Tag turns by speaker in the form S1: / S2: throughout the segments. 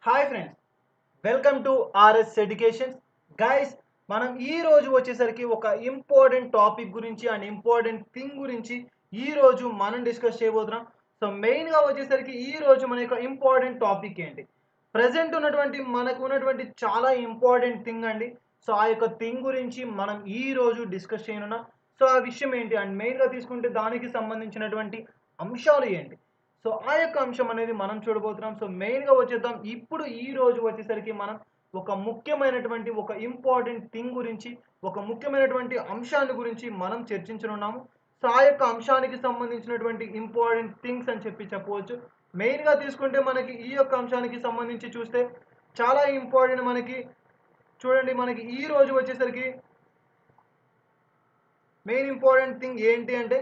S1: Hi friends, welcome to RS education. Guys, మనం ఈ రోజు వచ్చేసరికి ఒక ఇంపార్టెంట్ టాపిక్ గురించి అండ్ ఇంపార్టెంట్ థింగ్ గురించి ఈ రోజు మనం డిస్కస్ చేయబోతున్నాం. సో మెయిన్గా వచ్చేసరికి ఈ రోజు మన యొక్క ఇంపార్టెంట్ టాపిక్ ఏంటి, ప్రజెంట్ ఉన్నటువంటి మనకు ఉన్నటువంటి చాలా ఇంపార్టెంట్ థింగ్ అండి. సో ఆ యొక్క థింగ్ గురించి మనం ఈ రోజు డిస్కస్ చేయనున్నాం. సో ఆ విషయం ఏంటి అండ్ మెయిన్గా తీసుకుంటే దానికి సంబంధించినటువంటి అంశాలు ఏంటి, సో ఆ యొక్క అంశం అనేది మనం చూడబోతున్నాం. సో మెయిన్గా వచ్చేద్దాం. ఇప్పుడు ఈ రోజు వచ్చేసరికి మనం ఒక ముఖ్యమైనటువంటి ఒక ఇంపార్టెంట్ థింగ్ గురించి, ఒక ముఖ్యమైనటువంటి అంశాన్ని గురించి మనం చర్చించనున్నాము. సో ఆ యొక్క అంశానికి సంబంధించినటువంటి ఇంపార్టెంట్ థింగ్స్ అని చెప్పవచ్చు. మెయిన్గా తీసుకుంటే మనకి ఈ యొక్క అంశానికి సంబంధించి చూస్తే చాలా ఇంపార్టెంట్ మనకి. చూడండి, మనకి ఈ రోజు వచ్చేసరికి మెయిన్ ఇంపార్టెంట్ థింగ్ ఏంటి అంటే,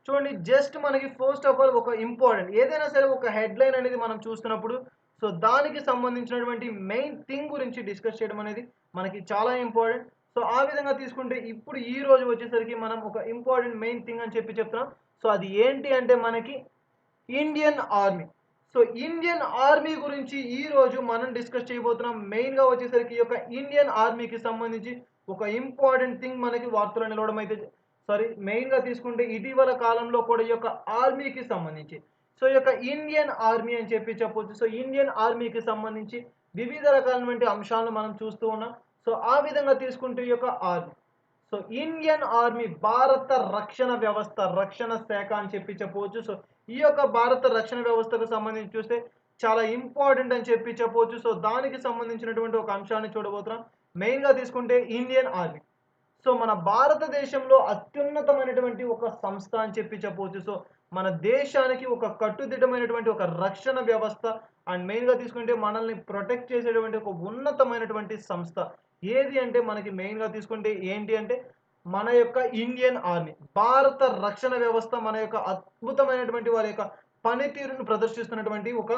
S1: చూడండి, జస్ట్ మనకి ఫస్ట్ ఆఫ్ ఆల్ ఒక ఇంపార్టెంట్ ఏదైనా సరే ఒక హెడ్లైన్ అనేది మనం చూస్తున్నప్పుడు సో దానికి సంబంధించినటువంటి మెయిన్ థింగ్ గురించి డిస్కస్ చేయడం అనేది మనకి చాలా ఇంపార్టెంట్. సో ఆ విధంగా తీసుకుంటే ఇప్పుడు ఈ రోజు వచ్చేసరికి మనం ఒక ఇంపార్టెంట్ మెయిన్ థింగ్ అని చెప్తున్నాం. సో అది ఏంటి అంటే మనకి Indian army. So Indian army గురించి ఈ రోజు మనం డిస్కస్ చేయబోతున్నాం. మెయిన్గా వచ్చేసరికి ఈ యొక్క ఇండియన్ ఆర్మీకి సంబంధించి ఒక ఇంపార్టెంట్ థింగ్ మనకి వార్తలు నిలవడం అయితే మెయిన్గా తీసుకుంటే ఇటీవల కాలంలో కూడా ఈ యొక్క ఆర్మీకి సంబంధించి సో ఈ యొక్క ఇండియన్ ఆర్మీ అని చెప్పవచ్చు. సో ఇండియన్ ఆర్మీకి సంబంధించి వివిధ రకాలైనటువంటి అంశాలను మనం చూస్తూ ఉన్నాం. సో ఆ విధంగా తీసుకుంటే ఈ యొక్క ఆర్మీ, సో ఇండియన్ ఆర్మీ భారత రక్షణ వ్యవస్థ, రక్షణ శాఖ అని చెప్పవచ్చు. సో ఈ యొక్క భారత రక్షణ వ్యవస్థకు సంబంధించి చూస్తే చాలా ఇంపార్టెంట్ అని చెప్పవచ్చు. సో దానికి సంబంధించినటువంటి ఒక అంశాన్ని చూడబోతున్నాం. మెయిన్గా తీసుకుంటే ఇండియన్ ఆర్మీ, సో మన భారతదేశంలో అత్యున్నతమైనటువంటి ఒక సంస్థ అని చెప్పవచ్చు. సో మన దేశానికి ఒక కట్టుదిట్టమైనటువంటి ఒక రక్షణ వ్యవస్థ అండ్ మెయిన్గా తీసుకుంటే మనల్ని ప్రొటెక్ట్ చేసేటువంటి ఒక ఉన్నతమైనటువంటి సంస్థ ఏది అంటే మనకి మెయిన్గా తీసుకుంటే ఏంటి అంటే మన యొక్క ఇండియన్ ఆర్మీ. భారత రక్షణ వ్యవస్థ మన యొక్క అద్భుతమైనటువంటి వారి యొక్క పనితీరును ప్రదర్శిస్తున్నటువంటి ఒక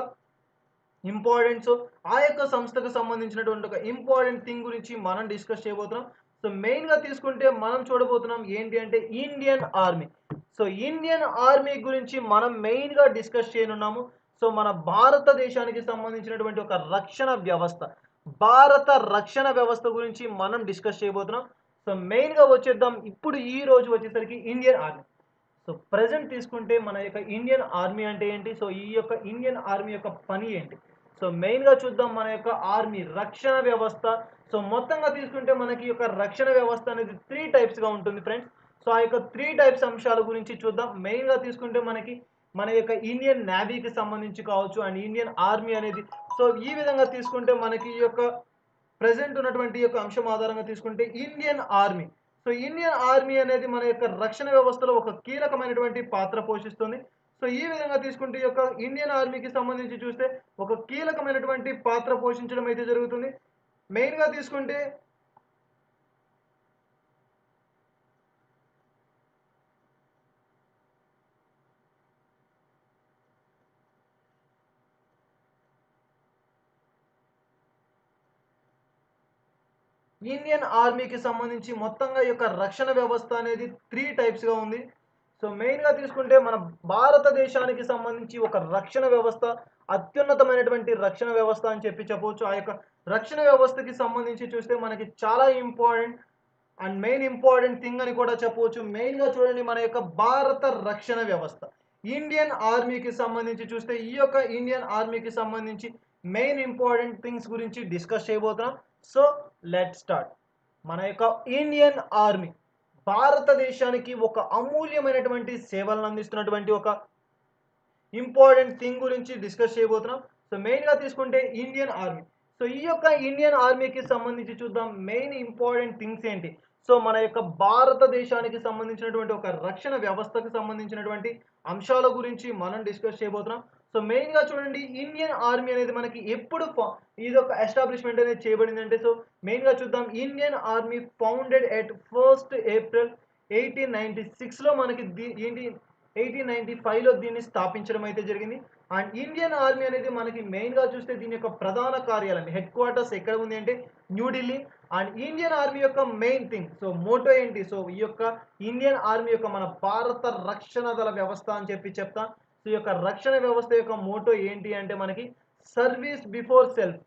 S1: ఇంపార్టెంట్. సో ఆ యొక్క సంస్థకు సంబంధించినటువంటి ఒక ఇంపార్టెంట్ థింగ్ గురించి మనం డిస్కస్ చేయబోతున్నాం. సో మెయిన్గా తీసుకుంటే మనం చూడబోతున్నాం ఏంటి అంటే Indian army. So Indian army గురించి మనం మెయిన్గా డిస్కస్ చేయనున్నాము. సో మన భారతదేశానికి సంబంధించినటువంటి ఒక రక్షణ వ్యవస్థ, భారత రక్షణ వ్యవస్థ గురించి మనం డిస్కస్ చేయబోతున్నాం. సో మెయిన్గా వచ్చేద్దాం. ఇప్పుడు ఈ రోజు వచ్చేసరికి ఇండియన్ ఆర్మీ. సో ప్రజెంట్ తీసుకుంటే మన యొక్క ఇండియన్ ఆర్మీ అంటే ఏంటి, సో ఈ యొక్క ఇండియన్ ఆర్మీ యొక్క పని ఏంటి, సో మెయిన్గా చూద్దాం. మన యొక్క ఆర్మీ రక్షణ వ్యవస్థ. సో మొత్తంగా తీసుకుంటే మనకి యొక్క రక్షణ వ్యవస్థ అనేది 3 టైప్స్గా ఉంటుంది ఫ్రెండ్స్. సో ఆ యొక్క 3 టైప్స్ అంశాల గురించి చూద్దాం. మెయిన్గా తీసుకుంటే మనకి మన యొక్క ఇండియన్ నేవీకి సంబంధించి కావచ్చు అండ్ ఇండియన్ ఆర్మీ అనేది. సో ఈ విధంగా తీసుకుంటే మనకి ఈ యొక్క ప్రెజెంట్ ఉన్నటువంటి యొక్క అంశం ఆధారంగా తీసుకుంటే Indian army. So Indian army అనేది మన యొక్క రక్షణ వ్యవస్థలో ఒక కీలకమైనటువంటి పాత్ర పోషిస్తుంది. సో ఈ విధంగా తీసుకుంటే ఈ యొక్క ఇండియన్ ఆర్మీకి సంబంధించి చూస్తే ఒక కీలకమైనటువంటి పాత్ర పోషించడం అయితే జరుగుతుంది. మెయిన్గా తీసుకుంటే ఇండియన్ ఆర్మీకి సంబంధించి మొత్తంగా ఈ యొక్క రక్షణ వ్యవస్థ అనేది 3 టైప్స్గా ఉంది. సో మెయిన్గా తీసుకుంటే మన భారతదేశానికి సంబంధించి ఒక రక్షణ వ్యవస్థ, అత్యున్నతమైనటువంటి రక్షణ వ్యవస్థ అని చెప్పవచ్చు. ఆ యొక్క రక్షణ వ్యవస్థకి సంబంధించి చూస్తే మనకి చాలా important and main important thing అని కూడా చెప్పవచ్చు. మెయిన్గా చూడండి, మన యొక్క భారత రక్షణ వ్యవస్థ ఇండియన్ ఆర్మీకి సంబంధించి చూస్తే ఈ యొక్క ఇండియన్ ఆర్మీకి సంబంధించి మెయిన్ ఇంపార్టెంట్ థింగ్స్ గురించి డిస్కస్ చేయబోతున్నాం. So let start. మన యొక్క ఇండియన్ ఆర్మీ భారతదేశానికి ఒక అమూల్యమైనటువంటి సేవలను అందిస్తున్నటువంటి ఒక ఇంపార్టెంట్ థింగ్ గురించి డిస్కస్ చేయబోతున్నాం. సో మెయిన్గా తీసుకుంటే ఇండియన్ ఆర్మీ. సో ఈ యొక్క ఇండియన్ ఆర్మీకి సంబంధించి చూద్దాం మెయిన్ ఇంపార్టెంట్ థింగ్స్ ఏంటి. సో మన యొక్క భారతదేశానికి సంబంధించినటువంటి ఒక రక్షణ వ్యవస్థకు సంబంధించినటువంటి అంశాల గురించి మనం డిస్కస్ చేయబోతున్నాం. సో మెయిన్గా చూడండి, ఇండియన్ ఆర్మీ అనేది మనకి ఎప్పుడు ఇది ఒక ఎస్టాబ్లిష్మెంట్ అనేది చేయబడింది అంటే, సో మెయిన్గా చూద్దాం. Indian army founded at 1st April 1896లో మనకి ఏంటి 1895లో దీన్ని స్థాపించడం అయితే జరిగింది. అండ్ ఇండియన్ ఆర్మీ అనేది మనకి మెయిన్గా చూస్తే దీని యొక్క ప్రధాన కార్యాలయం, హెడ్ క్వార్టర్స్ ఎక్కడ ఉంది అంటే న్యూఢిల్లీ. అండ్ ఇండియన్ ఆర్మీ యొక్క మెయిన్ థింగ్, సో మోటో ఏంటి, సో ఈ యొక్క ఇండియన్ ఆర్మీ యొక్క మన భారత రక్షణ దళ వ్యవస్థ అని చెప్తా. సో ఈ యొక్క రక్షణ వ్యవస్థ యొక్క మోటో ఏంటి అంటే మనకి సర్వీస్ బిఫోర్ సెల్ఫ్.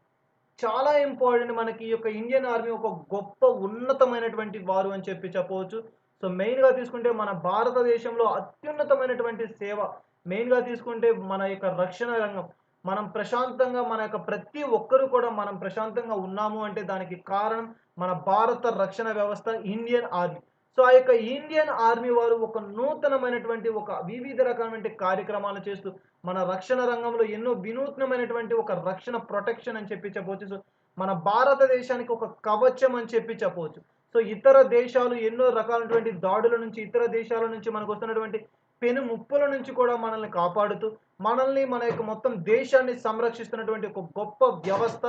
S1: చాలా ఇంపార్టెంట్ మనకి ఈ యొక్క ఇండియన్ ఆర్మీ ఒక గొప్ప ఉన్నతమైనటువంటి వారు అని చెప్పి చెప్పవచ్చు. సో, మెయిన్‌గా తీసుకుంటే మన భారతదేశంలో అత్యున్నతమైనటువంటి సేవ. మెయిన్‌గా తీసుకుంటే మన యొక్క రక్షణ రంగం. మనం ప్రశాంతంగా మన యొక్క ప్రతి ఒక్కరు కూడా మనం ప్రశాంతంగా ఉన్నాము అంటే దానికి కారణం మన భారత రక్షణ వ్యవస్థ ఇండియన్ ఆర్మీ. సో, ఆ యొక్క ఇండియన్ ఆర్మీ వారు ఒక నూతనమైనటువంటి ఒక వివిధ రకమైనటువంటి కార్యక్రమాలు చేస్తూ మన రక్షణ రంగంలో ఎన్నో వినూత్నమైనటువంటి ఒక రక్షణ ప్రొటెక్షన్ అని చెప్పి చెప్పవచ్చు. సో, మన భారతదేశానికి ఒక కవచం అని చెప్పి చెప్పవచ్చు. సో, ఇతర దేశాలు ఎన్నో రకాలైనటువంటి దాడుల నుంచి, ఇతర దేశాల నుంచి మనకొస్తున్నటువంటి పెను ముప్పుల నుంచి కూడా మనల్ని కాపాడుతూ, మనల్ని మన యొక్క మొత్తం దేశాన్ని సంరక్షిస్తున్నటువంటి ఒక గొప్ప వ్యవస్థ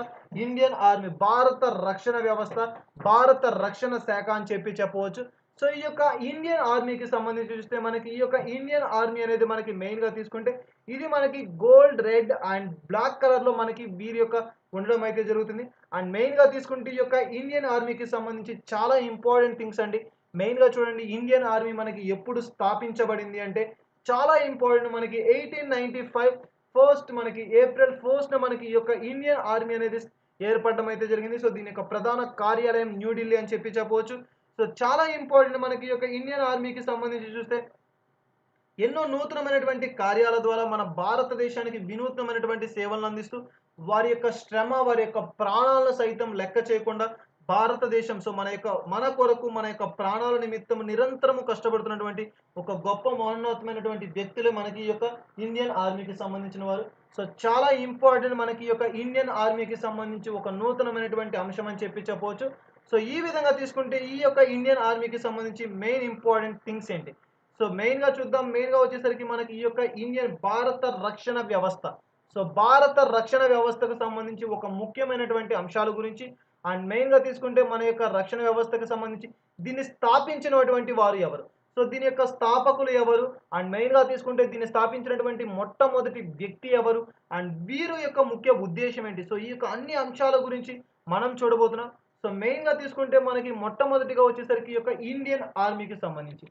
S1: ఇండియన్ ఆర్మీ. భారత రక్షణ వ్యవస్థ, భారత రక్షణ శాఖ అని చెప్పి చెప్పవచ్చు. సో, ఈ యొక్క ఇండియన్ ఆర్మీకి సంబంధించి చూస్తే మనకి ఈ యొక్క ఇండియన్ ఆర్మీ అనేది మనకి మెయిన్‌గా తీసుకుంటే ఇది మనకి గోల్డ్, రెడ్ అండ్ బ్లాక్ కలర్‌లో మనకి వీరి యొక్క ఉండడం అయితే జరుగుతుంది. అండ్ మెయిన్‌గా తీసుకుంటే ఈ యొక్క ఇండియన్ ఆర్మీకి సంబంధించి చాలా ఇంపార్టెంట్ థింగ్స్ అండి. మెయిన్‌గా చూడండి ఇండియన్ ఆర్మీ మనకి ఎప్పుడు స్థాపించబడింది అంటే చాలా ఇంపార్టెంట్ మనకి 1895 ఫస్ట్ మనకి ఏప్రిల్ 1న మనకి ఈ యొక్క ఇండియన్ ఆర్మీ అనేది ఏర్పడడం అయితే జరిగింది. సో, దీని యొక్క ప్రధాన కార్యాలయం న్యూఢిల్లీ అని చెప్పి చెప్పవచ్చు. సో, చాలా ఇంపార్టెంట్ మనకి ఈ యొక్క ఇండియన్ ఆర్మీకి సంబంధించి చూస్తే ఎన్నో నూతనమైనటువంటి కార్యాల ద్వారా మన భారతదేశానికి వినూత్నమైనటువంటి సేవలను అందిస్తూ వారి యొక్క శ్రమ, వారి యొక్క ప్రాణాలను సైతం లెక్క చేయకుండా భారతదేశం సో మన కొరకు మన యొక్క ప్రాణాల నిమిత్తం నిరంతరము కష్టపడుతున్నటువంటి ఒక గొప్ప మహోన్నతమైనటువంటి వ్యక్తులే మనకి ఈ యొక్క ఇండియన్ ఆర్మీకి సంబంధించిన వారు. సో, చాలా ఇంపార్టెంట్ మనకి ఈ యొక్క ఇండియన్ ఆర్మీకి సంబంధించి ఒక నూతనమైనటువంటి అంశం అని చెప్పి చెప్పవచ్చు. సో, ఈ విధంగా తీసుకుంటే ఈ యొక్క ఇండియన్ ఆర్మీకి సంబంధించి మెయిన్ ఇంపార్టెంట్ థింగ్స్ ఏంటి? సో, మెయిన్‌గా చూద్దాం. మెయిన్‌గా వచ్చేసరికి మనకి ఈ యొక్క ఇండియన్ భారత రక్షణ వ్యవస్థ. సో, భారత రక్షణ వ్యవస్థకు సంబంధించి ఒక ముఖ్యమైనటువంటి అంశాల గురించి అండ్ మెయిన్‌గా తీసుకుంటే మన యొక్క రక్షణ వ్యవస్థకు సంబంధించి దీన్ని స్థాపించినటువంటి వారు ఎవరు? సో, దీని యొక్క స్థాపకులు ఎవరు? అండ్ మెయిన్‌గా తీసుకుంటే దీన్ని స్థాపించినటువంటి మొట్టమొదటి వ్యక్తి ఎవరు? అండ్ వీరు యొక్క ముఖ్య ఉద్దేశ్యం ఏంటి? సో, ఈ యొక్క అన్ని అంశాల గురించి మనం చూడబోతున్నాం. సో, మెయిన్‌గా తీసుకుంటే మనకి మొట్టమొదటిగా వచ్చేసరికి ఈ యొక్క ఇండియన్ ఆర్మీకి సంబంధించి.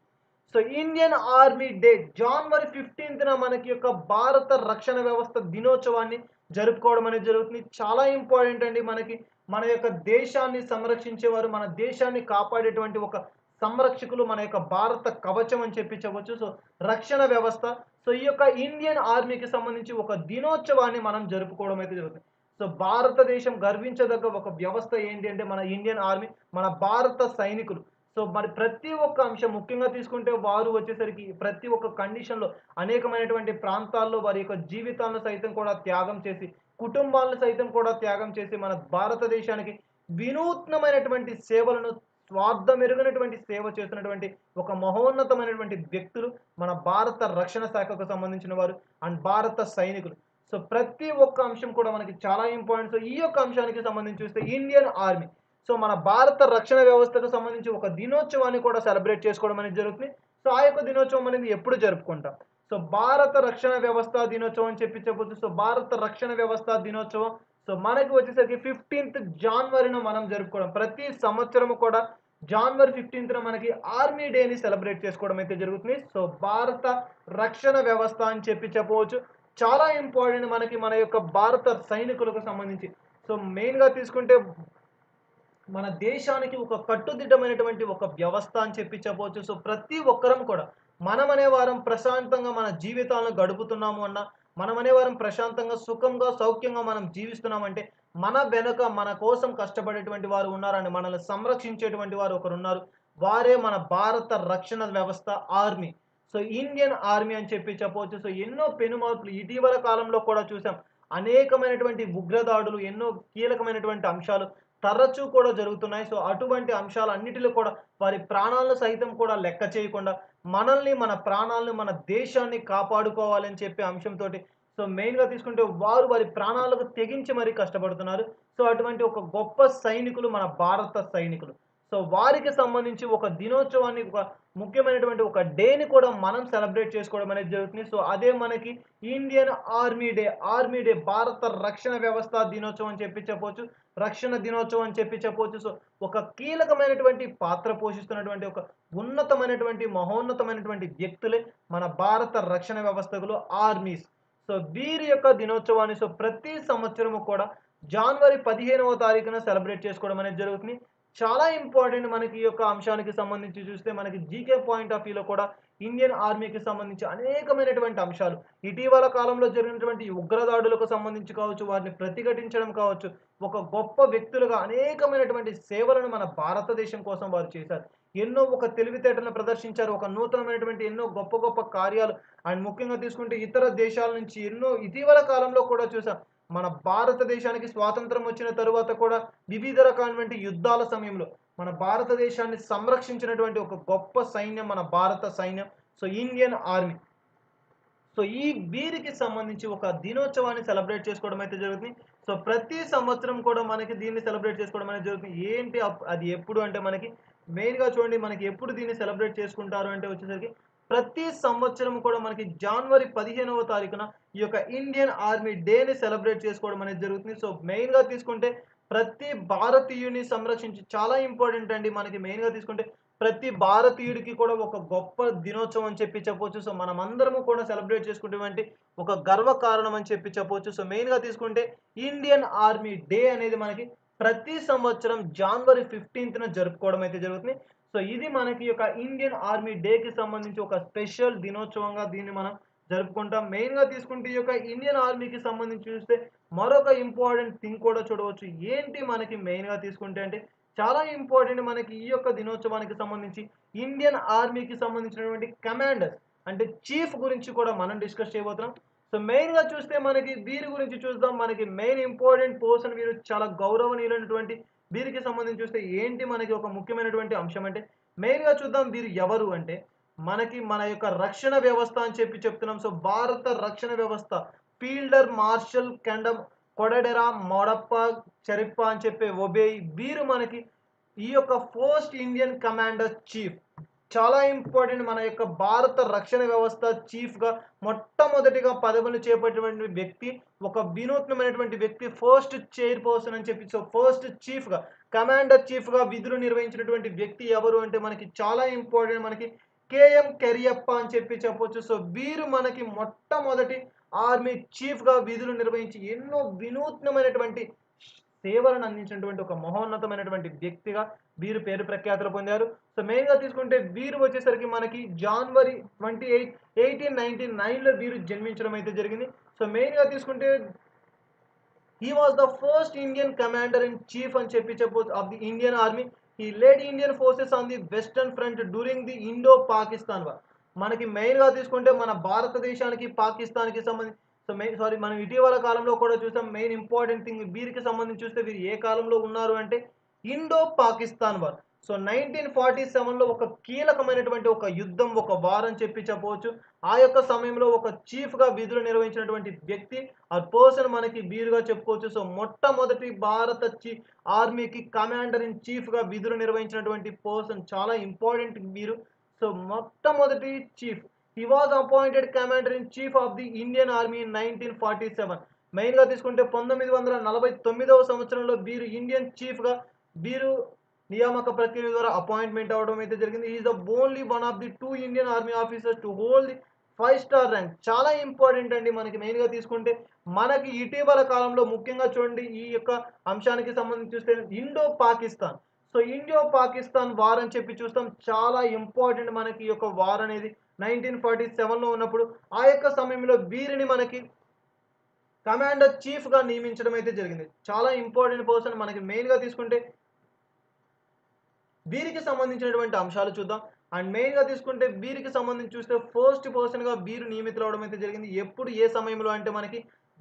S1: సో, ఇండియన్ ఆర్మీ డే జనవరి 15న మనకి యొక్క భారత రక్షణ వ్యవస్థ దినోత్సవాన్ని జరుపుకోవడం అనేది జరుగుతుంది. చాలా ఇంపార్టెంట్ అండి మనకి. మన యొక్క దేశాన్ని సంరక్షించేవారు, మన దేశాన్ని కాపాడేటువంటి ఒక సంరక్షకులు మన యొక్క భారత కవచం అని చెప్పి చెప్పొచ్చు. సో, రక్షణ వ్యవస్థ. సో, ఈ యొక్క ఇండియన్ ఆర్మీకి సంబంధించి ఒక దినోత్సవాన్ని మనం జరుపుకోవడం అయితే జరుగుతుంది. సో, భారతదేశం గర్వించదగ్గ ఒక వ్యవస్థ ఏంటి అంటే మన ఇండియన్ ఆర్మీ, మన భారత సైనికులు. సో, మరి ప్రతి ఒక్క అంశం ముఖ్యంగా తీసుకుంటే వారు వచ్చేసరికి ప్రతి ఒక్క కండిషన్‌లో అనేకమైనటువంటి ప్రాంతాల్లో వారి యొక్క జీవితాలను సైతం కూడా త్యాగం చేసి, కుటుంబాలను సైతం కూడా త్యాగం చేసి మన భారతదేశానికి వినూత్నమైనటువంటి సేవలను స్వార్థమెరుగనటువంటి సేవ చేస్తున్నటువంటి ఒక మహోన్నతమైనటువంటి వ్యక్తులు మన భారత రక్షణ శాఖకు సంబంధించిన వారు అండ్ భారత సైనికులు. సో, ప్రతి ఒక్క అంశం కూడా మనకి చాలా ఇంపార్టెంట్. సో, ఈ యొక్క అంశానికి సంబంధించి చూస్తే ఇండియన్ ఆర్మీ. సో, మన భారత రక్షణ వ్యవస్థకు సంబంధించి ఒక దినోత్సవాన్ని కూడా సెలబ్రేట్ చేసుకోవడం అనేది జరుగుతుంది. సో, ఆ యొక్క దినోత్సవం అనేది ఎప్పుడు జరుపుకుంటాం? సో, భారత రక్షణ వ్యవస్థ దినోత్సవం అని చెప్పి చెప్పొచ్చు. సో, భారత రక్షణ వ్యవస్థ దినోత్సవం సో, మనకి వచ్చేసరికి 15th జాన్వరిన మనం జరుపుకోవడం. ప్రతి సంవత్సరము కూడా జాన్వరి 15న మనకి ఆర్మీ డేని సెలబ్రేట్ చేసుకోవడం అయితే జరుగుతుంది. సో, భారత రక్షణ వ్యవస్థ అని చెప్పి చెప్పవచ్చు. చాలా ఇంపార్టెంట్ మనకి మన యొక్క భారత సైనికులకు సంబంధించి. సో, మెయిన్‌గా తీసుకుంటే మన దేశానికి ఒక కట్టుదిట్టమైనటువంటి ఒక వ్యవస్థ అని చెప్పి చెప్పవచ్చు. సో, ప్రతి ఒక్కరం కూడా మనమనే వారం ప్రశాంతంగా మన జీవితాలను గడుపుతున్నాము అన్నా, మనమనే వారం ప్రశాంతంగా, సుఖంగా, సౌఖ్యంగా మనం జీవిస్తున్నామంటే, మన వెనక మన కోసం కష్టపడేటువంటి వారు ఉన్నారండి. మనల్ని సంరక్షించేటువంటి వారు ఒకరున్నారు. వారే మన భారత రక్షణ వ్యవస్థ ఆర్మీ. సో, ఇండియన్ ఆర్మీ అని చెప్పి చెప్పవచ్చు. సో, ఎన్నో పెనుమార్పులు ఇటీవల కాలంలో కూడా చూసాం. అనేకమైనటువంటి ఉగ్రదాడులు, ఎన్నో కీలకమైనటువంటి అంశాలు తరచూ కూడా జరుగుతున్నాయి. సో, అటువంటి అంశాలన్నిటిలో కూడా వారి ప్రాణాలను సైతం కూడా లెక్క చేయకుండా మనల్ని, మన ప్రాణాలను, మన దేశాన్ని కాపాడుకోవాలని చెప్పే అంశంతోటి సో, మెయిన్‌గా తీసుకుంటే వారు వారి ప్రాణాలకు తెగించి మరీ కష్టపడుతున్నారు. సో, అటువంటి ఒక గొప్ప సైనికులు మన భారత సైనికులు. సో, వారికి సంబంధించి ఒక దినోత్సవాన్ని ఒక ముఖ్యమైనటువంటి ఒక డేని కూడా మనం సెలబ్రేట్ చేసుకోవడం అనేది జరుగుతుంది. సో, అదే మనకి Indian army day. Army day భారత రక్షణ వ్యవస్థ దినోత్సవం అని చెప్పి చెప్పొచ్చు. రక్షణ దినోత్సవం అని చెప్పి చెప్పొచ్చు. సో, ఒక కీలకమైనటువంటి పాత్ర పోషిస్తున్నటువంటి ఒక ఉన్నతమైనటువంటి, మహోన్నతమైనటువంటి వ్యక్తులే మన భారత రక్షణ వ్యవస్థలో ఆర్మీస్. సో వీరి యొక్క దినోత్సవాన్ని సో ప్రతి సంవత్సరము కూడా జనవరి 15వ తారీఖున సెలబ్రేట్ చేసుకోవడం అనేది జరుగుతుంది. చాలా ఇంపార్టెంట్ మనకి ఈ యొక్క అంశానికి సంబంధించి చూస్తే మనకి జీకే పాయింట్ ఆఫ్ వ్యూలో కూడా ఇండియన్ ఆర్మీకి సంబంధించి అనేకమైనటువంటి అంశాలు ఇటీవల కాలంలో జరిగినటువంటి ఉగ్రదాడులకు సంబంధించి కావచ్చు, వారిని ప్రతిఘటించడం కావచ్చు, ఒక గొప్ప వ్యక్తులుగా అనేకమైనటువంటి సేవలను మన భారతదేశం కోసం వారు చేశారు. ఎన్నో ఒక తెలివితేటలను ప్రదర్శించారు. ఒక నూతనమైనటువంటి ఎన్నో గొప్ప గొప్ప కార్యాలు అండ్ ముఖ్యంగా తీసుకుంటే ఇతర దేశాల నుంచి ఎన్నో ఇటీవల కాలంలో కూడా చూసాం. మన భారతదేశానికి స్వాతంత్రం వచ్చిన తరువాత కూడా వివిధ రకాలైనటువంటి యుద్ధాల సమయంలో మన భారతదేశాన్ని సంరక్షించినటువంటి ఒక గొప్ప సైన్యం మన భారత సైన్యం. So Indian army. సో వీరికి సంబంధించి ఒక దినోత్సవాన్ని సెలబ్రేట్ చేసుకోవడం అయితే జరుగుతుంది. సో ప్రతి సంవత్సరం కూడా మనకి దీన్ని సెలబ్రేట్ చేసుకోవడం అనేది జరుగుతుంది. ఏంటి అది ఎప్పుడు అంటే మనకి మెయిన్‌గా చూడండి, మనకి ఎప్పుడు దీన్ని సెలబ్రేట్ చేసుకుంటారు అంటే వచ్చేసరికి ప్రతి సంవత్సరం కూడా మనకి జనవరి 15వ తారీఖున ఈ యొక్క ఇండియన్ ఆర్మీ డేని సెలబ్రేట్ చేసుకోవడం అనేది జరుగుతుంది. సో మెయిన్‌గా తీసుకుంటే ప్రతి భారతీయుని సంరక్షించి చాలా ఇంపార్టెంట్ అండి. మనకి మెయిన్‌గా తీసుకుంటే ప్రతి భారతీయుడికి కూడా ఒక గొప్ప దినోత్సవం అని చెప్పి చెప్పొచ్చు. సో మనమందరము కూడా సెలబ్రేట్ చేసుకునేటువంటి ఒక గర్వకారణం అని చెప్పి చెప్పొచ్చు. సో మెయిన్‌గా తీసుకుంటే ఇండియన్ ఆర్మీ డే అనేది మనకి ప్రతి సంవత్సరం జనవరి 15న జరుపుకోవడం అయితే జరుగుతుంది. సో ఇది మనకి యొక్క ఇండియన్ ఆర్మీ డేకి సంబంధించి ఒక స్పెషల్ దినోత్సవంగా దీన్ని మనం జరుపుకుంటాం. మెయిన్‌గా తీసుకుంటే ఈ యొక్క ఇండియన్ ఆర్మీకి సంబంధించి చూస్తే మరొక ఇంపార్టెంట్ థింగ్ కూడా చూడవచ్చు. ఏంటి మనకి మెయిన్‌గా తీసుకుంటే అంటే చాలా ఇంపార్టెంట్ మనకి ఈ యొక్క దినోత్సవానికి సంబంధించి ఇండియన్ ఆర్మీకి సంబంధించినటువంటి కమాండర్స్ అంటే చీఫ్ గురించి కూడా మనం డిస్కస్ చేయబోతున్నాం. సో మెయిన్‌గా చూస్తే మనకి వీరి గురించి చూద్దాం. మనకి మెయిన్ ఇంపార్టెంట్ పర్సన్ వీరు చాలా గౌరవనీయులైనటువంటి వీరికి సంబంధించి చూస్తే ఏంటి మనకి ఒక ముఖ్యమైనటువంటి అంశం అంటే మెయిన్‌గా చూద్దాం వీరు ఎవరు అంటే మనకి మన యొక్క రక్షణ వ్యవస్థ అని చెప్పి చెప్తున్నాం. సో భారత రక్షణ వ్యవస్థ ఫీల్డర్ మార్షల్ కెండమ్ కొడెడెరా మోడప్ప చరిప్ప అని చెప్పే ఒబేయ్ వీరు మనకి ఈ యొక్క ఫస్ట్ ఇండియన్ కమాండర్ చీఫ్. చాలా ఇంపార్టెంట్ మన యొక్క భారత రక్షణ వ్యవస్థ చీఫ్‌గా మొట్టమొదటిగా పదవిని చేపట్టినటువంటి వ్యక్తి, ఒక వినూత్నమైనటువంటి వ్యక్తి, ఫస్ట్ చైర్ పర్సన్ అని చెప్పి సో ఫస్ట్ చీఫ్‌గా కమాండర్ చీఫ్‌గా విధులు నిర్వహించినటువంటి వ్యక్తి ఎవరు అంటే మనకి చాలా ఇంపార్టెంట్ మనకి కేఎం కెరియప్ప అని చెప్పి చెప్పొచ్చు. సో వీరు మనకి మొట్టమొదటి ఆర్మీ చీఫ్‌గా విధులు నిర్వహించి ఎన్నో వినూత్నమైనటువంటి సేవలను అందించినటువంటి ఒక మహోన్నతమైనటువంటి వ్యక్తిగా వీరు పేరు ప్రఖ్యాతులు పొందారు. సో మెయిన్‌గా తీసుకుంటే వీరు వచ్చేసరికి మనకి జనవరి 28, 1899లో వీరు జన్మించడం అయితే జరిగింది. సో మెయిన్‌గా తీసుకుంటే he was the first Indian commander in chief అని చెప్పి చెప్పొచ్చు of the Indian army. He lead Indian forces on the western front during the Indo Pakistan war. మనకి మెయిన్‌గా తీసుకుంటే మన భారతదేశానికి పాకిస్తాన్‌కి సంబంధించి సో మనం ఇటీవల కాలంలో కూడా చూసాం. మెయిన్ ఇంపార్టెంట్ థింగ్ వీరికి సంబంధించి చూస్తే వీరు ఏ కాలంలో ఉన్నారు అంటే ఇండో పాకిస్తాన్ వార్. సో 1947లో ఒక కీలకమైనటువంటి ఒక యుద్ధం, ఒక వార్ అని చెప్పి చెప్పవచ్చు. ఆ యొక్క సమయంలో ఒక చీఫ్‌గా విధులు నిర్వహించినటువంటి వ్యక్తి ఆ పర్సన్ మనకి వీరుగా చెప్పుకోవచ్చు. సో మొట్టమొదటి భారత ఆర్మీకి కమాండర్ ఇన్ చీఫ్‌గా విధులు నిర్వహించినటువంటి పర్సన్ చాలా ఇంపార్టెంట్ వీరు. సో మొట్టమొదటి chief. He was appointed commander in chief of the Indian army in 1947. మెయిన్‌గా తీసుకుంటే 1949వ సంవత్సరంలో వీరు ఇండియన్ చీఫ్‌గా వీరు నియామక ప్రక్రియ ద్వారా అపాయింట్మెంట్ అవ్వడం అయితే జరిగింది. He is the only one of the 2 Indian army officers to hold the 5 star rank. చాలా ఇంపార్టెంట్ అండి మనకి మెయిన్‌గా తీసుకుంటే మనకి ఇటీవల కాలంలో ముఖ్యంగా చూడండి ఈ యొక్క అంశానికి సంబంధించి చూస్తే Indo Pakistan. So Indo Pakistan war అని చెప్పి చూస్తాం. చాలా ఇంపార్టెంట్ మనకి ఈ యొక్క వార్ అనేది 1947లో ఉన్నప్పుడు ఆ యొక్క సమయంలో వీరిని మనకి కమాండర్ చీఫ్‌గా నియమించడం అయితే జరిగింది. చాలా ఇంపార్టెంట్ పర్సన్ మనకి మెయిన్‌గా తీసుకుంటే వీరికి సంబంధించినటువంటి అంశాలు చూద్దాం. అండ్ మెయిన్‌గా తీసుకుంటే వీరికి సంబంధించి చూస్తే ఫస్ట్ పర్సన్‌గా వీరు నియమితులవ్వడం అయితే జరిగింది. ఎప్పుడు ఏ సమయంలో అంటే మనకి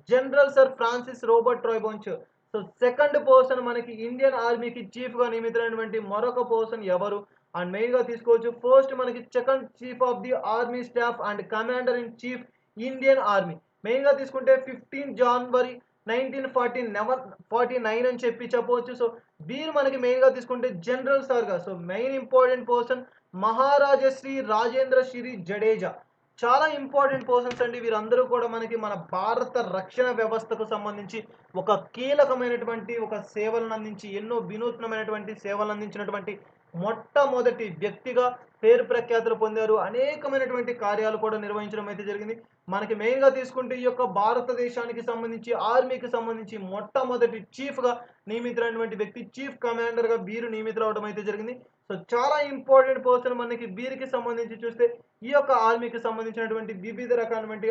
S1: జనరల్ సర్ ఫ్రాన్సిస్ రోబర్ట్ ట్రైబోంచ్. సో సెకండ్ పర్సన్ మనకి ఇండియన్ ఆర్మీకి చీఫ్‌గా నియమితులైనటువంటి మరొక పర్సన్ ఎవరు? అండ్ మెయిన్‌గా తీసుకోవచ్చు ఫస్ట్ మనకి second chief of the army staff and commander in chief Indian army. మెయిన్‌గా తీసుకుంటే 15 జనవరి 1949 అని చెప్పి చెప్పవచ్చు. సో వీరు మనకి మెయిన్‌గా తీసుకుంటే జనరల్ సార్‌గా so main important person Maharajashri Rajendra Shri Jadeja. చాలా ఇంపార్టెంట్ పర్సన్స్ అండి వీరందరూ కూడా మనకి మన భారత రక్షణ వ్యవస్థకు సంబంధించి ఒక కీలకమైనటువంటి ఒక సేవలను అందించి ఎన్నో వినూత్నమైనటువంటి సేవలు అందించినటువంటి మొట్టమొదటి వ్యక్తిగా పేరు ప్రఖ్యాతులు పొందారు. అనేకమైనటువంటి కార్యాలు కూడా నిర్వహించడం అయితే జరిగింది. మనకి మెయిన్‌గా తీసుకుంటే ఈ యొక్క భారతదేశానికి సంబంధించి ఆర్మీకి సంబంధించి మొట్టమొదటి చీఫ్‌గా నియమితులైనటువంటి వ్యక్తి చీఫ్ కమాండర్‌గా వీరు నియమితులవ్వడం అయితే జరిగింది. సో చాలా ఇంపార్టెంట్ పర్సన్ మనకి వీరికి సంబంధించి చూస్తే ఈ యొక్క ఆర్మీకి సంబంధించినటువంటి వివిధ రకాలైనటువంటి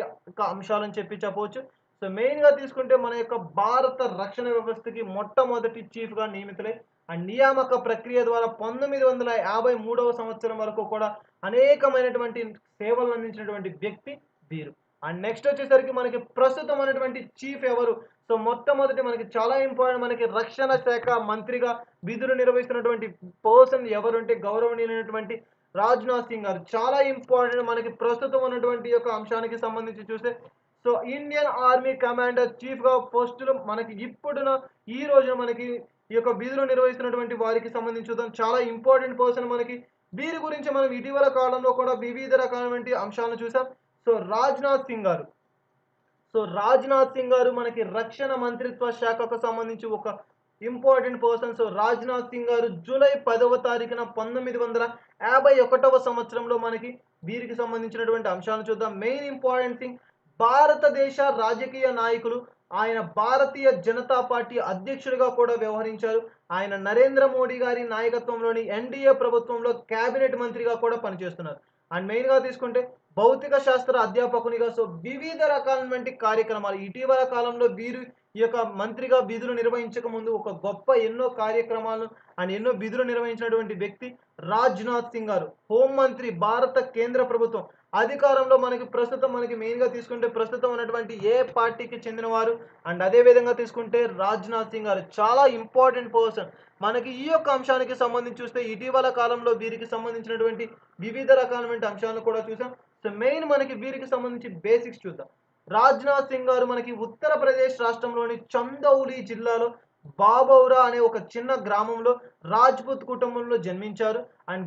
S1: అంశాలని చెప్పవచ్చు. సో మెయిన్‌గా తీసుకుంటే మన యొక్క భారత రక్షణ వ్యవస్థకి మొట్టమొదటి చీఫ్‌గా నియమితులై నియామక ప్రక్రియ ద్వారా 1953వ సంవత్సరం వరకు కూడా అనేకమైనటువంటి సేవలను అందించినటువంటి వ్యక్తి వీరు. నెక్స్ట్ వచ్చేసరికి మనకి ప్రస్తుతం ఉన్నటువంటి చీఫ్ ఎవరు? సో మొట్టమొదటి మనకి చాలా ఇంపార్టెంట్ మనకి రక్షణ శాఖ మంత్రిగా విధులు నిర్వహిస్తున్నటువంటి పర్సన్ ఎవరంటే గౌరవనీయులైనటువంటి రాజ్‌నాథ్ సింగ్ గారు. చాలా ఇంపార్టెంట్ మనకి ప్రస్తుతం ఉన్నటువంటి యొక్క అంశానికి సంబంధించి చూస్తే సో ఇండియన్ ఆర్మీ కమాండర్ చీఫ్‌గా పోస్టులు మనకి ఇప్పుడున్న ఈ రోజున మనకి ఈ యొక్క విధులు నిర్వహిస్తున్నటువంటి వారికి సంబంధించి చూద్దాం. చాలా ఇంపార్టెంట్ పర్సన్ మనకి వీరి గురించి మనం ఇటీవల కాలంలో కూడా వివిధ రకాలైనటువంటి అంశాలను చూసాం. సో రాజ్‌నాథ్ సింగ్ గారు. సో రాజ్‌నాథ్ సింగ్ గారు మనకి రక్షణ మంత్రిత్వ శాఖకు సంబంధించి ఒక important person. So Rajnath Singh గారు జూలై 10వ తారీఖున 1951వ సంవత్సరంలో మనకి వీరికి సంబంధించినటువంటి అంశాలను చూద్దాం. మెయిన్ ఇంపార్టెంట్ థింగ్ భారతదేశ రాజకీయ నాయకులు. ఆయన భారతీయ జనతా పార్టీ అధ్యక్షుడిగా కూడా వ్యవహరించారు. ఆయన నరేంద్ర మోడీ గారి నాయకత్వంలోని ఎన్‌డీఏ ప్రభుత్వంలో క్యాబినెట్ మంత్రిగా కూడా పనిచేస్తున్నారు. మెయిన్‌గా తీసుకుంటే భౌతిక శాస్త్ర అధ్యాపకునిగా సో వివిధ రకాలైనటువంటి కార్యక్రమాలు ఇటీవల కాలంలో వీరు ఈ యొక్క మంత్రిగా విధులు నిర్వహించక ముందు ఒక గొప్ప ఎన్నో కార్యక్రమాలు ఎన్నో విధులు నిర్వహించినటువంటి వ్యక్తి రాజ్‌నాథ్ సింగ్ గారు. హోంమంత్రి భారత కేంద్ర ప్రభుత్వం అధికారంలో ప్రస్తుతం మెయిన్‌గా తీసుకుంటే ప్రస్తుతం ఉన్నటువంటి ఏ పార్టీకి చెందినవారు అదే విధంగా తీసుకుంటే రాజ్‌నాథ్ సింగ్ గారు చాలా ఇంపార్టెంట్ పర్సన్. మనకి ఈ యొక్క అంశానికి సంబంధించి చూస్తే ఇటీవల కాలంలో వీరికి సంబంధించినటువంటి వివిధ రకాలైనటువంటి అంశాలను కూడా చూసాం. సో మెయిన్ మనకి వీరికి సంబంధించి బేసిక్స్ చూద్దాం. రాజ్‌నాథ్ సింగ్ గారు మనకి ఉత్తరప్రదేశ్ రాష్ట్రంలోని చందౌలి జిల్లాలో బాబౌరా అనే ఒక చిన్న గ్రామంలో రాజ్‌పుత్ కుటుంబంలో జన్మించారు.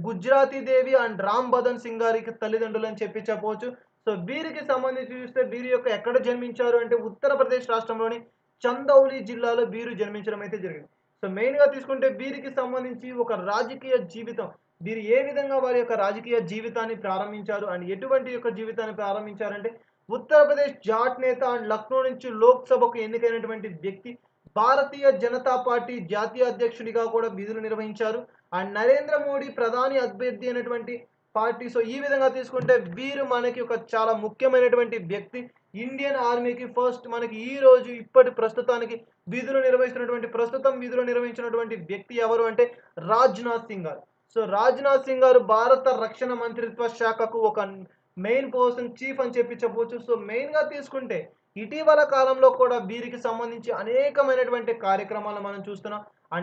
S1: గుజరాతీ దేవి రామ్ బదన్ సింగ్ గారికి తల్లిదండ్రులు అని చెప్పవచ్చు. సో వీరికి సంబంధించి చూస్తే వీరి యొక్క ఎక్కడ జన్మించారు అంటే ఉత్తరప్రదేశ్ రాష్ట్రంలోని చందౌలి జిల్లాలో వీరు జన్మించడం అయితే జరిగింది. సో మెయిన్‌గా తీసుకుంటే వీరికి సంబంధించి ఒక రాజకీయ జీవితం వీరు ఏ విధంగా వారి యొక్క రాజకీయ జీవితాన్ని ప్రారంభించారు ఎటువంటి యొక్క జీవితాన్ని ప్రారంభించారంటే ఉత్తరప్రదేశ్ జాట్ నేత లక్నో నుంచి లోక్‌సభకు ఎన్నికైనటువంటి వ్యక్తి. భారతీయ జనతా పార్టీ జాతీయ అధ్యక్షుడిగా కూడా విధులు నిర్వహించారు. నరేంద్ర మోడీ ప్రధాని అభ్యర్థి అయినటువంటి పార్టీ. సో ఈ విధంగా తీసుకుంటే వీరు మనకి ఒక చాలా ముఖ్యమైనటువంటి వ్యక్తి. ఇండియన్ ఆర్మీకి ఫస్ట్ మనకి ఈ రోజు ఇప్పటి ప్రస్తుతానికి ప్రస్తుతం విధులు నిర్వహించినటువంటి వ్యక్తి ఎవరు అంటే రాజ్‌నాథ్ సింగ్ గారు. సో రాజ్‌నాథ్ సింగ్ గారు భారత రక్షణ మంత్రిత్వ శాఖకు ఒక మెయిన్ పర్సన్ చీఫ్ అని చెప్పవచ్చు. సో మెయిన్‌గా తీసుకుంటే ఇటీవల కాలంలో కూడా వీరికి సంబంధించి అనేకమైనటువంటి కార్యక్రమాలను మనం చూస్తున్నాం.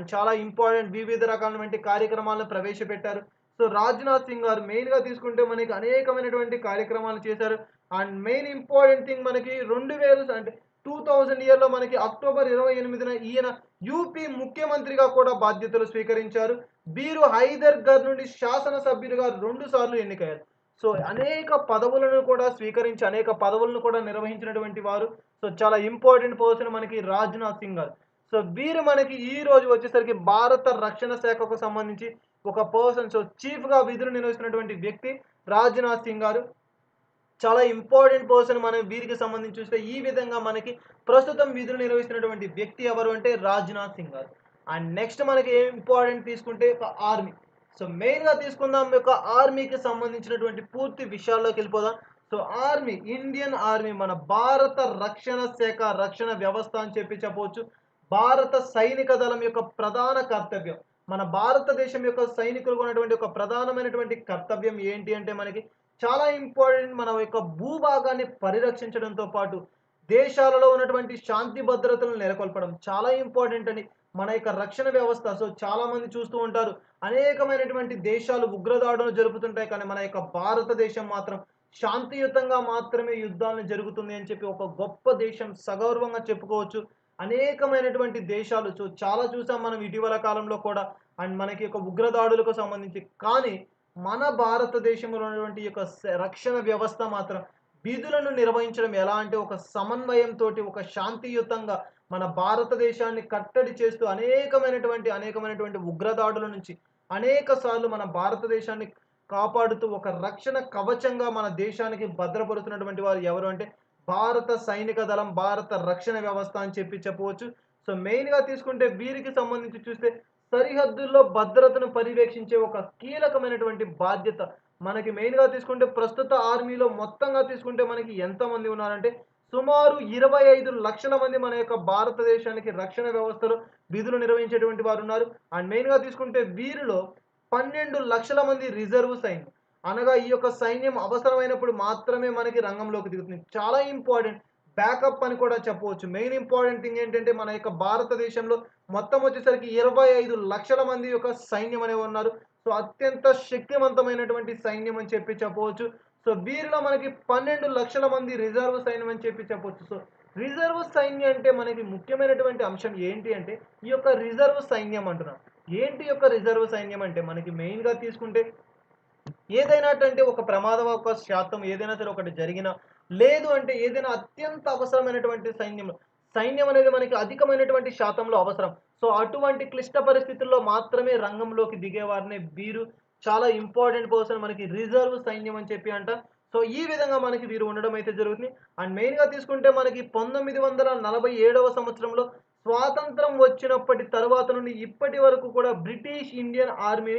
S1: చాలా ఇంపార్టెంట్ వివిధ రకాలైనటువంటి కార్యక్రమాలను ప్రవేశపెట్టారు. సో రాజ్‌నాథ్ సింగ్ గారు మెయిన్‌గా తీసుకుంటే మనకి అనేకమైనటువంటి కార్యక్రమాలు చేశారు. మెయిన్ ఇంపార్టెంట్ థింగ్ మనకి 2000 ఇయర్‌లో మనకి అక్టోబర్ 28న ఈయన యూపీ ముఖ్యమంత్రిగా కూడా బాధ్యతలు స్వీకరించారు. వీరు హైదర్‌గఢ్ నుండి శాసనసభ్యులుగా 2 సార్లు ఎన్నికయ్యారు. సో అనేక పదవులను కూడా స్వీకరించి అనేక పదవులను కూడా నిర్వహించినటువంటి వారు. సో చాలా ఇంపార్టెంట్ పర్సన్ మనకి రాజ్‌నాథ్ సింగ్ గారు. సో వీరు మనకి ఈ రోజు వచ్చేసరికి భారత రక్షణ శాఖకు సంబంధించి ఒక పర్సన్. సో చీఫ్‌గా విధులు నిర్వహిస్తున్నటువంటి వ్యక్తి రాజ్‌నాథ్ సింగ్ గారు. చాలా ఇంపార్టెంట్ పర్సన్ మనం వీరికి సంబంధించి చూస్తే ఈ విధంగా మనకి ప్రస్తుతం విధులు నిర్వహిస్తున్నటువంటి వ్యక్తి ఎవరు అంటే రాజ్‌నాథ్ సింగ్ గారు. నెక్స్ట్ మనకి ఏం ఇంపార్టెంట్ తీసుకుంటే ఒక ఆర్మీ. సో మెయిన్‌గా తీసుకుందాం యొక్క ఆర్మీకి సంబంధించినటువంటి పూర్తి విషయాల్లోకి వెళ్ళిపోదాం. సో ఆర్మీ ఇండియన్ ఆర్మీ మన భారత రక్షణ శాఖ రక్షణ వ్యవస్థ అని చెప్పవచ్చు. భారత సైనిక దళం యొక్క ప్రధాన కర్తవ్యం. మన భారతదేశం యొక్క సైనికులకు ఉన్నటువంటి ఒక ప్రధానమైనటువంటి కర్తవ్యం ఏంటి అంటే మనకి చాలా ఇంపార్టెంట్ మన యొక్క భూభాగాన్ని పరిరక్షించడంతో పాటు దేశాలలో ఉన్నటువంటి శాంతి భద్రతలను నెలకొల్పడం చాలా ఇంపార్టెంట్ అని మన యొక్క రక్షణ వ్యవస్థ. సో చాలా మంది చూస్తూ ఉంటారు అనేకమైనటువంటి దేశాలు ఉగ్రదాడులు జరుపుతుంటాయి కానీ మన యొక్క భారతదేశం మాత్రం శాంతియుతంగా మాత్రమే యుద్ధాలను జరుగుతుంది అని చెప్పి ఒక గొప్ప దేశం సగౌరవంగా చెప్పుకోవచ్చు. అనేకమైనటువంటి దేశాలు చాలా చూసాం మనం ఇటీవల కాలంలో కూడా మనకి యొక్క ఉగ్రదాడులకు సంబంధించి. కానీ మన భారతదేశంలో ఉన్నటువంటి యొక్క రక్షణ వ్యవస్థ మాత్రం విధులను నిర్వహించడం ఎలా అంటే ఒక సమన్వయంతోటి ఒక శాంతియుతంగా మన భారతదేశాన్ని కట్టడి చేస్తూ అనేకమైనటువంటి ఉగ్రదాడుల నుంచి అనేక సార్లు మన భారతదేశాన్ని కాపాడుతూ ఒక రక్షణ కవచంగా మన దేశానికి భద్రపరుస్తున్నటువంటి వారు ఎవరు అంటే భారత సైనిక దళం, భారత రక్షణ వ్యవస్థ అని చెప్పవచ్చు. సో మెయిన్‌గా తీసుకుంటే వీరికి సంబంధించి చూస్తే సరిహద్దుల్లో భద్రతను పర్యవేక్షించే ఒక కీలకమైనటువంటి బాధ్యత మనకి మెయిన్‌గా తీసుకుంటే ప్రస్తుత ఆర్మీలో మొత్తంగా తీసుకుంటే మనకి ఎంతమంది ఉన్నారంటే సుమారు 25 లక్షల మంది మన యొక్క భారతదేశానికి రక్షణ వ్యవస్థలో విధులు నిర్వహించేటువంటి వారున్నారు. అండ్ మెయిన్‌గా తీసుకుంటే వీరిలో 12 లక్షల మంది రిజర్వ్ సైన్యం. అనగా ఈ యొక్క సైన్యం అవసరమైనప్పుడు మాత్రమే మనకి రంగంలోకి దిగుతుంది. చాలా ఇంపార్టెంట్. బ్యాకప్ అని కూడా చెప్పవచ్చు. మెయిన్ ఇంపార్టెంట్ థింగ్ ఏంటంటే మన యొక్క భారతదేశంలో మొత్తం వచ్చేసరికి 25 లక్షల మంది యొక్క సైన్యం అనేవి ఉన్నారు. సో అత్యంత శక్తివంతమైనటువంటి సైన్యం అని చెప్పవచ్చు. సో వీరిలో మనకి 12 లక్షల మంది రిజర్వ్ సైన్యం అని చెప్పవచ్చు. సో రిజర్వ్ సైన్యం అంటే మనకి ముఖ్యమైనటువంటి అంశం ఏంటి అంటే ఈ యొక్క రిజర్వ్ సైన్యం అంటున్నాం. ఏంటి ఈ యొక్క రిజర్వ్ సైన్యం అంటే మనకి మెయిన్‌గా తీసుకుంటే ఏదైనా అంటే ఒక ప్రమాదం ఒక శాతం ఏదైనా సరే ఒకటి జరిగినా, లేదు అంటే ఏదైనా అత్యంత అవసరమైనటువంటి సైన్యం అనేది మనకి అధికమైనటువంటి శాతంలో అవసరం. సో అటువంటి క్లిష్ట పరిస్థితుల్లో మాత్రమే రంగంలోకి దిగేవారినే వీరు చాలా ఇంపార్టెంట్ పర్సన్ మనకి రిజర్వ్ సైన్యం అని చెప్పి అంటాం. సో ఈ విధంగా మనకి వీరు ఉండడం అయితే జరుగుతుంది. అండ్ మెయిన్‌గా తీసుకుంటే మనకి 1947వ సంవత్సరంలో స్వాతంత్రం వచ్చినప్పటి తరువాత నుండి ఇప్పటి వరకు కూడా బ్రిటిష్ ఇండియన్ ఆర్మీ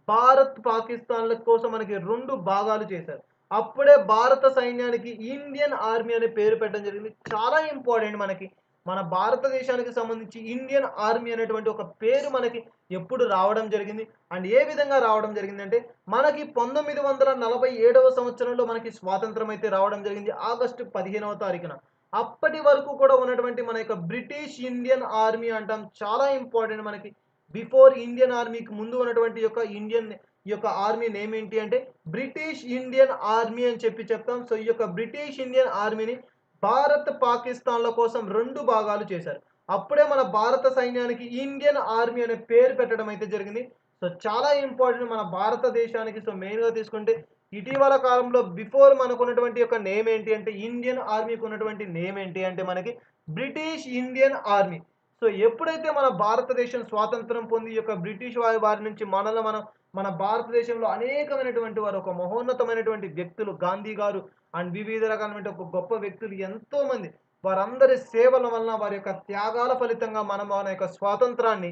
S1: భారత్, పాకిస్తాన్‌ల కోసం మనకి 2 భాగాలు చేశారు. అప్పుడే భారత సైన్యానికి ఇండియన్ ఆర్మీ అనే పేరు పెట్టడం జరిగింది. చాలా ఇంపార్టెంట్ మనకి. మన భారతదేశానికి సంబంధించి ఇండియన్ ఆర్మీ అనేటువంటి ఒక పేరు మనకి ఎప్పుడు రావడం జరిగింది. అండ్ ఏ విధంగా రావడం జరిగిందంటే, మనకి 1947వ సంవత్సరంలో మనకి స్వాతంత్రం అయితే రావడం జరిగింది. ఆగస్టు 15వ తారీఖున. అప్పటి వరకు కూడా ఉన్నటువంటి మన యొక్క బ్రిటిష్ ఇండియన్ ఆర్మీ అంటాం. చాలా ఇంపార్టెంట్ మనకి. బిఫోర్ ఇండియన్ ఆర్మీకి ముందు ఉన్నటువంటి ఈ యొక్క ఆర్మీ నేమ్ ఏంటి అంటే బ్రిటిష్ ఇండియన్ ఆర్మీ అని చెప్పి చెప్తాం. సో ఈ యొక్క బ్రిటిష్ ఇండియన్ ఆర్మీని భారత్, పాకిస్తాన్‌ల కోసం 2 భాగాలు చేశారు. అప్పుడే మన భారత సైన్యానికి ఇండియన్ ఆర్మీ అనే పేరు పెట్టడం అయితే జరిగింది. సో చాలా ఇంపార్టెంట్ మన భారతదేశానికి. సో మెయిన్‌గా తీసుకుంటే ఇటీవల కాలంలో బిఫోర్ మనకున్నటువంటి యొక్క నేమ్ ఏంటి అంటే ఇండియన్ ఆర్మీకి ఉన్నటువంటి నేమ్ ఏంటి అంటే మనకి బ్రిటిష్ ఇండియన్ ఆర్మీ. సో ఎప్పుడైతే మన భారతదేశం స్వాతంత్రం పొంది ఈ యొక్క బ్రిటిష్ వారి నుంచి మన భారతదేశంలో అనేకమైనటువంటి వారు ఒక మహోన్నతమైనటువంటి వ్యక్తులు గాంధీ గారు అండ్ వివిధ రకాలైనటువంటి ఒక గొప్ప వ్యక్తులు ఎంతోమంది వారందరి సేవల వలన వారి యొక్క త్యాగాల ఫలితంగా మనం మన యొక్క స్వాతంత్రాన్ని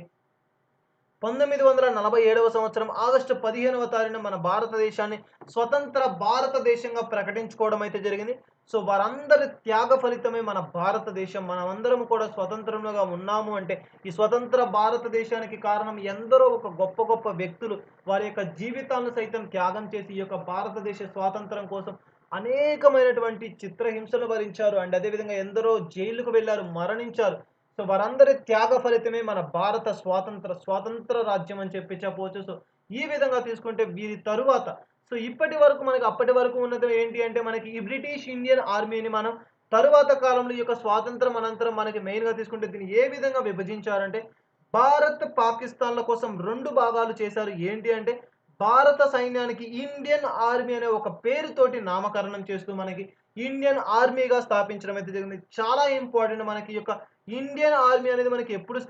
S1: 1947వ సంవత్సరం ఆగస్టు 15వ తారీఖున మన భారతదేశాన్ని స్వతంత్ర భారతదేశంగా ప్రకటించుకోవడం అయితే జరిగింది. సో వారందరి త్యాగ ఫలితమే మన భారతదేశం. మనమందరం కూడా స్వతంత్రంగా ఉన్నాము అంటే ఈ స్వతంత్ర భారతదేశానికి కారణం ఎందరో ఒక గొప్ప గొప్ప వ్యక్తులు వారి యొక్క జీవితాలను సైతం త్యాగం చేసి ఈ యొక్క భారతదేశ స్వాతంత్రం కోసం అనేకమైనటువంటి చిత్రహింసలు భరించారు. అండ్ అదేవిధంగా ఎందరో జైలుకు వెళ్లారు, మరణించారు. సో వారందరి త్యాగ ఫలితమే మన భారత స్వాతంత్ర రాజ్యం అని చెప్పవచ్చు. సో ఈ విధంగా తీసుకుంటే వీరి తరువాత సో ఇప్పటి వరకు మనకి అప్పటి వరకు ఉన్నది ఏంటి అంటే మనకి ఈ బ్రిటిష్ ఇండియన్ ఆర్మీని మనం తరువాత కాలంలో ఈ యొక్క స్వాతంత్రం అనంతరం మనకి మెయిన్‌గా తీసుకుంటే దీన్ని ఏ విధంగా విభజించారంటే భారత్, పాకిస్తాన్‌ల కోసం 2 భాగాలు చేశారు. ఏంటి అంటే భారత సైన్యానికి ఇండియన్ ఆర్మీ అనే ఒక పేరుతోటి నామకరణం చేస్తూ మనకి ఇండియన్ ఆర్మీగా స్థాపించడం అయితే జరిగింది. చాలా ఇంపార్టెంట్ మనకి ఈ యొక్క ఇండియన్ ఆర్మీ అనేది మనకి ఎప్పుడు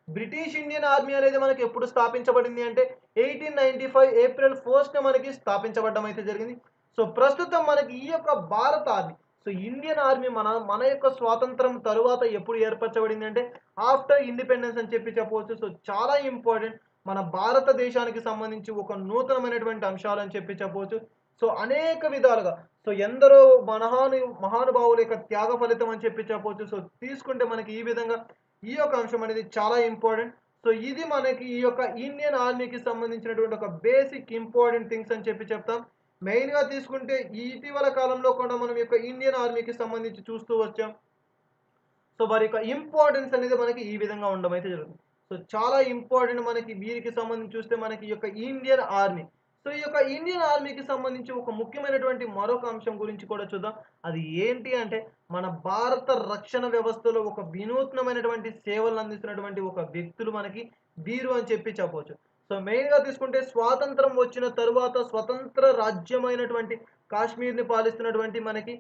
S1: బ్రిటిష్ ఇండియన్ ఆర్మీ అనేది మనకి ఎప్పుడు స్థాపించబడింది అంటే 1895 ఏప్రిల్ 1న మనకి స్థాపించబడడం అయితే జరిగింది. సో ప్రస్తుతం మనకి ఈ యొక్క భారత ఆర్మీ సో ఇండియన్ ఆర్మీ మన యొక్క స్వాతంత్రం తరువాత ఎప్పుడు ఏర్పరచబడింది అంటే ఆఫ్టర్ ఇండిపెండెన్స్ అని చెప్పవచ్చు. సో చాలా ఇంపార్టెంట్ మన భారతదేశానికి సంబంధించి ఒక నూతనమైనటువంటి అంశాలు అని చెప్పవచ్చు. సో అనేక విధాలుగా సో ఎందరో మహానుభావుల యొక్క త్యాగ ఫలితం అని చెప్పవచ్చు. సో తీసుకుంటే మనకి ఈ విధంగా ఈ యొక్క అంశం అనేది చాలా ఇంపార్టెంట్. సో ఇది మనకి ఈ యొక్క ఇండియన్ ఆర్మీకి సంబంధించినటువంటి ఒక బేసిక్ ఇంపార్టెంట్ థింగ్స్ అని చెప్తాం. మెయిన్‌గా తీసుకుంటే ఈ ఇటీవల కాలంలో కూడా మనం ఈ యొక్క ఇండియన్ ఆర్మీకి సంబంధించి చూస్తూ వచ్చాం. సో వారి యొక్క ఇంపార్టెన్స్ అనేది మనకి ఈ విధంగా ఉండడం అయితే జరుగుతుంది. సో చాలా ఇంపార్టెంట్ మనకి వీరికి సంబంధించి చూస్తే మనకి ఈ యొక్క ఇండియన్ ఆర్మీ. సో ఈ యొక్క ఇండియన్ ఆర్మీకి సంబంధించి ఒక ముఖ్యమైనటువంటి మరొక అంశం గురించి కూడా చూద్దాం. అది ఏంటి అంటే మన భారత రక్షణ వ్యవస్థలో ఒక వినూత్నమైనటువంటి సేవలను అందిస్తున్నటువంటి ఒక వ్యక్తులు మనకి వీరు అని చెప్పవచ్చు. సో మెయిన్‌గా తీసుకుంటే స్వాతంత్రం వచ్చిన తరువాత స్వతంత్ర రాజ్యమైనటువంటి కాశ్మీర్‌ని పాలిస్తున్నటువంటి మనకి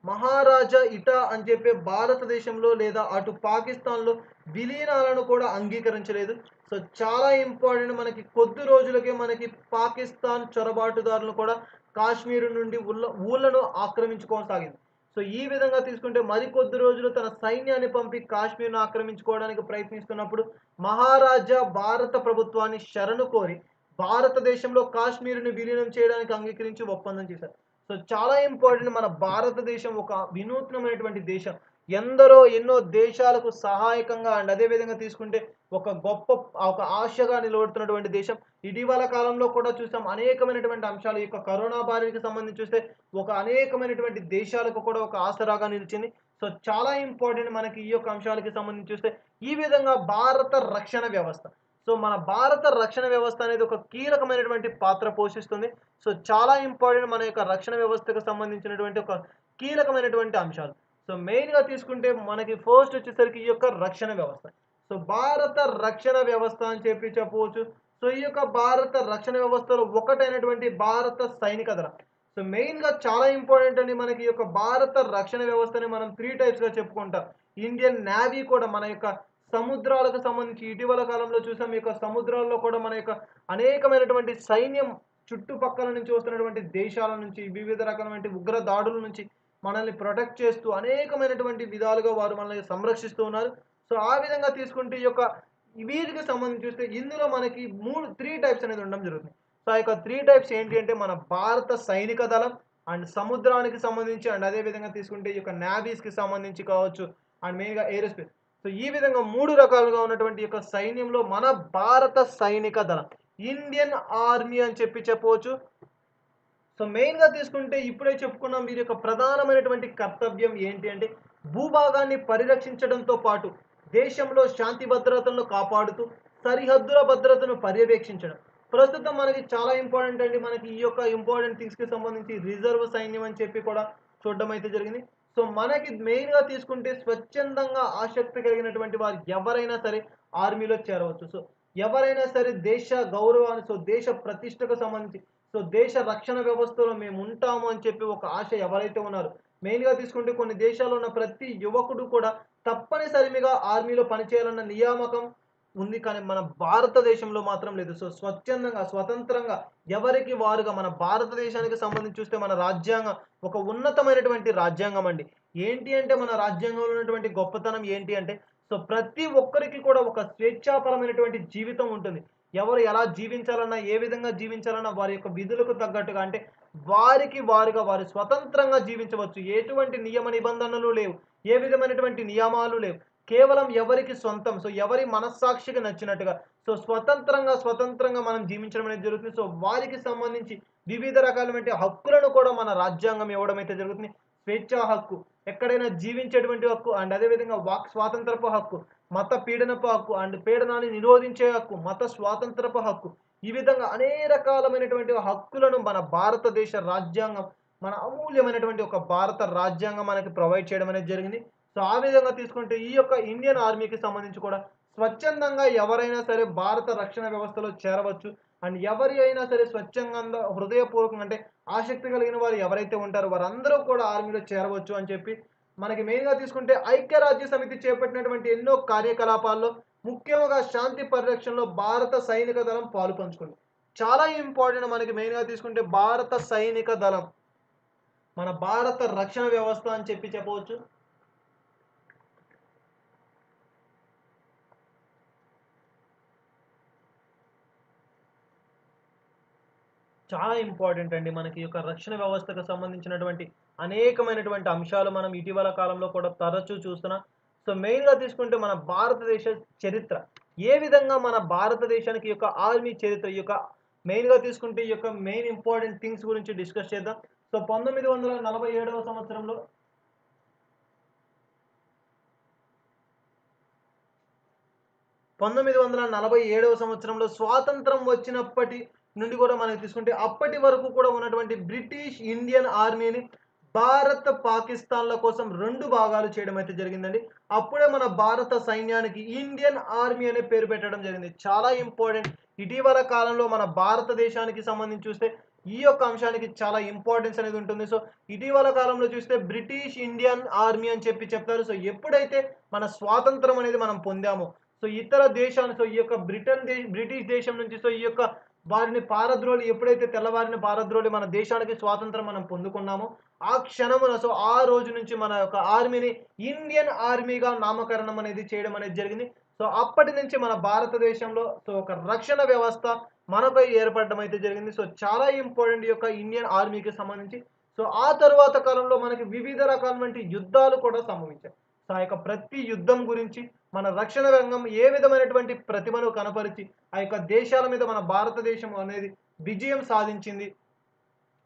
S1: మహారాజా ఇటా అని చెప్పే భారతదేశంలో లేదా అటు పాకిస్తాన్‌లో విలీనాలను కూడా అంగీకరించలేదు. సో, చాలా ఇంపార్టెంట్ మనకి కొద్ది రోజులకే మనకి పాకిస్తాన్ చొరబాటుదారులు కూడా కాశ్మీర్ నుండి ఊళ్ళను ఆక్రమించుకోసాగింది. సో, ఈ విధంగా తీసుకుంటే మరికొద్ది రోజులు తన సైన్యాన్ని పంపి కాశ్మీర్‌ను ఆక్రమించుకోవడానికి ప్రయత్నిస్తున్నప్పుడు మహారాజా భారత ప్రభుత్వాన్ని శరణు కోరి భారతదేశంలో కాశ్మీర్‌ని విలీనం చేయడానికి అంగీకరించి ఒప్పందం చేశారు. సో, చాలా ఇంపార్టెంట్ మన భారతదేశం ఒక వినూత్నమైనటువంటి దేశం. ఎన్నో దేశాలకు సహాయకంగా అండ్ అదే విధంగా తీసుకుంటే ఒక ఆశగా నిలబడుతున్నటువంటి దేశం. ఇటీవల కాలంలో కూడా చూసాం అనేకమైనటువంటి అంశాలు. ఈ యొక్క కరోనా బారికి సంబంధించి చూస్తే అనేకమైనటువంటి దేశాలకు కూడా ఒక ఆసరాగా నిలిచింది. సో, చాలా ఇంపార్టెంట్ మనకి ఈ యొక్క అంశాలకి సంబంధించి చూస్తే ఈ విధంగా భారత రక్షణ వ్యవస్థ. సో, మన భారత రక్షణ వ్యవస్థ అనేది ఒక కీలకమైనటువంటి పాత్ర పోషిస్తుంది. సో, చాలా ఇంపార్టెంట్ మన యొక్క రక్షణ వ్యవస్థకు సంబంధించినటువంటి ఒక కీలకమైనటువంటి అంశాలు. సో, మెయిన్‌గా తీసుకుంటే మనకి ఫస్ట్ వచ్చేసరికి ఈ యొక్క రక్షణ వ్యవస్థ. సో, భారత రక్షణ వ్యవస్థ అని చెప్పి చెప్పవచ్చు. సో, ఈ యొక్క భారత రక్షణ వ్యవస్థలో ఒకటైనటువంటి భారత సైనిక దళం. సో, మెయిన్‌గా చాలా ఇంపార్టెంట్ అండి మనకి ఈ యొక్క భారత రక్షణ వ్యవస్థని మనం 3 టైప్స్‌గా చెప్పుకుంటాం. ఇండియన్ నేవీ కూడా మన యొక్క సముద్రాలకు సంబంధించి ఇటీవల కాలంలో చూసాం. ఈ యొక్క సముద్రాల్లో కూడా మన యొక్క అనేకమైనటువంటి సైన్యం చుట్టుపక్కల నుంచి వస్తున్నటువంటి దేశాల నుంచి వివిధ రకాలైనటువంటి ఉగ్ర దాడుల నుంచి మనల్ని ప్రొటెక్ట్ చేస్తూ అనేకమైనటువంటి విధాలుగా వారు మనల్ని సంరక్షిస్తూ ఉన్నారు. సో, ఆ విధంగా తీసుకుంటే ఈ యొక్క వీటికి సంబంధించి చూస్తే ఇందులో మనకి 3 టైప్స్ అనేది ఉండడం జరుగుతుంది. సో, ఆ యొక్క 3 టైప్స్ ఏంటి అంటే మన భారత సైనిక దళం అండ్ సముద్రానికి సంబంధించి అండ్ అదే విధంగా తీసుకుంటే ఈ యొక్క నేవీస్‌కి సంబంధించి కావచ్చు అండ్ మెయిన్‌గా ఏరోస్పేస్. సో, ఈ విధంగా 3 రకాలుగా ఉన్నటువంటి యొక్క సైన్యంలో మన భారత సైనిక దళం, ఇండియన్ ఆర్మీ అని చెప్పి చెప్పవచ్చు. సో, మెయిన్‌గా తీసుకుంటే ఇప్పుడే చెప్పుకున్నాం వీరి యొక్క ప్రధానమైనటువంటి కర్తవ్యం ఏంటి అంటే భూభాగాన్ని పరిరక్షించడంతో పాటు దేశంలో శాంతి భద్రతలను కాపాడుతూ సరిహద్దుల భద్రతను పర్యవేక్షించడం. ప్రస్తుతం మనకి చాలా ఇంపార్టెంట్ అండి. మనకి ఈ యొక్క ఇంపార్టెంట్ థింగ్స్‌కి సంబంధించి రిజర్వ్ సైన్యం అని చెప్పి కూడా చూడడం అయితే జరిగింది. సో, మనకి మెయిన్‌గా తీసుకుంటే స్వచ్ఛందంగా ఆసక్తి కలిగినటువంటి వారు ఎవరైనా సరే ఆర్మీలో చేరవచ్చు. సో, ఎవరైనా సరే దేశ గౌరవాన్ని దేశ ప్రతిష్టకు సంబంధించి దేశ రక్షణ వ్యవస్థలో మేముంటాము అని చెప్పి ఒక ఆశ ఎవరైతే ఉన్నారో మెయిన్‌గా తీసుకుంటే కొన్ని దేశాల్లో ఉన్న ప్రతి యువకుడు కూడా తప్పనిసరిగా ఆర్మీలో పనిచేయాలన్న నియామకం ఉంది. కానీ మన భారతదేశంలో మాత్రం లేదు. సో, స్వచ్ఛందంగా, స్వతంత్రంగా ఎవరికి వారుగా మన భారతదేశానికి సంబంధించి చూస్తే మన రాజ్యాంగం ఒక ఉన్నతమైనటువంటి రాజ్యాంగం అండి. ఏంటి అంటే మన రాజ్యాంగంలో ఉన్నటువంటి గొప్పతనం ఏంటి అంటే ప్రతి ఒక్కరికి కూడా ఒక స్వేచ్ఛాపరమైనటువంటి జీవితం ఉంటుంది. ఎవరు ఎలా జీవించాలన్నా, ఏ విధంగా జీవించాలన్నా వారి యొక్క విధులకు తగ్గట్టుగా అంటే వారికి వారుగా వారు స్వతంత్రంగా జీవించవచ్చు. ఎటువంటి నియమ నిబంధనలు లేవు. ఏ విధమైనటువంటి నియమాలు లేవు. కేవలం ఎవరికి సొంతం. సో, ఎవరి మనస్సాక్షికి నచ్చినట్టుగా స్వతంత్రంగా మనం జీవించడం అనేది జరుగుతుంది. సో, వారికి సంబంధించి వివిధ రకాలైనటువంటి హక్కులను కూడా మన రాజ్యాంగం ఇవ్వడం అయితే జరుగుతుంది. స్వేచ్ఛా హక్కు, ఎక్కడైనా జీవించేటువంటి హక్కు అండ్ అదే విధంగా వాక్ స్వాతంత్రపు హక్కు, మత పీడనపు హక్కు అండ్ పీడనాన్ని నిరోధించే హక్కు, మత స్వాతంత్రపు హక్కు. ఈ విధంగా అనేక రకాలమైనటువంటి హక్కులను మన భారతదేశ రాజ్యాంగం, మన అమూల్యమైనటువంటి ఒక భారత రాజ్యాంగం మనకి ప్రొవైడ్ చేయడం అనేది జరిగింది. సో, ఆ విధంగా తీసుకుంటే ఈ యొక్క ఇండియన్ ఆర్మీకి సంబంధించి కూడా స్వచ్ఛందంగా ఎవరైనా సరే భారత రక్షణ వ్యవస్థలో చేరవచ్చు. అండ్ ఎవరి అయినా సరే స్వచ్ఛందంగా హృదయపూర్వకంగా అంటే ఆసక్తి కలిగిన వారు ఎవరైతే ఉంటారో వారందరూ కూడా ఆర్మీలో చేరవచ్చు అని చెప్పి మనకి మెయిన్‌గా తీసుకుంటే ఐక్యరాజ్య సమితి చేపట్టినటువంటి ఎన్నో కార్యకలాపాల్లో ముఖ్యంగా శాంతి పరిరక్షణలో భారత సైనిక దళం పాలుపంచుకుంది. చాలా ఇంపార్టెంట్ మనకి మెయిన్‌గా తీసుకుంటే భారత సైనిక దళం, మన భారత రక్షణ వ్యవస్థ అని చెప్పి చెప్పవచ్చు. చాలా ఇంపార్టెంట్ అండి. మనకి ఈ యొక్క రక్షణ వ్యవస్థకు సంబంధించినటువంటి అనేకమైనటువంటి అంశాలు మనం ఇటీవల కాలంలో కూడా తరచూ చూస్తున్నాం. సో, మెయిన్‌గా తీసుకుంటే మన భారతదేశ చరిత్ర. ఏ విధంగా మన భారతదేశానికి ఈ యొక్క ఆర్మీ చరిత్ర ఈ యొక్క మెయిన్‌గా తీసుకుంటే ఈ యొక్క మెయిన్ ఇంపార్టెంట్ థింగ్స్ గురించి డిస్కస్ చేద్దాం. సో, 1947వ సంవత్సరంలో 1947వ సంవత్సరంలో స్వాతంత్రం వచ్చినప్పటి నుండి కూడా మనకి తీసుకుంటే అప్పటి వరకు కూడా ఉన్నటువంటి బ్రిటిష్ ఇండియన్ ఆర్మీని భారత్, పాకిస్తాన్‌ల కోసం 2 భాగాలు చేయడం అయితే జరిగిందండి. అప్పుడే మన భారత సైన్యానికి ఇండియన్ ఆర్మీ అనే పేరు పెట్టడం జరిగింది. చాలా ఇంపార్టెంట్. ఇటీవల కాలంలో మన భారతదేశానికి సంబంధించి చూస్తే ఈ యొక్క అంశానికి చాలా ఇంపార్టెన్స్ అనేది ఉంటుంది. సో ఇటీవల కాలంలో చూస్తే బ్రిటిష్ ఇండియన్ ఆర్మీ అని చెప్పి చెప్తారు. సో ఎప్పుడైతే మన స్వాతంత్రం అనేది మనం పొందామో, సో ఇతర దేశాలు, సో ఈ యొక్క బ్రిటిష్ దేశం నుంచి, సో ఈ యొక్క వారిని పారద్రోలి, ఎప్పుడైతే తెల్లవారిని పారద్రోలి మన దేశానికి స్వాతంత్రం మనం పొందుకున్నామో, ఆ క్షణమున, సో ఆ రోజు నుంచి మన యొక్క ఆర్మీని ఇండియన్ ఆర్మీగా నామకరణం అనేది చేయడం అనేది జరిగింది. సో అప్పటి నుంచి మన భారతదేశంలో సో ఒక రక్షణ వ్యవస్థ మనపై ఏర్పడడం అయితే జరిగింది. సో చాలా ఇంపార్టెంట్ ఈ యొక్క ఇండియన్ ఆర్మీకి సంబంధించి. సో ఆ తరువాత కాలంలో మనకి వివిధ రకాలైనటువంటి యుద్ధాలు కూడా సంభవించాయి. సో ఆ యొక్క ప్రతి యుద్ధం గురించి, మన రక్షణ రంగం ఏ విధమైనటువంటి ప్రతిభను కనపరిచి ఆ యొక్క దేశాల మీద మన భారతదేశం అనేది విజయం సాధించింది,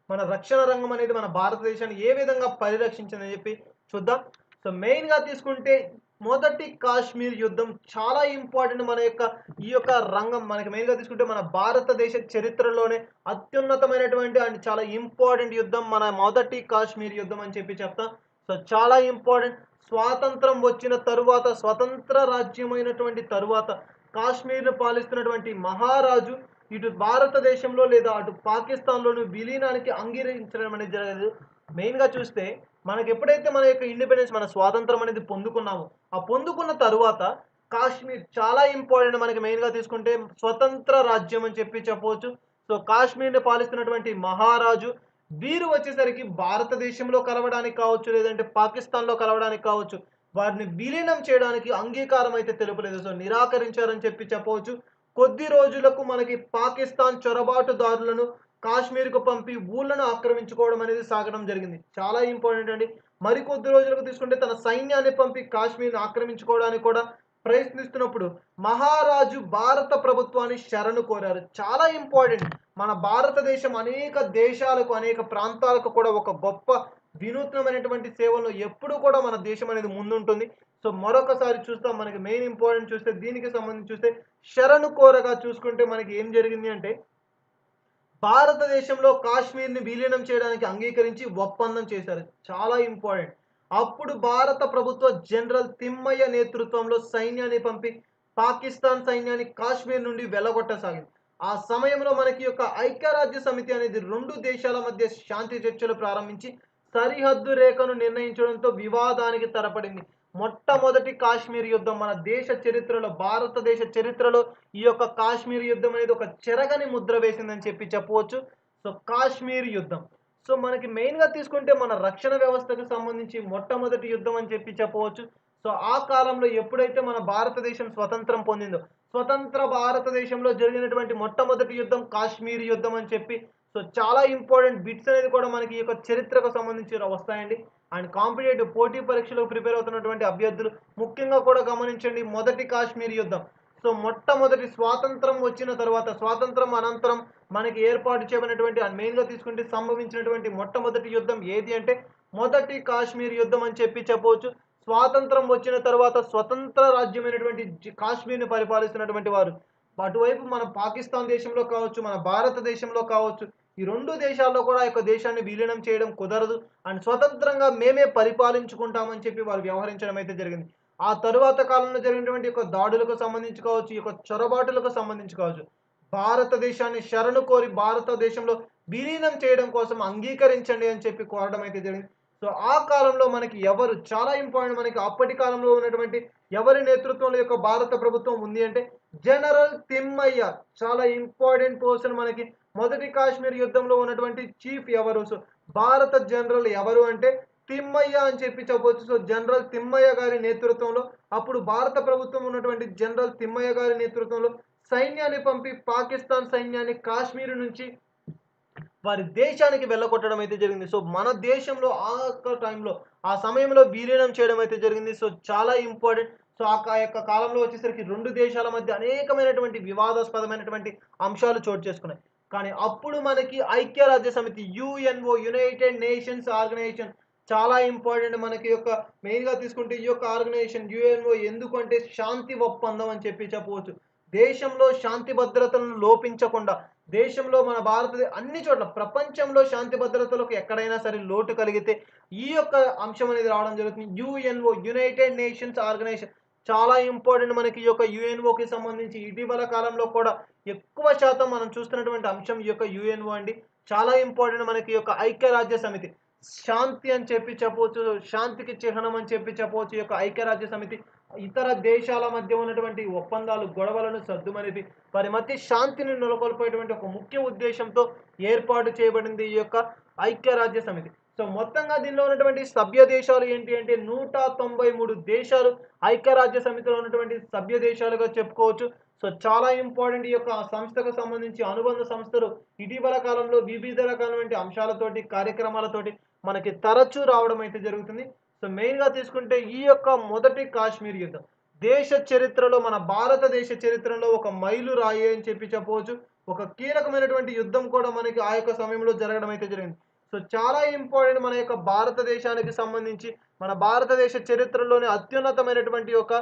S1: మన రక్షణ రంగం అనేది మన భారతదేశాన్ని ఏ విధంగా పరిరక్షించిందని చెప్పి చూద్దాం. సో మెయిన్‌గా తీసుకుంటే మొదటి కాశ్మీర్ యుద్ధం చాలా ఇంపార్టెంట్. మన యొక్క ఈ యొక్క రంగం మనకి మెయిన్‌గా తీసుకుంటే మన భారతదేశ చరిత్రలోనే అత్యున్నతమైనటువంటి అండ్ చాలా ఇంపార్టెంట్ యుద్ధం మన మొదటి కాశ్మీర్ యుద్ధం అని చెప్పి చెప్తాం. సో చాలా ఇంపార్టెంట్. స్వాతంత్రం వచ్చిన తరువాత, స్వతంత్ర రాజ్యమైనటువంటి తరువాత కాశ్మీర్‌ను పాలిస్తున్నటువంటి మహారాజు ఇటు భారతదేశంలో లేదా అటు పాకిస్తాన్‌లోను విలీనానికి అంగీకరించడం అనేది జరగలేదు. మెయిన్‌గా చూస్తే మనకెప్పుడైతే మన యొక్క ఇండిపెండెన్స్, మన స్వాతంత్రం అనేది పొందుకున్నామో, ఆ పొందుకున్న తరువాత కాశ్మీర్ చాలా ఇంపార్టెంట్. మనకి మెయిన్‌గా తీసుకుంటే స్వతంత్ర రాజ్యం అని చెప్పి చెప్పవచ్చు. సో కాశ్మీర్‌ని పాలిస్తున్నటువంటి మహారాజు వీరు వచ్చేసరికి భారతదేశంలో కలవడానికి కావచ్చు, లేదంటే పాకిస్తాన్‌లో కలవడానికి కావచ్చు, వారిని విలీనం చేయడానికి అంగీకారం అయితే తెలుపలేదు. సో నిరాకరించారని చెప్పి చెప్పవచ్చు. కొద్ది రోజులకు మనకి పాకిస్తాన్ చొరబాటుదారులను కాశ్మీర్‌కు పంపి ఊళ్ళను ఆక్రమించుకోవడం అనేది సాగడం జరిగింది. చాలా ఇంపార్టెంట్ అండి. మరికొద్ది రోజులకు తీసుకుంటే తన సైన్యాన్ని పంపి కాశ్మీర్‌ని ఆక్రమించుకోవడానికి కూడా ప్రయత్నిస్తున్నప్పుడు మహారాజు భారత ప్రభుత్వాన్ని శరణు కోరారు. చాలా ఇంపార్టెంట్. మన భారతదేశం అనేక దేశాలకు, అనేక ప్రాంతాలకు కూడా ఒక గొప్ప వినూత్నమైనటువంటి సేవల్లో ఎప్పుడూ కూడా మన దేశం అనేది ముందుంటుంది. సో మరొకసారి చూస్తాం. మనకి మెయిన్ ఇంపార్టెంట్ చూస్తే దీనికి సంబంధించి చూస్తే శరణు కోరగా చూసుకుంటే మనకి ఏం జరిగింది అంటే, భారతదేశంలో కాశ్మీర్‌ని విలీనం చేయడానికి అంగీకరించి ఒప్పందం చేశారు. చాలా ఇంపార్టెంట్. అప్పుడు భారత ప్రభుత్వ జనరల్ తిమ్మయ్య నేతృత్వంలో సైన్యాన్ని పంపి పాకిస్తాన్ సైన్యాన్ని కాశ్మీర్ నుండి వెళ్ళగొట్టసాగింది. ఆ సమయంలో మనకి యొక్క ఐక్యరాజ్య సమితి అనేది 2 దేశాల మధ్య శాంతి చర్చలు ప్రారంభించి సరిహద్దు రేఖను నిర్ణయించడంతో వివాదానికి తెరపడింది. మొట్టమొదటి కాశ్మీర్ యుద్ధం మన దేశ చరిత్రలో, భారతదేశ చరిత్రలో ఈ యొక్క కాశ్మీర్ యుద్ధం అనేది ఒక చెరగని ముద్ర వేసిందని చెప్పి చెప్పవచ్చు. సో కాశ్మీర్ యుద్ధం. సో మనకి మెయిన్‌గా తీసుకుంటే మన రక్షణ వ్యవస్థకు సంబంధించి మొట్టమొదటి యుద్ధం అని చెప్పి చెప్పవచ్చు. సో ఆ కాలంలో ఎప్పుడైతే మన భారతదేశం స్వతంత్రం పొందిందో, స్వతంత్ర భారతదేశంలో జరిగినటువంటి మొట్టమొదటి యుద్ధం కాశ్మీర్ యుద్ధం అని చెప్పి, సో చాలా ఇంపార్టెంట్ బిట్స్ అనేది కూడా మనకి ఈ యొక్క చరిత్రకు సంబంధించి వస్తాయండి. అండ్ కాంపిటేటివ్ పోటీ పరీక్షలకు ప్రిపేర్ అవుతున్నటువంటి అభ్యర్థులు ముఖ్యంగా కూడా గమనించండి. మొదటి కాశ్మీర్ యుద్ధం. సో మొట్టమొదటి స్వాతంత్రం వచ్చిన తర్వాత, స్వాతంత్రం అనంతరం మనకి ఏర్పాటు చేయబడినటువంటి అండ్ మెయిన్‌గా తీసుకుంటే సంభవించినటువంటి మొట్టమొదటి యుద్ధం ఏది అంటే మొదటి కాశ్మీర్ యుద్ధం అని చెప్పి చెప్పవచ్చు. స్వాతంత్రం వచ్చిన తర్వాత స్వతంత్ర రాజ్యమైనటువంటి కాశ్మీర్‌ని పరిపాలిస్తున్నటువంటి వారు అటువైపు మన పాకిస్తాన్ దేశంలో కావచ్చు, మన భారతదేశంలో కావచ్చు, ఈ 2 దేశాల్లో కూడా ఆ యొక్క దేశాన్ని విలీనం చేయడం కుదరదు. అండ్ స్వతంత్రంగా మేమే పరిపాలించుకుంటామని చెప్పి వారు వ్యవహరించడం అయితే జరిగింది. ఆ తరువాత కాలంలో జరిగినటువంటి యొక్క దాడులకు సంబంధించి కావచ్చు, ఈ యొక్క చొరబాటులకు సంబంధించి కావచ్చు, భారతదేశాన్ని శరణు కోరి భారతదేశంలో విలీనం చేయడం కోసం అంగీకరించండి అని చెప్పి కోరడం అయితే జరిగింది. సో ఆ కాలంలో మనకి ఎవరు చాలా ఇంపార్టెంట్, మనకి అప్పటి కాలంలో ఉన్నటువంటి ఎవరి నేతృత్వంలో యొక్క భారత ప్రభుత్వం ఉంది అంటే జనరల్ తిమ్మయ్య. చాలా ఇంపార్టెంట్ పర్సన్. మనకి మొదటి కాశ్మీర్ యుద్ధంలో ఉన్నటువంటి చీఫ్ ఎవరు? సో భారత జనరల్ ఎవరు అంటే తిమ్మయ్య అని చెప్పి చెప్పొచ్చు. సో జనరల్ తిమ్మయ్య గారి నేతృత్వంలో, అప్పుడు భారత ప్రభుత్వం ఉన్నటువంటి జనరల్ తిమ్మయ్య గారి నేతృత్వంలో సైన్యాన్ని పంపి పాకిస్తాన్ సైన్యాన్ని కాశ్మీర్ నుంచి వారి దేశానికి వెళ్ళగొట్టడం అయితే జరిగింది. సో మన దేశంలో ఆ యొక్క టైంలో, ఆ సమయంలో విలీనం చేయడం అయితే జరిగింది. సో చాలా ఇంపార్టెంట్. సో ఆ యొక్క కాలంలో వచ్చేసరికి 2 దేశాల మధ్య అనేకమైనటువంటి వివాదాస్పదమైనటువంటి అంశాలు చోటు చేసుకున్నాయి. కానీ అప్పుడు మనకి ఐక్యరాజ్య సమితి యుఎన్ఓ, యునైటెడ్ నేషన్స్ ఆర్గనైజేషన్ చాలా ఇంపార్టెంట్. మనకి యొక్క మెయిన్‌గా తీసుకుంటే ఈ యొక్క ఆర్గనైజేషన్ యుఎన్ఓ ఎందుకంటే శాంతి ఒప్పందం అని చెప్పి చెప్పవచ్చు. దేశంలో శాంతి భద్రతలను లోపించకుండా, దేశంలో మన అన్ని చోట్ల ప్రపంచంలో శాంతి భద్రతలకు ఎక్కడైనా సరే లోటు కలిగితే ఈ యొక్క అంశం అనేది రావడం జరుగుతుంది. యుఎన్ఓ, యునైటెడ్ నేషన్స్ ఆర్గనైజేషన్ చాలా ఇంపార్టెంట్ మనకి ఈ యొక్క యుఎన్ఓకి సంబంధించి ఇటీవల కాలంలో కూడా ఎక్కువ శాతం మనం చూస్తున్నటువంటి అంశం ఈ యొక్క యుఎన్ఓ అండి. చాలా ఇంపార్టెంట్ మనకి ఈ యొక్క ఐక్యరాజ్య సమితి. శాంతి అని చెప్పి చెప్పవచ్చు. శాంతికి చిహ్నం అని చెప్పి చెప్పవచ్చు. ఈ యొక్క ఐక్యరాజ్య సమితి ఇతర దేశాల మధ్య ఉన్నటువంటి ఒప్పందాలు, గొడవలను సద్దుమణిపి వారి మధ్య శాంతిని నెలకొల్పేటువంటి ఒక ముఖ్య ఉద్దేశంతో ఏర్పాటు చేయబడింది ఈ యొక్క ఐక్యరాజ్య సమితి. సో మొత్తంగా దీనిలో ఉన్నటువంటి సభ్య దేశాలు ఏంటి అంటే 193 దేశాలు ఐక్యరాజ్య సమితిలో ఉన్నటువంటి సభ్య దేశాలుగా చెప్పుకోవచ్చు. సో చాలా ఇంపార్టెంట్ ఈ యొక్క సంస్థకు సంబంధించి అనుబంధ సంస్థలు ఇటీవల కాలంలో వివిధ రకాలైనటువంటి అంశాలతోటి, కార్యక్రమాలతోటి మనకి తరచూ రావడం అయితే జరుగుతుంది. సో మెయిన్‌గా తీసుకుంటే ఈ యొక్క మొదటి కాశ్మీర్ యుద్ధం దేశ చరిత్రలో మన భారతదేశ చరిత్రలో ఒక మైలురాయి అని చెప్పి చెప్పవచ్చు. ఒక కీలకమైనటువంటి యుద్ధం కూడా మనకి ఆ యొక్క సమయంలో జరగడం అయితే జరిగింది. సో చాలా ఇంపార్టెంట్ మన యొక్క భారతదేశానికి సంబంధించి మన భారతదేశ చరిత్రలోనే అత్యున్నతమైనటువంటి ఒక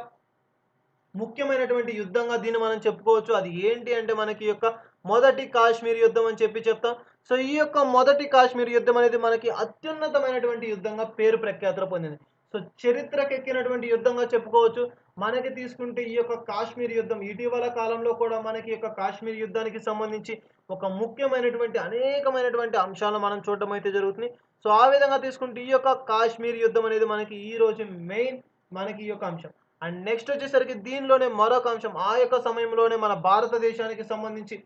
S1: ముఖ్యమైనటువంటి యుద్ధంగా దీన్ని మనం చెప్పుకోవచ్చు. అది ఏంటి అంటే మనకి ఈ యొక్క మొదటి కాశ్మీర్ యుద్ధం అని చెప్పి చెప్తాం. సో ఈ యొక్క మొదటి కాశ్మీర్ యుద్ధం అనేది మనకి అత్యున్నతమైనటువంటి యుద్ధంగా పేరు ప్రఖ్యాతులు పొందింది. సో చరిత్రకెక్కినటువంటి యుద్ధంగా చెప్పుకోవచ్చు. మనకి తీసుకుంటే ఈ యొక్క కాశ్మీర్ యుద్ధం ఇటీవల కాలంలో కూడా మనకి ఈ యొక్క కాశ్మీర్ యుద్ధానికి సంబంధించి ఒక ముఖ్యమైనటువంటి అనేకమైనటువంటి అంశాలను మనం చూడడం అయితే జరుగుతుంది. సో ఆ విధంగా తీసుకుంటే ఈ యొక్క కాశ్మీర్ యుద్ధం అనేది మనకి ఈ రోజు మెయిన్ మనకి ఈ యొక్క అంశం. అండ్ నెక్స్ట్ వచ్చేసరికి దీనిలోనే మరొక అంశం ఆ యొక్క సమయంలోనే మన భారతదేశానికి సంబంధించి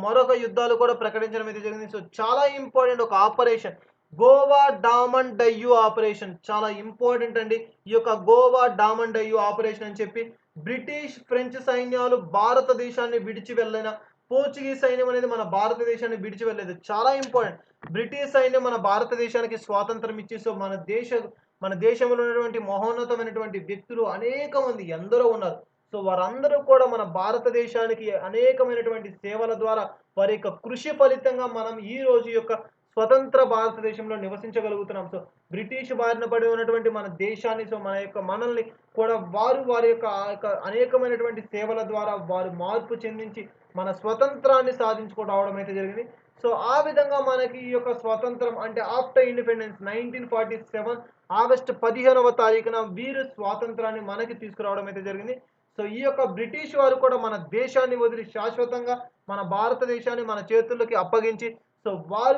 S1: మరొక యుద్ధాలు కూడా ప్రకటించడం అయితే జరిగింది. సో చాలా ఇంపార్టెంట్ ఒక ఆపరేషన్ గోవా డామన్ డయ్యూ ఆపరేషన్ చాలా ఇంపార్టెంట్ అండి. ఈ యొక్క గోవా డామన్ డయ్యూ ఆపరేషన్ అని చెప్పి బ్రిటిష్, ఫ్రెంచ్ సైన్యాలు భారతదేశాన్ని విడిచి వెళ్ళిన పోర్చుగీస్ సైన్యం అనేది మన భారతదేశాన్ని విడిచి వెళ్ళలేదు. చాలా ఇంపార్టెంట్. బ్రిటిష్ సైన్యం మన భారతదేశానికి స్వాతంత్రం ఇచ్చి సో మన దేశంలో ఉన్నటువంటి మహోన్నతమైనటువంటి వ్యక్తులు అనేక మంది ఎందరో ఉన్నారు. సో వారందరూ కూడా మన భారతదేశానికి అనేకమైనటువంటి సేవల ద్వారా వారి యొక్క కృషి ఫలితంగా మనం ఈ రోజు యొక్క స్వతంత్ర భారతదేశంలో నివసించగలుగుతున్నాం. సో బ్రిటిష్ బారిన పడి ఉన్నటువంటి మన దేశాన్ని సో మనల్ని కూడా వారి యొక్క ఆ యొక్క అనేకమైనటువంటి సేవల ద్వారా వారు మార్పు చెందించి మన స్వతంత్రాన్ని సాధించుకొని రావడం అయితే జరిగింది. సో ఆ విధంగా మనకి ఈ యొక్క స్వతంత్రం అంటే ఆఫ్టర్ ఇండిపెండెన్స్ 1947 ఆగస్టు 15వ తారీఖున వీరు స్వాతంత్రాన్ని మనకి తీసుకురావడం అయితే జరిగింది. సో ఈ యొక్క బ్రిటిష్ వారు కూడా మన దేశాన్ని వదిలి శాశ్వతంగా మన భారతదేశాన్ని మన చేతుల్లోకి అప్పగించి సో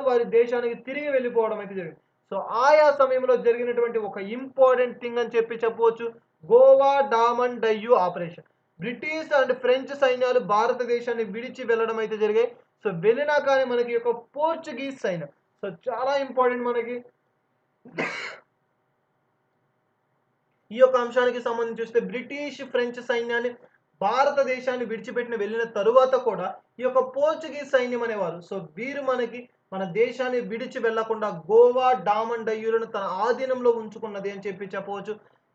S1: వారి దేశానికి తిరిగి వెళ్ళిపోవడం అయితే జరిగింది. సో ఆయా సమయంలో జరిగినటువంటి ఒక ఇంపార్టెంట్ థింగ్ అని చెప్పి చెప్పవచ్చు Goa Daman Diu operation. British and French సైన్యాలు భారతదేశాన్ని విడిచి వెళ్ళడం అయితే జరిగాయి. సో వెళ్ళినా కానీ మనకి యొక్క పోర్చుగీస్ సైన్యం సో చాలా ఇంపార్టెంట్ మనకి ఈ యొక్క అంశానికి సంబంధించి చూస్తే బ్రిటిష్, ఫ్రెంచ్ సైన్యాన్ని భారతదేశాన్ని విడిచిపెట్టిన వెళ్ళిన తరువాత కూడా ఈ యొక్క పోర్చుగీస్ సైన్యం అనేవారు సో వీరు మన దేశాన్ని విడిచి వెళ్లకుండా గోవా డామన్ డయ్యూలను తన ఆధీనంలో ఉంచుకున్నది అని చెప్పి చెప్పవచ్చు.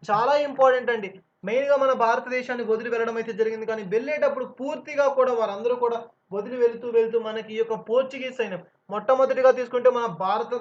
S1: చాలా ఇంపార్టెంట్ అండి. మెయిన్‌గా మన భారతదేశాన్ని వదిలి వెళ్ళడం అయితే జరిగింది. కానీ వెళ్ళేటప్పుడు పూర్తిగా కూడా వారందరూ కూడా వదిలి వెళ్తూ మనకి ఈ యొక్క పోర్చుగీస్ సైన్యం మొట్టమొదటిగా తీసుకుంటే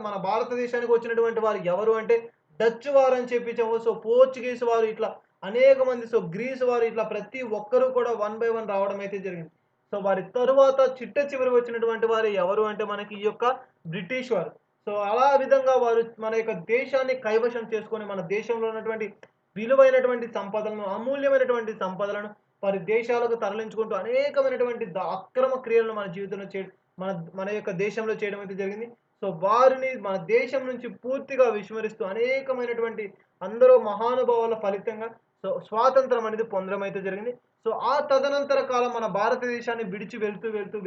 S1: మన భారతదేశానికి వచ్చినటువంటి వారు ఎవరు అంటే డచ్ వారు అని చెప్పి చెప్పవచ్చు. సో పోర్చుగీస్ వారు ఇట్లా అనేక మంది సో గ్రీస్ వారు ఇట్లా ప్రతి ఒక్కరు కూడా వన్ బై వన్ రావడం అయితే జరిగింది. సో వారి తరువాత చిట్ట చివరి వచ్చినటువంటి వారు ఎవరు అంటే మనకి ఈ యొక్క బ్రిటిష్ వారు. సో అలా విధంగా వారు మన యొక్క దేశాన్ని కైవశం చేసుకొని మన దేశంలో ఉన్నటువంటి విలువైనటువంటి సంపదలను, అమూల్యమైనటువంటి సంపదలను వారి దేశాలకు తరలించుకుంటూ అనేకమైనటువంటి అక్రమ క్రియలను మన జీవితంలో మన మన యొక్క దేశంలో చేయడం అయితే జరిగింది. సో వారిని మన దేశం నుంచి పూర్తిగా విస్మరిస్తూ అనేకమైనటువంటి అందరూ మహానుభావుల ఫలితంగా సో స్వాతంత్రం అనేది పొందడం అయితే జరిగింది. సో ఆ తదనంతర కాలం మన భారతదేశాన్ని విడిచి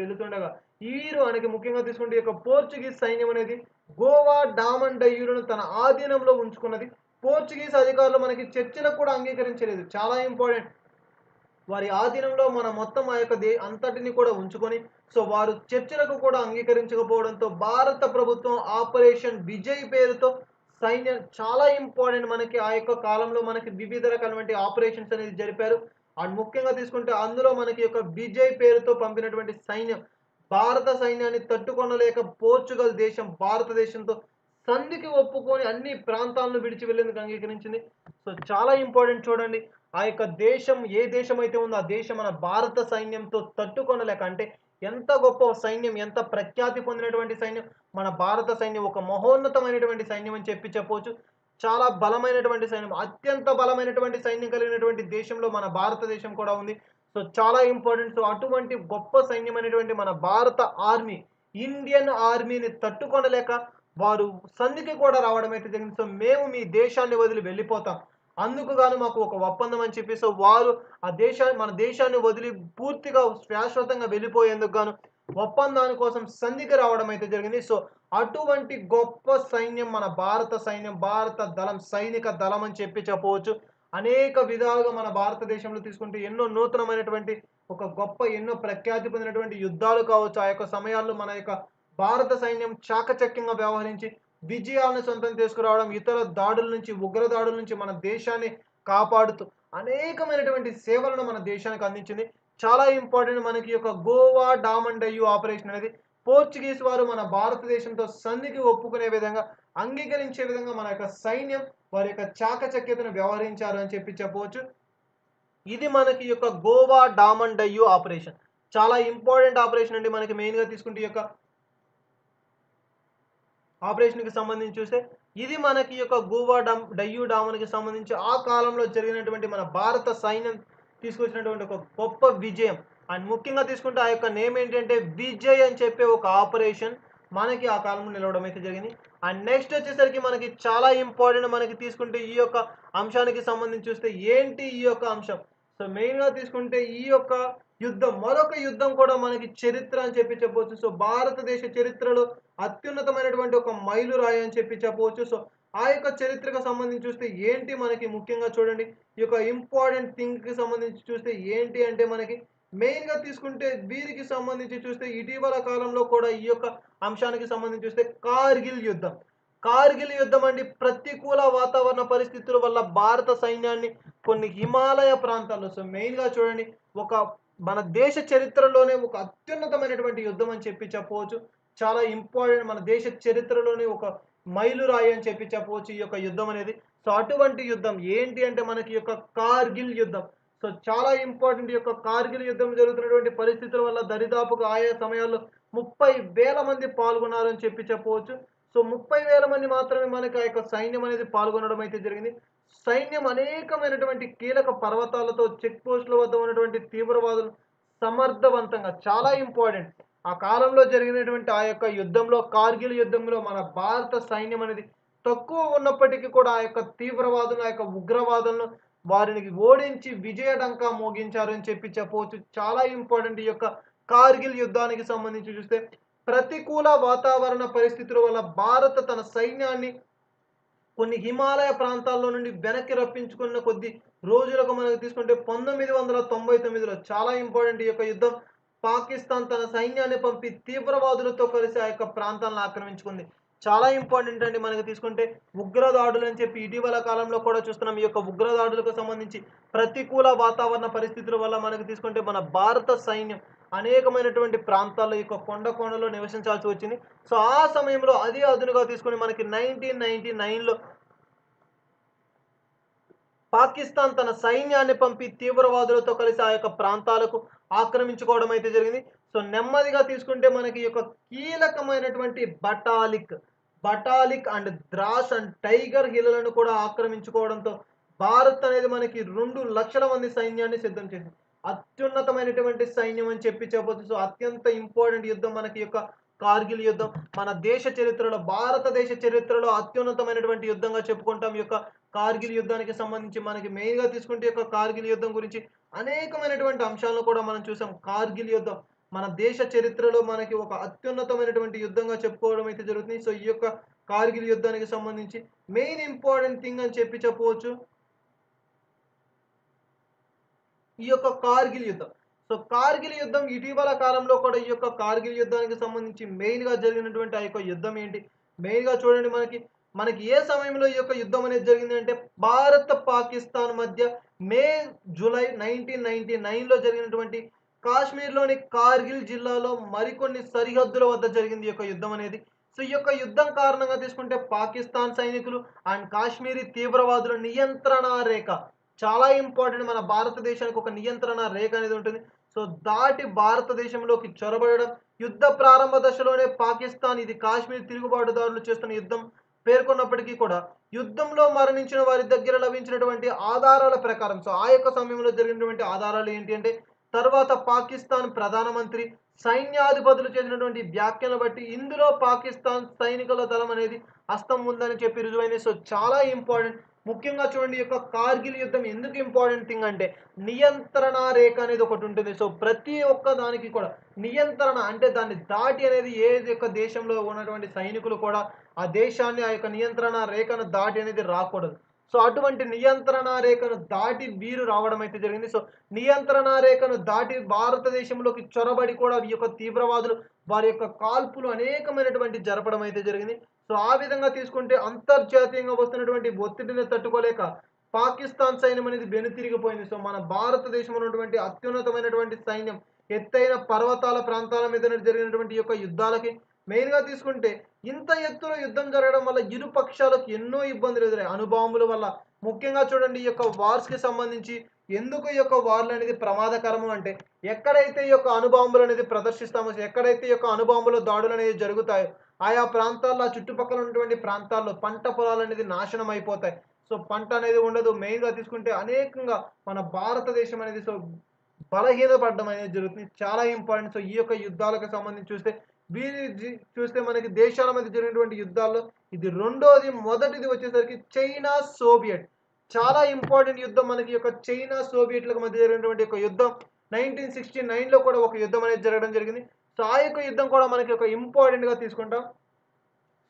S1: వెళ్తుండగా వీరు మనకి ముఖ్యంగా తీసుకుంటే ఈ యొక్క పోర్చుగీస్ సైన్యం అనేది గోవా డామన్ డయ్యూలను తన ఆధీనంలో ఉంచుకున్నది. పోర్చుగీస్ అధికారులు మనకి చర్చలకు కూడా అంగీకరించలేదు. చాలా ఇంపార్టెంట్. వారి ఆధీనంలో మన మొత్తం ఆ యొక్క అంతటిని కూడా ఉంచుకొని సో వారు చర్చలకు కూడా అంగీకరించకపోవడంతో భారత ప్రభుత్వం ఆపరేషన్ విజయ్ పేరుతో సైన్యం చాలా ఇంపార్టెంట్ మనకి ఆ యొక్క కాలంలో మనకి వివిధ రకాలైనటువంటి ఆపరేషన్స్ అనేది జరిపారు. అండ్ ముఖ్యంగా తీసుకుంటే అందులో మనకి యొక్క విజయ్ పేరుతో పంపినటువంటి సైన్యం భారత సైన్యాన్ని తట్టుకొనలేక పోర్చుగల్ దేశం భారతదేశంతో సంధికి ఒప్పుకొని అన్ని ప్రాంతాలను విడిచి వెళ్ళేందుకు అంగీకరించింది. సో చాలా ఇంపార్టెంట్ చూడండి. ఆ యొక్క దేశం ఏ దేశం అయితే ఉందో ఆ దేశం మన భారత సైన్యంతో తట్టుకొనలేక అంటే ఎంత గొప్ప సైన్యం, ఎంత ప్రఖ్యాతి పొందినటువంటి సైన్యం మన భారత సైన్యం ఒక మహోన్నతమైనటువంటి సైన్యం అని చెప్పి చెప్పవచ్చు. చాలా బలమైనటువంటి సైన్యం. అత్యంత బలమైనటువంటి సైన్యం కలిగినటువంటి దేశంలో మన భారతదేశం కూడా ఉంది. సో, చాలా ఇంపార్టెంట్. సో, అటువంటి గొప్ప సైన్యం అనేటువంటి మన భారత ఆర్మీ, ఇండియన్ ఆర్మీని తట్టుకొనలేక వారు సంధికి కూడా రావడం అయితే జరిగింది. సో, మేము మీ దేశాన్ని వదిలి వెళ్ళిపోతాం. అందుకు గాను మాకు ఒక ఒప్పందం అని చెప్పి సో, వారు మన దేశాన్ని వదిలి పూర్తిగా శాశ్వతంగా వెళ్ళిపోయేందుకు గాను ఒప్పందాని కోసం సంధికి రావడం అయితే జరిగింది. సో, అటువంటి గొప్ప సైన్యం మన భారత సైన్యం, భారత దళం, సైనిక దళం అని చెప్పి చెప్పవచ్చు. అనేక విధాలుగా మన భారతదేశంలో తీసుకుంటే ఎన్నో నూతనమైనటువంటి ఒక గొప్ప ఎన్నో ప్రఖ్యాతి పొందినటువంటి యుద్ధాలు కావచ్చు. ఆ యొక్క సమయాల్లో మన యొక్క భారత సైన్యం చాకచక్యంగా వ్యవహరించి విజయాలను సొంతం చేసుకురావడం, ఇతర దాడుల నుంచి, ఉగ్ర దాడుల నుంచి మన దేశాన్ని కాపాడుతూ అనేకమైనటువంటి సేవలను మన దేశానికి అందించింది. చాలా ఇంపార్టెంట్ మనకి యొక్క గోవా డామన్ డయ్యూ ఆపరేషన్ అనేది పోర్చుగీస్ వారు మన భారతదేశంతో సంధికి ఒప్పుకునే విధంగా, అంగీకరించే విధంగా మన యొక్క సైన్యం వారి యొక్క చాకచక్యతను వ్యవహరించారు అని చెప్పి చెప్పవచ్చు. ఇది మనకి యొక్క గోవా డామన్ డయ్యూ ఆపరేషన్. చాలా ఇంపార్టెంట్ ఆపరేషన్ అండి. మనకి మెయిన్‌గా తీసుకుంటే ఈ యొక్క ఆపరేషన్‌కి సంబంధించి చూస్తే, ఇది మనకి యొక్క గోవా డయ్యూ డామన్‌కి సంబంధించి ఆ కాలంలో జరిగినటువంటి మన భారత సైన్యం తీసుకొచ్చినటువంటి ఒక గొప్ప విజయం. అండ్ ముఖ్యంగా తీసుకుంటే ఆ యొక్క నేమ్ ఏంటంటే విజయ్ అని చెప్పే ఒక ఆపరేషన్ మనకి ఆ కాలంలో నిలవడం అయితే జరిగింది. అండ్ నెక్స్ట్ వచ్చేసరికి మనకి చాలా ఇంపార్టెంట్ మనకి తీసుకుంటే ఈ యొక్క అంశానికి సంబంధించి చూస్తే ఏంటి ఈ యొక్క అంశం? సో, మెయిన్‌గా తీసుకుంటే ఈ యొక్క యుద్ధం, మరొక యుద్ధం కూడా మనకి చరిత్ర అని చెప్పి చెప్పవచ్చు. సో, భారతదేశ చరిత్రలో అత్యున్నతమైనటువంటి ఒక మైలురాయి అని చెప్పి చెప్పవచ్చు. సో, ఆ యొక్క చరిత్రకు సంబంధించి చూస్తే ఏంటి మనకి ముఖ్యంగా చూడండి. ఈ యొక్క ఇంపార్టెంట్ థింగ్‌కి సంబంధించి చూస్తే ఏంటి అంటే మనకి మెయిన్‌గా తీసుకుంటే వీరికి సంబంధించి చూస్తే ఇటీవల కాలంలో కూడా ఈ యొక్క అంశానికి సంబంధించి చూస్తే కార్గిల్ యుద్ధం. కార్గిల్ యుద్ధం అండి ప్రతికూల వాతావరణ పరిస్థితుల వల్ల భారత సైన్యాన్ని కొన్ని హిమాలయ ప్రాంతాల్లో సో మెయిన్‌గా చూడండి ఒక మన దేశ చరిత్రలోనే ఒక అత్యున్నతమైనటువంటి యుద్ధం అని చెప్పి చెప్పవచ్చు. చాలా ఇంపార్టెంట్ మన దేశ చరిత్రలోనే ఒక మైలురాయి అని చెప్పి చెప్పవచ్చు ఈ యొక్క యుద్ధం అనేది. సో, అటువంటి యుద్ధం ఏంటి అంటే మనకి యొక్క కార్గిల్ యుద్ధం. సో, చాలా ఇంపార్టెంట్ ఈ యొక్క కార్గిల్ యుద్ధం జరుగుతున్నటువంటి పరిస్థితుల వల్ల దరిదాపుగా ఆయా సమయాల్లో 30,000 మంది పాల్గొన్నారని చెప్పి చెప్పవచ్చు. సో, 30,000 మంది మాత్రమే మనకి ఆ యొక్క సైన్యం అనేది పాల్గొనడం అయితే జరిగింది. సైన్యం అనేకమైనటువంటి కీలక పర్వతాలతో చెక్ పోస్ట్‌ల వద్ద ఉన్నటువంటి తీవ్రవాదులు సమర్థవంతంగా చాలా ఇంపార్టెంట్. ఆ కాలంలో జరిగినటువంటి ఆ యొక్క యుద్ధంలో కార్గిల్ యుద్ధంలో మన భారత సైన్యం అనేది తక్కువ ఉన్నప్పటికీ కూడా ఆ యొక్క తీవ్రవాదులు, ఆ యొక్క ఉగ్రవాదులను వారిని ఓడించి విజయడంకా మోగించారు అని చెప్పి చెప్పవచ్చు. చాలా ఇంపార్టెంట్ ఈ యొక్క కార్గిల్ యుద్ధానికి సంబంధించి చూస్తే ప్రతికూల వాతావరణ పరిస్థితుల వల్ల భారత తన సైన్యాన్ని కొన్ని హిమాలయ ప్రాంతాల్లో నుండి వెనక్కి రప్పించుకున్న కొద్ది రోజులకు మనకు తీసుకుంటే 1999లో చాలా ఇంపార్టెంట్ ఈ యొక్క యుద్ధం. పాకిస్తాన్ తన సైన్యాన్ని పంపి తీవ్రవాదులతో కలిసి ఆ యొక్క ప్రాంతాలను ఆక్రమించుకుంది. చాలా ఇంపార్టెంట్ అండి మనకు తీసుకుంటే ఉగ్రదాడులు అని చెప్పి ఇటీవల కాలంలో కూడా చూస్తున్నాం. ఈ యొక్క ఉగ్రదాడులకు సంబంధించి ప్రతికూల వాతావరణ పరిస్థితుల వల్ల మనకు తీసుకుంటే మన భారత సైన్యం అనేకమైనటువంటి ప్రాంతాల్లో ఈ యొక్క కొండలో నివసించాల్సి వచ్చింది. సో, ఆ సమయంలో అదే అదునుగా తీసుకొని మనకి 1999లో పాకిస్తాన్ తన సైన్యాన్ని పంపి తీవ్రవాదులతో కలిసి ఆ యొక్క ప్రాంతాలకు ఆక్రమించుకోవడం అయితే జరిగింది. సో, నెమ్మదిగా తీసుకుంటే మనకి ఈ యొక్క కీలకమైనటువంటి Batalik and Dras and tiger హిల్‌లను కూడా ఆక్రమించుకోవడంతో భారత్ అనేది మనకి 2,00,000 మంది సైన్యాన్ని సిద్ధం చేసింది. అత్యున్నతమైనటువంటి సైన్యం అని చెప్పి చెప్పొచ్చు. సో, అత్యంత ఇంపార్టెంట్ యుద్ధం మనకి యొక్క కార్గిల్ యుద్ధం. మన దేశ చరిత్రలో భారతదేశ చరిత్రలో అత్యున్నతమైనటువంటి యుద్ధంగా చెప్పుకుంటాం. ఈ యొక్క కార్గిల్ యుద్ధానికి సంబంధించి మనకి మెయిన్‌గా తీసుకుంటే ఈ యొక్క కార్గిల్ యుద్ధం గురించి అనేకమైనటువంటి అంశాలను కూడా మనం చూసాం. కార్గిల్ యుద్ధం మన దేశ చరిత్రలో మనకి ఒక అత్యున్నతమైనటువంటి యుద్ధంగా చెప్పుకోవడం అయితే జరుగుతుంది. సో, ఈ యొక్క కార్గిల్ యుద్ధానికి సంబంధించి మెయిన్ ఇంపార్టెంట్ థింగ్ అని చెప్పి చెప్పవచ్చు. ఈ యొక్క కార్గిల్ యుద్ధం. సో, కార్గిల్ యుద్ధం ఇటీవల కాలంలో కూడా ఈ యొక్క కార్గిల్ యుద్ధానికి సంబంధించి మెయిన్‌గా జరిగినటువంటి ఆ యొక్క యుద్ధం ఏంటి? మెయిన్‌గా చూడండి మనకి ఏ సమయంలో ఈ యొక్క యుద్ధం అనేది జరిగిందంటే భారత్, పాకిస్తాన్ మధ్య మే, జూలై 1999లో జరిగినటువంటి కాశ్మీర్‌లోని కార్గిల్ జిల్లాలో మరికొన్ని సరిహద్దుల వద్ద జరిగింది ఈ యొక్క యుద్ధం అనేది. సో, ఈ యొక్క యుద్ధం కారణంగా తీసుకుంటే పాకిస్తాన్ సైనికులు అండ్ కాశ్మీరీ తీవ్రవాదుల నియంత్రణ రేఖ చాలా ఇంపార్టెంట్. మన భారతదేశానికి ఒక నియంత్రణ రేఖ అనేది ఉంటుంది. సో, దాటి భారతదేశంలోకి చొరబడడం, యుద్ధ ప్రారంభ దశలోనే పాకిస్తాన్ ఇది కాశ్మీర్ తిరుగుబాటుదారులు చేస్తున్న యుద్ధం పేర్కొన్నప్పటికీ కూడా యుద్ధంలో మరణించిన వారి దగ్గర లభించినటువంటి ఆధారాల ప్రకారం సో ఆ యొక్క సమయంలో జరిగినటువంటి ఆధారాలు ఏంటి అంటే తర్వాత పాకిస్తాన్ ప్రధానమంత్రి సైన్యాధిపతులు చేసినటువంటి వ్యాఖ్యలను బట్టి ఇందులో పాకిస్తాన్ సైనికుల దళం అనేది హస్తం ఉందని చెప్పి రుజువైంది. సో చాలా ఇంపార్టెంట్. ముఖ్యంగా చూడండి ఈ యొక్క కార్గిల్ యుద్ధం ఎందుకు ఇంపార్టెంట్ థింగ్ అంటే నియంత్రణ రేఖ అనేది ఒకటి ఉంటుంది. సో ప్రతి ఒక్క దానికి కూడా నియంత్రణ అంటే దాన్ని దాటి అనేది ఏ యొక్క దేశంలో ఉన్నటువంటి సైనికులు కూడా ఆ దేశాన్ని ఆ యొక్క నియంత్రణ రేఖను దాటి అనేది రాకూడదు. సో అటువంటి నియంత్రణ రేఖను దాటి వీరు రావడం అయితే జరిగింది. సో నియంత్రణ రేఖను దాటి భారతదేశంలోకి చొరబడి కూడా ఈ యొక్క తీవ్రవాదులు వారి యొక్క కాల్పులు అనేకమైనటువంటి జరపడం అయితే జరిగింది. సో ఆ విధంగా తీసుకుంటే అంతర్జాతీయంగా వస్తున్నటువంటి ఒత్తిడిని తట్టుకోలేక పాకిస్తాన్ సైన్యం అనేది వెనుతిరిగిపోయింది. సో మన భారతదేశంలో ఉన్నటువంటి అత్యున్నతమైనటువంటి సైన్యం ఎత్తైన పర్వతాల ప్రాంతాల మీద జరిగినటువంటి ఈ యొక్క యుద్ధాలకి మెయిన్‌గా తీసుకుంటే ఇంత ఎత్తులో యుద్ధం జరగడం వల్ల ఇరు పక్షాలకు ఎన్నో ఇబ్బందులు ఎదురయ్యాయి. అణుబాంబుల వల్ల ముఖ్యంగా చూడండి ఈ యొక్క వార్స్‌కి సంబంధించి ఎందుకు ఈ యొక్క వార్‌లనేది ప్రమాదకరము అంటే ఎక్కడైతే ఈ యొక్క అణుబాంబులనేది ప్రదర్శిస్తామో, ఎక్కడైతే ఈ యొక్క అణుబాంబుల దాడులనేవి జరుగుతాయో ఆయా ప్రాంతాల్లో ఆ చుట్టుపక్కల ఉన్నటువంటి ప్రాంతాల్లో పంట పొలాలనేది నాశనం అయిపోతాయి. సో పంట అనేది ఉండదు. మెయిన్‌గా తీసుకుంటే అనేకంగా మన భారతదేశం అనేది బలహీనపడడం అనేది జరుగుతుంది. చాలా ఇంపార్టెంట్. సో ఈ యొక్క యుద్ధాలకు సంబంధించి చూస్తే చూస్తే మనకి దేశాల మధ్య జరిగినటువంటి యుద్ధాల్లో ఇది రెండోది. మొదటిది వచ్చేసరికి చైనా, సోవియట్. చాలా ఇంపార్టెంట్ యుద్ధం మనకి ఈ యొక్క చైనా, సోవియట్‌లకు మధ్య జరిగినటువంటి యొక్క యుద్ధం 1969లో కూడా ఒక యుద్ధం అనేది జరగడం జరిగింది. సో ఆ యొక్క యుద్ధం కూడా మనకి ఒక ఇంపార్టెంట్‌గా తీసుకుంటాం.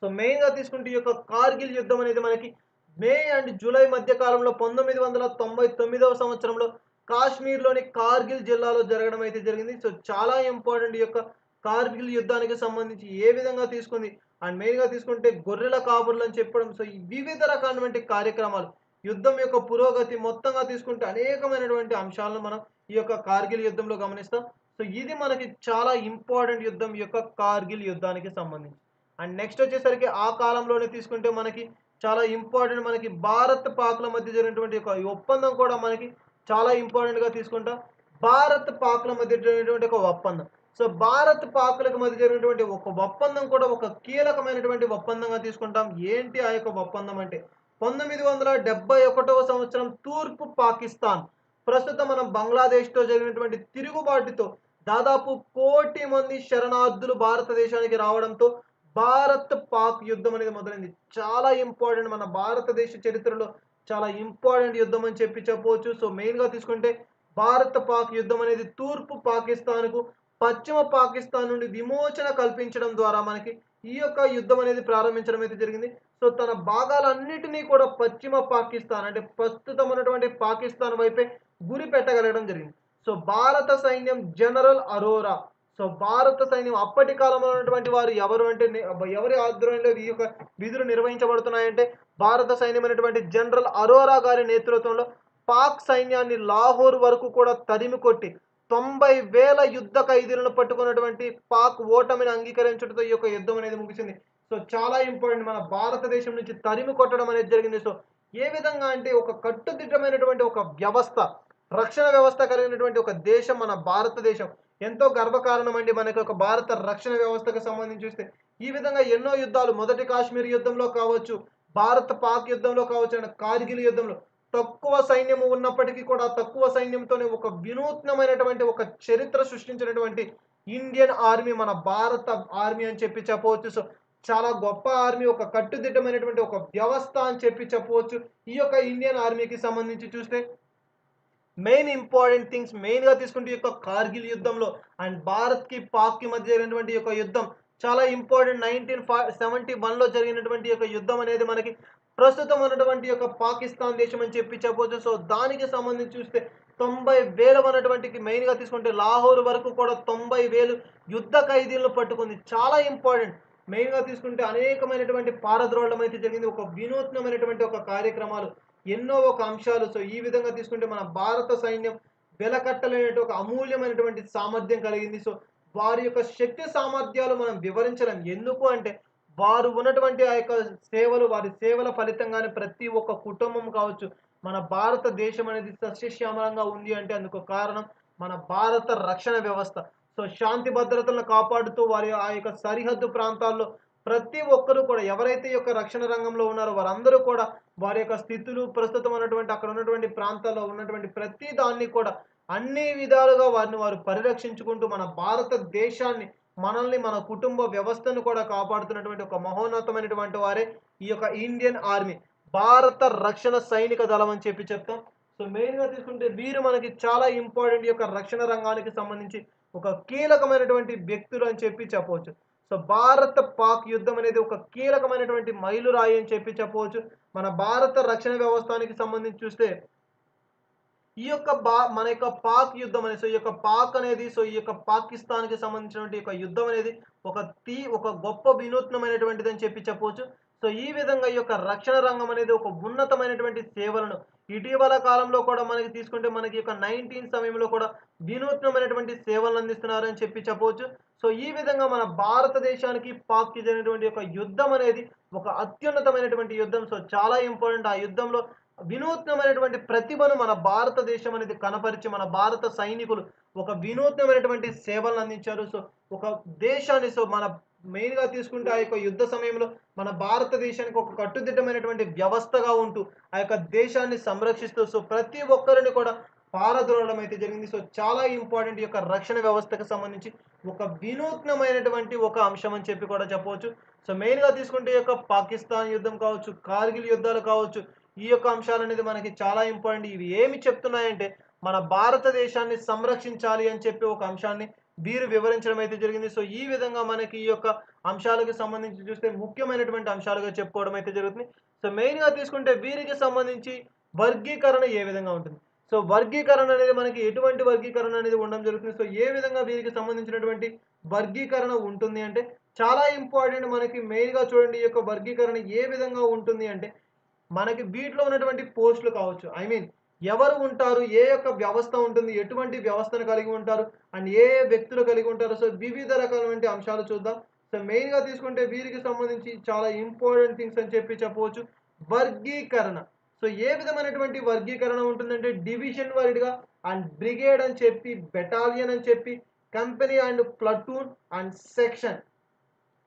S1: సో మెయిన్‌గా తీసుకుంటే ఈ యొక్క కార్గిల్ యుద్ధం అనేది మనకి మే అండ్ జూలై మధ్య కాలంలో 1999వ సంవత్సరంలో కాశ్మీర్‌లోని కార్గిల్ జిల్లాలో జరగడం అయితే జరిగింది. సో చాలా ఇంపార్టెంట్ ఈ యొక్క కార్గిల్ యుద్ధానికి సంబంధించి ఏ విధంగా తీసుకుంది అండ్ మెయిన్‌గా తీసుకుంటే గొర్రెల కాపుర్లు అని చెప్పడం. సో ఈ వివిధ రకాలైనటువంటి కార్యక్రమాలు యుద్ధం యొక్క పురోగతి మొత్తంగా తీసుకుంటే అనేకమైనటువంటి అంశాలను మనం ఈ యొక్క కార్గిల్ యుద్ధంలో గమనిస్తాం. సో ఇది మనకి చాలా ఇంపార్టెంట్ యుద్ధం ఈ యొక్క కార్గిల్ యుద్ధానికి సంబంధించి. అండ్ నెక్స్ట్ వచ్చేసరికి ఆ కాలంలోనే తీసుకుంటే మనకి చాలా ఇంపార్టెంట్ మనకి భారత్ పాక్‌ల మధ్య జరిగినటువంటి ఒక ఒప్పందం కూడా మనకి చాలా ఇంపార్టెంట్‌గా తీసుకుంటాం. భారత్ పాక్‌ల మధ్య జరిగినటువంటి ఒక ఒప్పందం. సో భారత్ పాక్‌లకు మధ్య జరిగినటువంటి ఒక ఒప్పందం కూడా ఒక కీలకమైనటువంటి ఒప్పందంగా తీసుకుంటాం. ఏంటి ఆ యొక్క ఒప్పందం అంటే 1971వ సంవత్సరం తూర్పు పాకిస్తాన్ ప్రస్తుతం మనం బంగ్లాదేశ్‌తో జరిగినటువంటి తిరుగుబాటుతో దాదాపు 1,00,00,000 మంది శరణార్థులు భారతదేశానికి రావడంతో భారత్ పాక్ యుద్ధం అనేది మొదలైంది. చాలా ఇంపార్టెంట్ మన భారతదేశ చరిత్రలో చాలా ఇంపార్టెంట్ యుద్ధం అని చెప్పవచ్చు. సో మెయిన్‌గా తీసుకుంటే భారత్ పాక్ యుద్ధం అనేది తూర్పు పాకిస్తాన్‌కు పశ్చిమ పాకిస్తాన్ నుండి విమోచన కల్పించడం ద్వారా మనకి ఈ యొక్క యుద్ధం అనేది ప్రారంభించడం అయితే జరిగింది. సో తన భాగాలన్నిటినీ కూడా పశ్చిమ పాకిస్తాన్ అంటే ప్రస్తుతం ఉన్నటువంటి పాకిస్తాన్ వైపే గురి పెట్టగలగడం జరిగింది. సో భారత సైన్యం జనరల్ అరోరా. సో భారత సైన్యం అప్పటి కాలంలో ఉన్నటువంటి వారు ఎవరు అంటే ఎవరి ఆధ్వర్యంలో ఈ యొక్క విధులు నిర్వహించబడుతున్నాయంటే భారత సైన్యమైనటువంటి జనరల్ అరోరా గారి నేతృత్వంలో పాక్ సైన్యాన్ని లాహోర్ వరకు కూడా తరిమి కొట్టి 90,000 యుద్ధ ఖైదీలను పట్టుకున్నటువంటి పాక్ ఓటమిని అంగీకరించడంతో ఈ యొక్క యుద్ధం అనేది ముగిసింది. సో చాలా ఇంపార్టెంట్ మన భారతదేశం నుంచి తరిమి కొట్టడం అనేది జరిగింది. సో ఏ విధంగా అంటే ఒక కట్టుదిట్టమైనటువంటి ఒక వ్యవస్థ, రక్షణ వ్యవస్థ కలిగినటువంటి ఒక దేశం మన భారతదేశం. ఎంతో గర్వకారణం అండి మనకి ఒక భారత రక్షణ వ్యవస్థకు సంబంధించి చూస్తే. ఈ విధంగా ఎన్నో యుద్ధాలు మొదటి కాశ్మీర్ యుద్ధంలో కావచ్చు, భారత్ పాక్ యుద్ధంలో కావచ్చు అండ్ కార్గిల్ యుద్ధంలో తక్కువ సైన్యము ఉన్నప్పటికీ కూడా తక్కువ సైన్యంతోనే ఒక వినూత్నమైనటువంటి ఒక చరిత్ర సృష్టించినటువంటి ఇండియన్ ఆర్మీ మన భారత ఆర్మీ అని చెప్పవచ్చు. సో చాలా గొప్ప ఆర్మీ, ఒక కట్టుదిట్టమైనటువంటి ఒక వ్యవస్థ అని చెప్పవచ్చు. ఈ యొక్క ఇండియన్ ఆర్మీకి సంబంధించి చూస్తే మెయిన్ ఇంపార్టెంట్ థింగ్స్ మెయిన్‌గా తీసుకుంటే ఈ యొక్క కార్గిల్ యుద్ధంలో అండ్ భారత్‌కి, పాక్‌కి మధ్య జరిగినటువంటి ఈ యొక్క యుద్ధం చాలా ఇంపార్టెంట్. 1971లో జరిగినటువంటి ఈ యొక్క యుద్ధం అనేది మనకి ప్రస్తుతం ఉన్నటువంటి యొక్క పాకిస్తాన్ దేశం అని చెప్పవచ్చు. సో దానికి సంబంధించి చూస్తే 90,000 ఉన్నటువంటికి మెయిన్‌గా తీసుకుంటే లాహోర్ వరకు కూడా 90,000 యుద్ధ ఖైదీలను పట్టుకుంది. చాలా ఇంపార్టెంట్. మెయిన్‌గా తీసుకుంటే అనేకమైనటువంటి పారద్రోలడం అయితే జరిగింది. ఒక వినూత్నమైనటువంటి ఒక కార్యక్రమాలు, ఎన్నో ఒక అంశాలు. సో ఈ విధంగా తీసుకుంటే మన భారత సైన్యం వెలకట్టలేనటువంటి ఒక అమూల్యమైనటువంటి సామర్థ్యం కలిగింది. సో వారి యొక్క శక్తి సామర్థ్యాలు మనం వివరించలేం. ఎందుకు అంటే వారు ఉన్నటువంటి ఆ యొక్క సేవలు, వారి సేవల ఫలితంగానే ప్రతి ఒక్క కుటుంబం కావచ్చు, మన భారతదేశం అనేది సస్యశ్యామలంగా ఉంది అంటే అందుకు కారణం మన భారత రక్షణ వ్యవస్థ. సో శాంతి భద్రతలను కాపాడుతూ వారి ఆ యొక్క సరిహద్దు ప్రాంతాల్లో ప్రతి ఒక్కరు కూడా ఎవరైతే ఈ యొక్క రక్షణ రంగంలో ఉన్నారో వారందరూ కూడా వారి యొక్క స్థితులు ప్రస్తుతం ఉన్నటువంటి అక్కడ ఉన్నటువంటి ప్రాంతాల్లో ఉన్నటువంటి ప్రతి దాన్ని కూడా అన్ని విధాలుగా వారిని వారు పరిరక్షించుకుంటూ మన భారతదేశాన్ని మనల్ని మన కుటుంబ వ్యవస్థను కూడా కాపాడుతున్నటువంటి ఒక మహోన్నతమైనటువంటి వారే ఈ యొక్క ఇండియన్ ఆర్మీ భారత రక్షణ సైనిక దళం అని చెప్పి చెప్తాం. సో మెయిన్గా తీసుకుంటే వీరు మనకి చాలా ఇంపార్టెంట్ ఈ యొక్క రక్షణ రంగానికి సంబంధించి ఒక కీలకమైనటువంటి వ్యక్తులు అని చెప్పి చెప్పవచ్చు. సో భారత పాక్ యుద్ధం అనేది ఒక కీలకమైనటువంటి మైలురాయి అని చెప్పి చెప్పవచ్చు. మన భారత రక్షణ వ్యవస్థానికి సంబంధించి చూస్తే ఈ యొక్క మన యొక్క పాక్ యుద్ధం అనేది సో ఈ యొక్క పాక్ అనేది సో ఈ యొక్క పాకిస్తాన్‌కి సంబంధించినటువంటి యొక్క యుద్ధం అనేది ఒక గొప్ప వినూత్నమైనటువంటిది అని చెప్పి చెప్పవచ్చు. సో ఈ విధంగా ఈ యొక్క రక్షణ రంగం అనేది ఒక ఉన్నతమైనటువంటి సేవలను ఇటీవల కాలంలో కూడా మనకి తీసుకుంటే మనకి యొక్క 19 సమయంలో కూడా వినూత్నమైనటువంటి సేవలను అందిస్తున్నారు అని చెప్పి చెప్పవచ్చు. సో ఈ విధంగా మన భారతదేశానికి పాక్‌కి జరిగినటువంటి యొక్క యుద్ధం అనేది ఒక అత్యున్నతమైనటువంటి యుద్ధం. సో చాలా ఇంపార్టెంట్. ఆ యుద్ధంలో వినూత్నమైనటువంటి ప్రతిభను మన భారతదేశం అనేది కనపరిచి మన భారత సైనికులు ఒక వినూత్నమైనటువంటి సేవలను అందించారు. సో ఒక దేశాన్ని సో మన మెయిన్‌గా తీసుకుంటే ఆ యొక్క యుద్ధ సమయంలో మన భారతదేశానికి ఒక కట్టుదిట్టమైనటువంటి వ్యవస్థగా ఉంటూ ఆ యొక్క దేశాన్ని సంరక్షిస్తూ సో ప్రతి ఒక్కరిని కూడా పారద్రోలడం అయితే జరిగింది. సో చాలా ఇంపార్టెంట్ ఈ యొక్క రక్షణ వ్యవస్థకు సంబంధించి ఒక వినూత్నమైనటువంటి ఒక అంశం అని చెప్పి కూడా చెప్పవచ్చు. సో మెయిన్‌గా తీసుకుంటే ఈ యొక్క పాకిస్తాన్ యుద్ధం కావచ్చు, కార్గిల్ యుద్ధాలు కావచ్చు, ఈ యొక్క అంశాలనేది మనకి చాలా ఇంపార్టెంట్. ఇవి ఏమి చెప్తున్నాయంటే మన భారతదేశాన్ని సంరక్షించాలి అని చెప్పి ఒక అంశాన్ని వీరు వివరించడం అయితే జరిగింది. సో ఈ విధంగా మనకి ఈ యొక్క అంశాలకు సంబంధించి చూస్తే ముఖ్యమైనటువంటి అంశాలుగా చెప్పుకోవడం అయితే జరుగుతుంది. సో మెయిన్‌గా తీసుకుంటే వీరికి సంబంధించి వర్గీకరణ ఏ విధంగా ఉంటుంది? సో వర్గీకరణ అనేది మనకి ఎటువంటి వర్గీకరణ అనేది ఉండడం జరుగుతుంది. సో ఏ విధంగా వీరికి సంబంధించినటువంటి వర్గీకరణ ఉంటుంది అంటే చాలా ఇంపార్టెంట్. మనకి మెయిన్‌గా చూడండి ఈ యొక్క వర్గీకరణ ఏ విధంగా ఉంటుంది అంటే మనకి వీటిలో ఉన్నటువంటి పోస్టులు కావచ్చు. ఐ మీన్ ఎవరు ఉంటారు? ఏ యొక్క వ్యవస్థ ఉంటుంది? ఎటువంటి వ్యవస్థను కలిగి ఉంటారు? అండ్ ఏ ఏ వ్యక్తులు కలిగి ఉంటారు? సో వివిధ రకాలైనటువంటి అంశాలు చూద్దాం. సో మెయిన్‌గా తీసుకుంటే వీరికి సంబంధించి చాలా ఇంపార్టెంట్ థింగ్స్ అని చెప్పి చెప్పవచ్చు. వర్గీకరణ. సో ఏ విధమైనటువంటి వర్గీకరణ ఉంటుందంటే డివిజన్ వైడ్‌గా అండ్ బ్రిగేడ్ అని చెప్పి, బెటాలియన్ అని చెప్పి, company and platoon and section.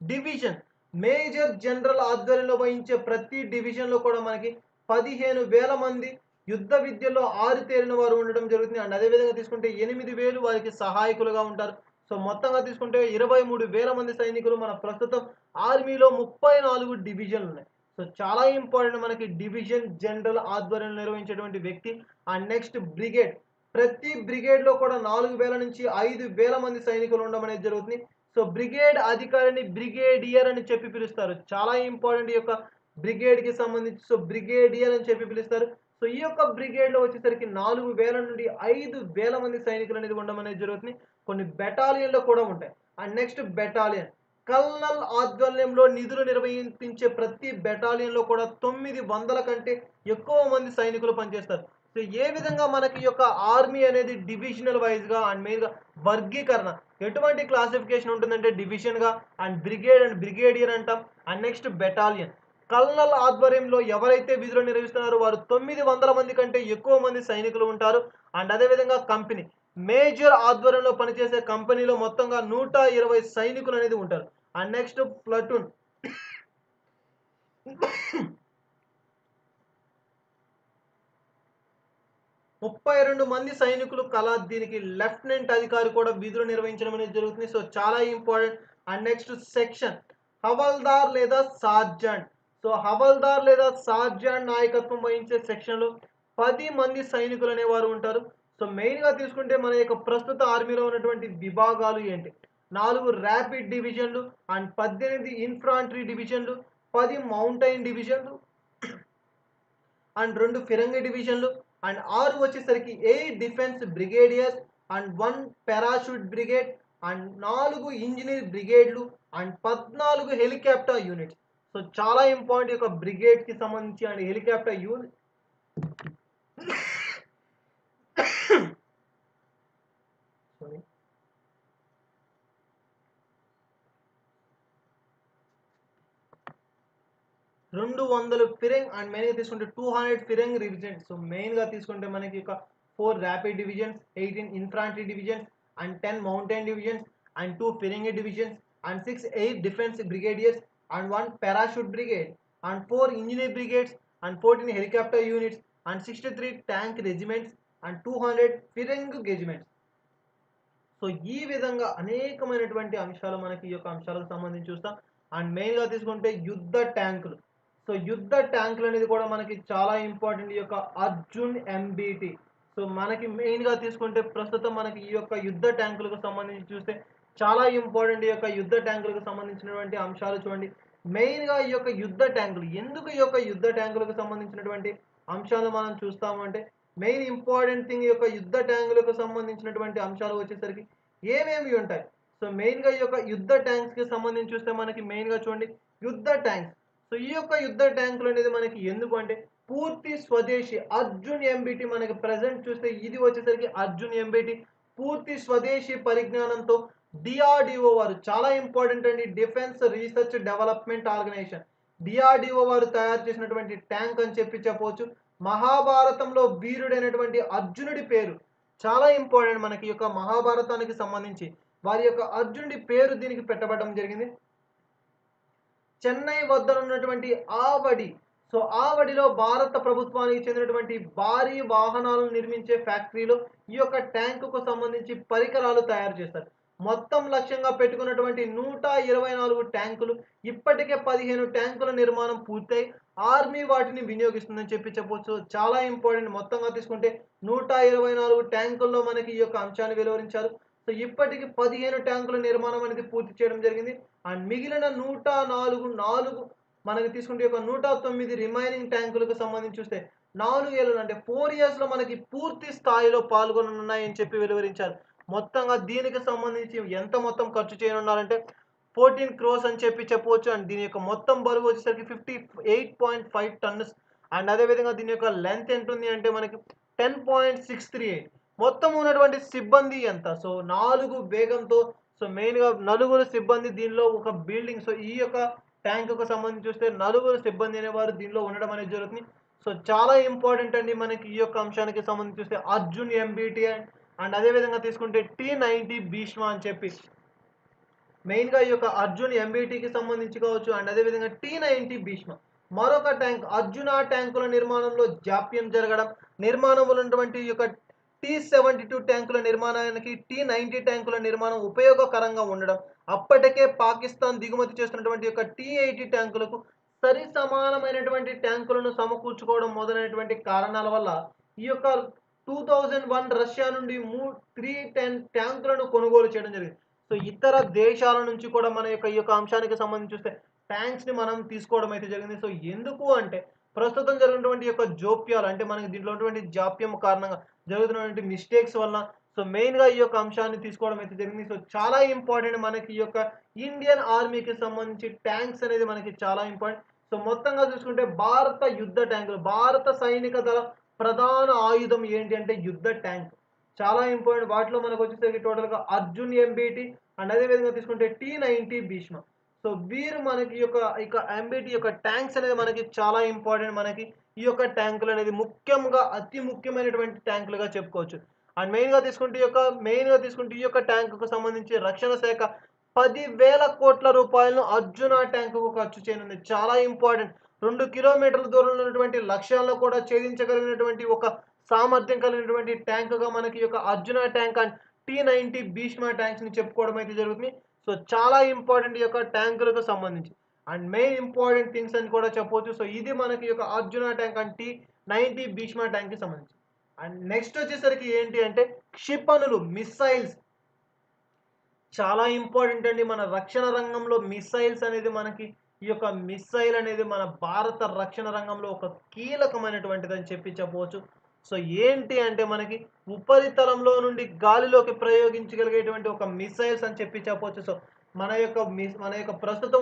S1: Division major general ఆధ్వర్యంలో వహించే ప్రతి డివిజన్‌లో కూడా మనకి 15,000 మంది యుద్ధ విద్యలో ఆరితేరిన వారు ఉండడం జరుగుతుంది. అండ్ అదే విధంగా తీసుకుంటే 8,000 వారికి సహాయకులుగా ఉంటారు. సో మొత్తంగా తీసుకుంటే 23,000 మంది సైనికులు మన ప్రస్తుతం ఆర్మీలో 34 డివిజన్‌లు ఉన్నాయి. సో చాలా ఇంపార్టెంట్ మనకి డివిజన్ జనరల్ ఆధ్వర్యంలో నిర్వహించేటువంటి వ్యక్తి. And next brigade. ప్రతి బ్రిగేడ్‌లో కూడా 4,000 నుంచి 5,000 మంది సైనికులు ఉండడం అనేది జరుగుతుంది. సో బ్రిగేడ్ అధికారిని బ్రిగేడియర్ అని చెప్పి పిలుస్తారు. చాలా ఇంపార్టెంట్ ఈ యొక్క బ్రిగేడ్‌కి సంబంధించి. సో బ్రిగేడియర్ అని చెప్పి పిలుస్తారు. సో ఈ యొక్క బ్రిగేడ్‌లో వచ్చేసరికి 4,000 నుండి 5,000 మంది సైనికులు అనేది ఉండడం అనేది జరుగుతుంది. కొన్ని బెటాలియన్‌లు కూడా ఉంటాయి. And next battalion. కల్నల్ ఆధ్వర్యంలో నిధులు నిర్వహించే ప్రతి బెటాలియన్‌లో కూడా 900 కంటే ఎక్కువ మంది సైనికులు పనిచేస్తారు. సో ఏ విధంగా మనకి ఈ యొక్క ఆర్మీ అనేది డివిజనల్ వైస్‌గా అండ్ మెయిన్‌గా వర్గీకరణ ఎటువంటి క్లాసిఫికేషన్ ఉంటుందంటే డివిజన్‌గా అండ్ బ్రిగేడ్ అండ్ బ్రిగేడియర్ అంటాం. And next battalion. కల్నల్ ఆధ్వర్యంలో ఎవరైతే విధులు నిర్వహిస్తున్నారో వారు 900 మంది కంటే ఎక్కువ మంది సైనికులు ఉంటారు. అండ్ అదే విధంగా కంపెనీ. మేజర్ ఆధ్వర్యంలో పనిచేసే కంపెనీలో మొత్తంగా 120 సైనికులు అనేది ఉంటారు. And next platoon. 32 మంది సైనికులు దీనికి లెఫ్టినెంట్ అధికారి కూడా విధులు నిర్వహించడం అనేది జరుగుతుంది. సో చాలా important. And next section. Havildar లేదా సార్జెంట్. సో హవల్దార్ లేదా సార్జెంట్ నాయకత్వం వహించే సెక్షన్‌లో 10 మంది సైనికులు అనేవారు ఉంటారు. సో మెయిన్‌గా తీసుకుంటే మన యొక్క ప్రస్తుత ఆర్మీలో ఉన్నటువంటి విభాగాలు ఏంటి? 4 ర్యాపిడ్ డివిజన్‌లు అండ్ 18 ఇన్ఫాంట్రీ డివిజన్‌లు, 10 మౌంటైన్ డివిజన్‌లు అండ్ 2 ఫిరంగి డివిజన్‌లు అండ్ 6 వచ్చేసరికి 8 defence brigadiers and 1 parachute brigade and 4 engineer బ్రిగేడ్‌లు అండ్ 14 హెలికాప్టర్ యూనిట్స్. సో చాలా ఇంపార్టెంట్ యొక్క బ్రిగేడ్‌కి సంబంధించి అండ్ హెలికాప్టర్ యూనిట్. సారీ. 200 ఫిరంగ్ అండ్ మెయిన్‌గా తీసుకుంటే 200 ఫిరంగ్ డివిజన్స్. సో మెయిన్‌గా తీసుకుంటే మనకి ఒక 4 rapid divisions, 18 infantry divisions and 10 mountain divisions and 2 ఫిరంగి divisions and 8 defence brigadiers and 1 parachute brigade and 4 engineer brigades and 14 helicopter units and 63 tank regiments and 200 Firangi regiments. So ఈ విధంగా అనేకమైనటువంటి అంశాలు మనకి ఈ యొక్క అంశాలకు సంబంధించి చూస్తాం. అండ్ మెయిన్‌గా తీసుకుంటే యుద్ధ ట్యాంకులు. సో యుద్ధ ట్యాంకులు అనేది కూడా మనకి చాలా ఇంపార్టెంట్. ఈ యొక్క అర్జున్ ఎంబీటీ. సో మనకి మెయిన్‌గా తీసుకుంటే ప్రస్తుతం మనకి ఈ యొక్క యుద్ధ ట్యాంకులకు సంబంధించి చూస్తే చాలా ఇంపార్టెంట్. ఈ యొక్క యుద్ధ ట్యాంకులకు సంబంధించినటువంటి అంశాలు చూడండి. మెయిన్‌గా ఈ యొక్క యుద్ధ ట్యాంకులు ఎందుకు ఈ యొక్క యుద్ధ ట్యాంకులకు సంబంధించినటువంటి అంశాలు మనం చూస్తాము అంటే మెయిన్ ఇంపార్టెంట్ థింగ్ ఈ యొక్క యుద్ధ ట్యాంకులకు సంబంధించినటువంటి అంశాలు వచ్చేసరికి ఏమేమి ఉంటాయి. సో మెయిన్‌గా ఈ యొక్క యుద్ధ ట్యాంక్స్‌కి సంబంధించి చూస్తే మనకి మెయిన్‌గా చూడండి యుద్ధ ట్యాంక్స్. సో ఈ యొక్క యుద్ధ ట్యాంకులు అనేది మనకి ఎందుకు అంటే పూర్తి స్వదేశీ అర్జున్ ఎంబీటీ మనకి ప్రెజెంట్ చూస్తే ఇది వచ్చేసరికి అర్జున్ ఎంబీటీ పూర్తి స్వదేశీ పరిజ్ఞానంతో డిఆర్‌డిఓ వారు చాలా ఇంపార్టెంట్ అండి. Defence research development organisation DRDO వారు తయారు చేసినటువంటి ట్యాంక్ అని చెప్పవచ్చు. మహాభారతంలో వీరుడైనటువంటి అర్జునుడి పేరు చాలా ఇంపార్టెంట్ మనకి ఈ యొక్క మహాభారతానికి సంబంధించి వారి యొక్క అర్జునుడి పేరు దీనికి పెట్టబడడం జరిగింది. చెన్నై వద్ద ఉన్నటువంటి ఆవడి. సో ఆవడిలో భారత ప్రభుత్వానికి చెందినటువంటి భారీ వాహనాలను నిర్మించే ఫ్యాక్టరీలో ఈ యొక్క ట్యాంకుకు సంబంధించి పరికరాలు తయారు చేస్తారు. మొత్తం లక్ష్యంగా పెట్టుకున్నటువంటి 124 ట్యాంకులు ఇప్పటికే 15 ట్యాంకుల నిర్మాణం పూర్తయి ఆర్మీ వాటిని వినియోగిస్తుందని చెప్పవచ్చు. చాలా ఇంపార్టెంట్. మొత్తంగా తీసుకుంటే 124 ట్యాంకుల్లో మనకి ఈ యొక్క అంశాన్ని వెలువరించారు. సో ఇప్పటికి 15 ట్యాంకుల నిర్మాణం అనేది పూర్తి చేయడం జరిగింది. అండ్ మిగిలిన 104 మనకి తీసుకుంటే ఒక 109 రిమైనింగ్ ట్యాంకులకు సంబంధించి చూస్తే 4 ఏళ్ళు అంటే 4 ఇయర్స్‌లో మనకి పూర్తి స్థాయిలో పాల్గొననున్నాయని చెప్పి వెలువరించారు. మొత్తంగా దీనికి సంబంధించి ఎంత మొత్తం ఖర్చు చేయనున్నారంటే 14 క్రోర్స్ అని చెప్పవచ్చు. అండ్ దీని యొక్క మొత్తం బరువు వచ్చేసరికి 58.5 టన్స్. అండ్ అదేవిధంగా దీని యొక్క లెంత్ ఎంత ఉంది అంటే మనకి 10.638. మొత్తం ఉన్నటువంటి సిబ్బంది ఎంత? సో 4 వేగంతో సో మెయిన్‌గా నలుగురు సిబ్బంది దీనిలో ఒక బిల్డింగ్. సో ఈ యొక్క ట్యాంకుకు సంబంధించి చూస్తే నలుగురు సిబ్బంది అనేవారు దీనిలో ఉండడం అనేది జరుగుతుంది. సో చాలా ఇంపార్టెంట్ అండి మనకి ఈ యొక్క అంశానికి సంబంధించి చూస్తే అర్జున్ ఎంబీటీ అండ్ అదేవిధంగా తీసుకుంటే T90 భీష్మ అని చెప్పి మెయిన్‌గా ఈ యొక్క అర్జున్ ఎంబీటీకి సంబంధించి కావచ్చు. అండ్ అదేవిధంగా T90 భీష్మ మరొక ట్యాంక్ అర్జున ట్యాంకుల నిర్మాణంలో జాప్యం జరగడం, నిర్మాణంలో ఉన్నటువంటి ఈ యొక్క T72 ట్యాంకుల నిర్మాణానికి T90 ట్యాంకుల నిర్మాణం ఉపయోగకరంగా ఉండడం, అప్పటికే పాకిస్తాన్ దిగుమతి చేస్తున్నటువంటి యొక్క T80 ట్యాంకులకు సరి సమానమైనటువంటి ట్యాంకులను సమకూర్చుకోవడం మొదలైనటువంటి కారణాల వల్ల ఈ యొక్క 2001 రష్యా నుండి 310 ట్యాంకులను కొనుగోలు చేయడం జరిగింది. సో ఇతర దేశాల నుంచి కూడా మన యొక్క ఈ యొక్క అంశానికి సంబంధించి చూస్తే ట్యాంక్స్‌ని మనం తీసుకోవడం అయితే జరిగింది. సో ఎందుకు అంటే ప్రస్తుతం జరిగినటువంటి యొక్క జోప్యాలు అంటే మనకి దీంట్లో ఉన్నటువంటి జాప్యం కారణంగా జరుగుతున్నటువంటి మిస్టేక్స్ వల్ల సో మెయిన్‌గా ఈ యొక్క అంశాన్ని తీసుకోవడం అయితే జరిగింది. సో చాలా ఇంపార్టెంట్ మనకి ఈ యొక్క ఇండియన్ ఆర్మీకి సంబంధించి ట్యాంక్స్ అనేది మనకి చాలా ఇంపార్టెంట్. సో మొత్తంగా చూసుకుంటే భారత యుద్ధ ట్యాంకులు, భారత సైనిక దళ ప్రధాన ఆయుధం ఏంటి అంటే యుద్ధ ట్యాంక్. చాలా ఇంపార్టెంట్. వాటిలో మనకు వచ్చేసరికి టోటల్‌గా అర్జున్ ఎంబీటీ అండ్ అదేవిధంగా తీసుకుంటే T90 భీష్మ. సో వీరు మనకి ఇక ఎంబీటీ యొక్క ట్యాంక్స్ అనేది మనకి చాలా ఇంపార్టెంట్. మనకి ఈ యొక్క ట్యాంకులు అనేది ముఖ్యంగా అతి ముఖ్యమైనటువంటి ట్యాంకులుగా చెప్పుకోవచ్చు. అండ్ మెయిన్‌గా తీసుకుంటే ఈ యొక్క ట్యాంకుకు సంబంధించి రక్షణ శాఖ 10,000 కోట్ల రూపాయలను అర్జున ట్యాంకుకు ఖర్చు చేయనుంది. చాలా ఇంపార్టెంట్. 2 కిలోమీటర్ల దూరంలో ఉన్నటువంటి లక్ష్యాలను కూడా ఛేదించగలిగినటువంటి ఒక సామర్థ్యం కలిగినటువంటి ట్యాంకుగా మనకి ఈ యొక్క Arjun tank and T90 Bhishma ట్యాంక్స్‌ని చెప్పుకోవడం అయితే జరుగుతుంది. సో చాలా ఇంపార్టెంట్ ఈ యొక్క ట్యాంకులకు సంబంధించి. అండ్ మెయిన్ ఇంపార్టెంట్ థింగ్స్ అని కూడా చెప్పొచ్చు. సో ఇది మనకి ఈ యొక్క Arjun tank and T90 Bhishma ట్యాంక్‌కి సంబంధించి. అండ్ నెక్స్ట్ వచ్చేసరికి ఏంటి అంటే క్షిపణులు, మిస్సైల్స్ చాలా ఇంపార్టెంట్ అండి. మన రక్షణ రంగంలో మిస్సైల్స్ అనేది మనకి ఈ యొక్క మిస్సైల్ అనేది మన భారత రక్షణ రంగంలో ఒక కీలకమైనటువంటిదని చెప్పవచ్చు. సో ఏంటి అంటే మనకి ఉపరితలంలో నుండి గాలిలోకి ప్రయోగించగలిగేటువంటి ఒక మిస్సైల్స్ అని చెప్పవచ్చు. సో మన యొక్క ప్రస్తుతం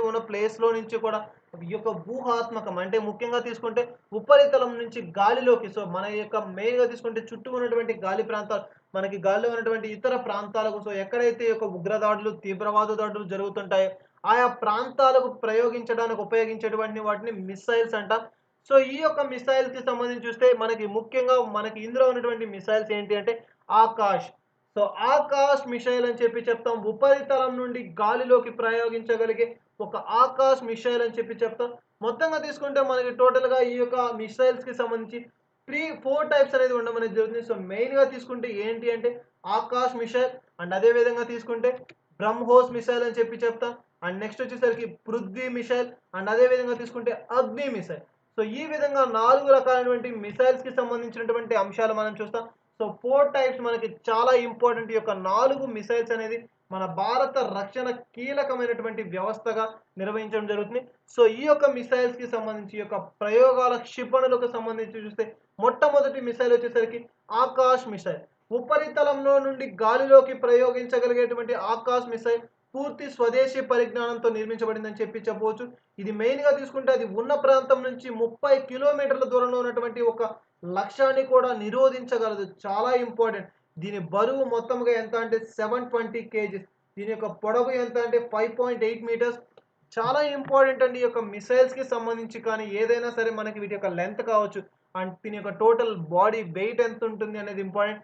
S1: ఉన్న ప్లేస్‌లో నుంచి కూడా ఈ యొక్క ఊహాత్మకం అంటే ముఖ్యంగా తీసుకుంటే ఉపరితలం నుంచి గాలిలోకి సో మన యొక్క మెయిన్‌గా తీసుకుంటే చుట్టూ ఉన్నటువంటి గాలి ప్రాంతాలు మనకి గాలిలో ఉన్నటువంటి ఇతర ప్రాంతాలకు సో ఎక్కడైతే ఈ యొక్క ఉగ్రదాడులు, తీవ్రవాద దాడులు జరుగుతుంటాయో ఆయా ప్రాంతాలకు ప్రయోగించడానికి ఉపయోగించేటువంటి వాటిని మిస్సైల్స్ అంటాం. సో ఈ యొక్క మిస్సైల్స్‌కి సంబంధించి చూస్తే మనకి ఇందులో ఉన్నటువంటి మిస్సైల్స్ ఏంటి అంటే ఆకాష్. సో ఆకాష్ మిసైల్ అని చెప్తాం. ఉపరితలం నుండి గాలిలోకి ప్రయోగించగలిగే ఒక ఆకాశ్ మిసైల్ అని చెప్పి చెప్తాం. మొత్తంగా తీసుకుంటే మనకి టోటల్‌గా ఈ యొక్క మిసైల్స్‌కి సంబంధించి 4 టైప్స్ అనేది ఉండడం అనేది జరుగుతుంది. సో, మెయిన్‌గా తీసుకుంటే ఏంటి అంటే ఆకాశ్ మిసైల్ అండ్ అదే విధంగా తీసుకుంటే బ్రహ్మోస్ మిసైల్ అని చెప్పి చెప్తాం. అండ్ నెక్స్ట్ వచ్చేసరికి పృథ్వీ మిసైల్ అండ్ అదే విధంగా తీసుకుంటే అగ్ని మిసైల్. సో, ఈ విధంగా 4 రకాలైనటువంటి మిసైల్స్‌కి సంబంధించినటువంటి అంశాలు మనం చూస్తాం. సో, 4 టైప్స్ మనకి చాలా ఇంపార్టెంట్. ఈ యొక్క 4 మిసైల్స్ అనేది మన భారత రక్షణ కీలకమైనటువంటి వ్యవస్థగా నిర్వహించడం జరుగుతుంది. సో, ఈ యొక్క మిసైల్స్‌కి సంబంధించి ఈ యొక్క ప్రయోగాల క్షిపణులకు సంబంధించి చూస్తే మొట్టమొదటి మిసైల్ వచ్చేసరికి ఆకాశ్ మిసైల్. ఉపరితలంలో నుండి గాలిలోకి ప్రయోగించగలిగేటువంటి ఆకాశ్ మిసైల్ పూర్తి స్వదేశీ పరిజ్ఞానంతో నిర్మించబడిందని చెప్పవచ్చు. ఇది మెయిన్‌గా తీసుకుంటే అది ఉన్న ప్రాంతం నుంచి 30 కిలోమీటర్ల దూరంలో ఉన్నటువంటి ఒక లక్ష్యాన్ని కూడా నిరోధించగలదు. చాలా ఇంపార్టెంట్. దీని బరువు మొత్తంగా ఎంత అంటే 720 కేజీస్. దీని యొక్క పొడవు ఎంత అంటే 5.8 మీటర్స్. చాలా ఇంపార్టెంట్ అండి. ఈ యొక్క మిసైల్స్‌కి సంబంధించి కానీ ఏదైనా సరే మనకి వీటి యొక్క లెంత్ కావచ్చు. అండ్ దీని యొక్క టోటల్ బాడీ వెయిట్ ఎంత ఉంటుంది అనేది ఇంపార్టెంట్.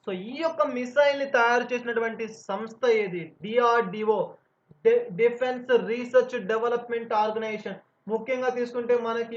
S1: సో, ఈ యొక్క మిసైల్‌ని తయారు చేసినటువంటి సంస్థ ఏది? DRDO. Defence research development organisation. ముఖ్యంగా తీసుకుంటే మనకి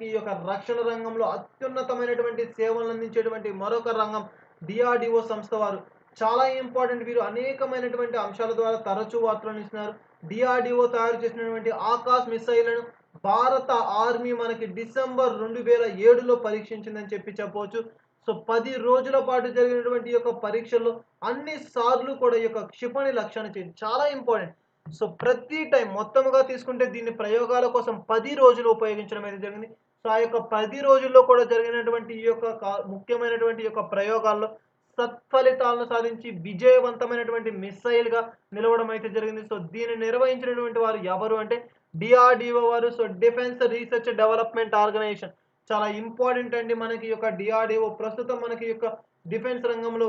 S1: ఈ యొక్క రక్షణ రంగంలో అత్యున్నతమైనటువంటి సేవలను అందించేటువంటి మరొక రంగం DRDO సంస్థ వారు. చాలా ఇంపార్టెంట్. వీరు అనేకమైనటువంటి అంశాల ద్వారా తరచూ వార్తలను ఇస్తున్నారు. DRDO తయారు చేసినటువంటి ఆకాశ్ మిసైల్‌లను భారత ఆర్మీ మనకి డిసెంబర్ 2007లో పరీక్షించిందని చెప్పవచ్చు. సో, 10 రోజుల పాటు జరిగినటువంటి ఈ యొక్క పరీక్షల్లో అన్ని సార్లు కూడా ఈ యొక్క క్షిపణి లక్ష్యాన్ని చాలా ఇంపార్టెంట్. సో, ప్రతి టైం మొత్తముగా తీసుకుంటే దీన్ని ప్రయోగాల కోసం 10 రోజులు ఉపయోగించడం అయితే జరిగింది. సో, ఆ యొక్క 10 రోజుల్లో కూడా జరిగినటువంటి ఈ యొక్క ముఖ్యమైనటువంటి ఈ యొక్క ప్రయోగాల్లో సత్ఫలితాలను సాధించి విజయవంతమైనటువంటి మిస్సైల్‌గా నిలవడం అయితే జరిగింది. సో, దీన్ని నిర్వహించినటువంటి వారు ఎవరు అంటే DRDO వారు. So, defence research development organisation. చాలా ఇంపార్టెంట్ అండి. మనకి ఈ యొక్క DRDO ప్రస్తుతం మనకి ఈ యొక్క డిఫెన్స్ రంగంలో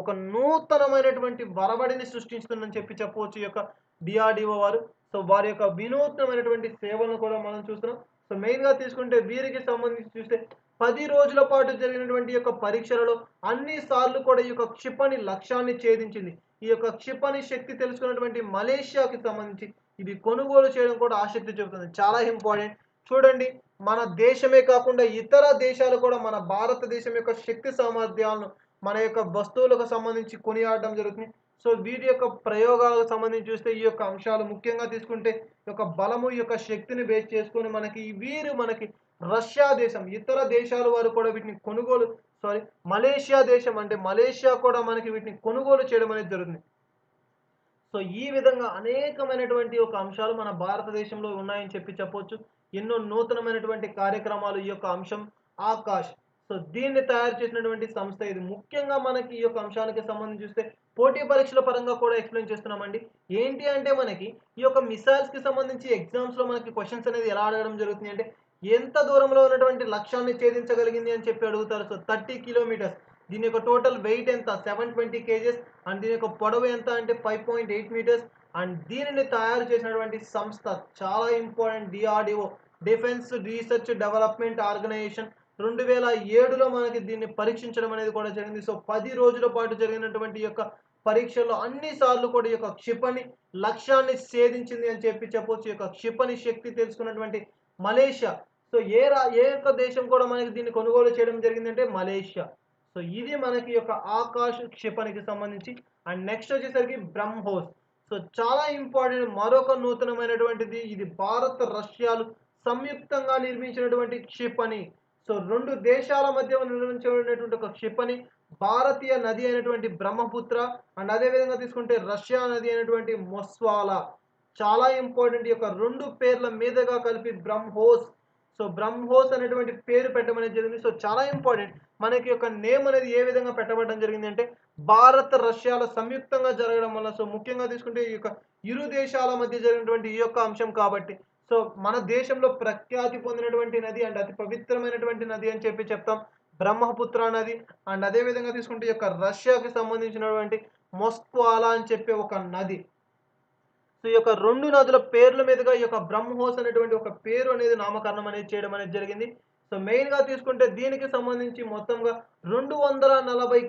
S1: ఒక నూతనమైనటువంటి ఒరవడిని సృష్టిస్తుందని చెప్పవచ్చు ఈ యొక్క DRDO వారు. సో, వారి యొక్క వినూత్నమైనటువంటి సేవలను కూడా మనం చూస్తున్నాం. సో, మెయిన్‌గా తీసుకుంటే వీరికి సంబంధించి చూస్తే 10 రోజుల పాటు జరిగినటువంటి ఈ యొక్క పరీక్షలలో అన్ని సార్లు కూడా ఈ యొక్క క్షిపణి లక్ష్యాన్ని ఛేదించింది. ఈ యొక్క క్షిపణి శక్తి తెలుసుకున్నటువంటి మలేషియాకి సంబంధించి ఇది కొనుగోలు చేయడం కూడా ఆసక్తి చూపుతుంది. చాలా ఇంపార్టెంట్. చూడండి, మన దేశమే కాకుండా ఇతర దేశాలు కూడా మన భారతదేశం యొక్క శక్తి సామర్థ్యాలను మన యొక్క వస్తువులకు సంబంధించి కొనియాడడం జరుగుతుంది. సో, వీటి యొక్క ప్రయోగాలకు సంబంధించి చూస్తే ఈ యొక్క అంశాలు ముఖ్యంగా తీసుకుంటే ఈ యొక్క బలము, ఈ యొక్క శక్తిని బేస్ చేసుకొని మనకి రష్యా దేశం, ఇతర దేశాల వారు కూడా వీటిని మలేషియా దేశం అంటే మలేషియా కూడా మనకి వీటిని కొనుగోలు చేయడం అనేది జరుగుతుంది. సో, ఈ విధంగా అనేకమైనటువంటి ఒక అంశాలు మన భారతదేశంలో ఉన్నాయని చెప్పవచ్చు. ఎన్నో నూతనమైనటువంటి కార్యక్రమాలు ఈ యొక్క అంశం ఆకాష్. సో, దీన్ని తయారు చేసినటువంటి సంస్థ ఇది. ముఖ్యంగా మనకి ఈ యొక్క అంశానికి సంబంధించి చూస్తే పోటీ పరీక్షల పరంగా కూడా ఎక్స్‌ప్లెయిన్ చేస్తున్నామండి. ఏంటి అంటే మనకి ఈ యొక్క మిసైల్స్‌కి సంబంధించి ఎగ్జామ్స్‌లో మనకి క్వెషన్స్ అనేది ఎలా అడగడం జరుగుతుంది అంటే ఎంత దూరంలో ఉన్నటువంటి లక్ష్యాన్ని ఛేదించగలిగింది అని చెప్పి అడుగుతారు. So, 30 kilometres. దీని యొక్క టోటల్ వెయిట్ ఎంత? 720 కేజెస్. అండ్ దీని యొక్క పొడవు ఎంత అంటే 5.8 మీటర్స్. అండ్ దీనిని తయారు చేసినటువంటి సంస్థ చాలా important DRDO. Defence research development organisation. 2007లో మనకి దీన్ని పరీక్షించడం అనేది కూడా జరిగింది. సో, 10 రోజుల పాటు జరిగినటువంటి ఈ యొక్క పరీక్షల్లో అన్ని సార్లు కూడా ఈ యొక్క క్షిపణి లక్ష్యాన్ని ఛేదించింది అని చెప్పవచ్చు. ఈ యొక్క క్షిపణి శక్తి తెలుసుకున్నటువంటి మలేషియా. సో, ఏ యొక్క దేశం కూడా మనకి దీన్ని కొనుగోలు చేయడం జరిగిందంటే మలేషియా. సో, ఇది మనకి యొక్క ఆకాశ్ క్షిపణికి సంబంధించి. అండ్ నెక్స్ట్ వచ్చేసరికి బ్రహ్మోస్. సో, చాలా ఇంపార్టెంట్ మరొక నూతనమైనటువంటిది. ఇది భారత్, రష్యాలు సంయుక్తంగా నిర్మించినటువంటి క్షిపణి. సో, 2 దేశాల మధ్య నిర్మించబడినటువంటి ఒక క్షిపణి. భారతీయ నది అయినటువంటి బ్రహ్మపుత్ర అండ్ అదే విధంగా తీసుకుంటే రష్యా నది అయినటువంటి మొస్వాలా. చాలా ఇంపార్టెంట్. ఈ యొక్క 2 పేర్ల మీదుగా కలిపి బ్రహ్మోస్. సో, బ్రహ్మోస్ అనేటువంటి పేరు పెట్టడం అనేది జరిగింది. సో, చాలా ఇంపార్టెంట్. మనకి యొక్క నేమ్ అనేది ఏ విధంగా పెట్టబడడం జరిగింది అంటే భారత్, రష్యాల సంయుక్తంగా జరగడం వల్ల. సో, ముఖ్యంగా తీసుకుంటే ఈ యొక్క ఇరు దేశాల మధ్య జరిగినటువంటి ఈ యొక్క అంశం కాబట్టి సో, మన దేశంలో ప్రఖ్యాతి పొందినటువంటి నది అండ్ అతి పవిత్రమైనటువంటి నది అని చెప్తాం. బ్రహ్మపుత్ర నది. అండ్ అదే విధంగా తీసుకుంటే ఈ యొక్క రష్యాకి సంబంధించినటువంటి మొస్క్వాలా అని చెప్పే ఒక నది. సో, ఈ యొక్క 2 నదుల పేర్ల మీదుగా ఈ యొక్క బ్రహ్మోస్ అనేటువంటి ఒక పేరు అనేది నామకరణం అనేది చేయడం అనేది జరిగింది. సో, మెయిన్‌గా తీసుకుంటే దీనికి సంబంధించి మొత్తంగా 290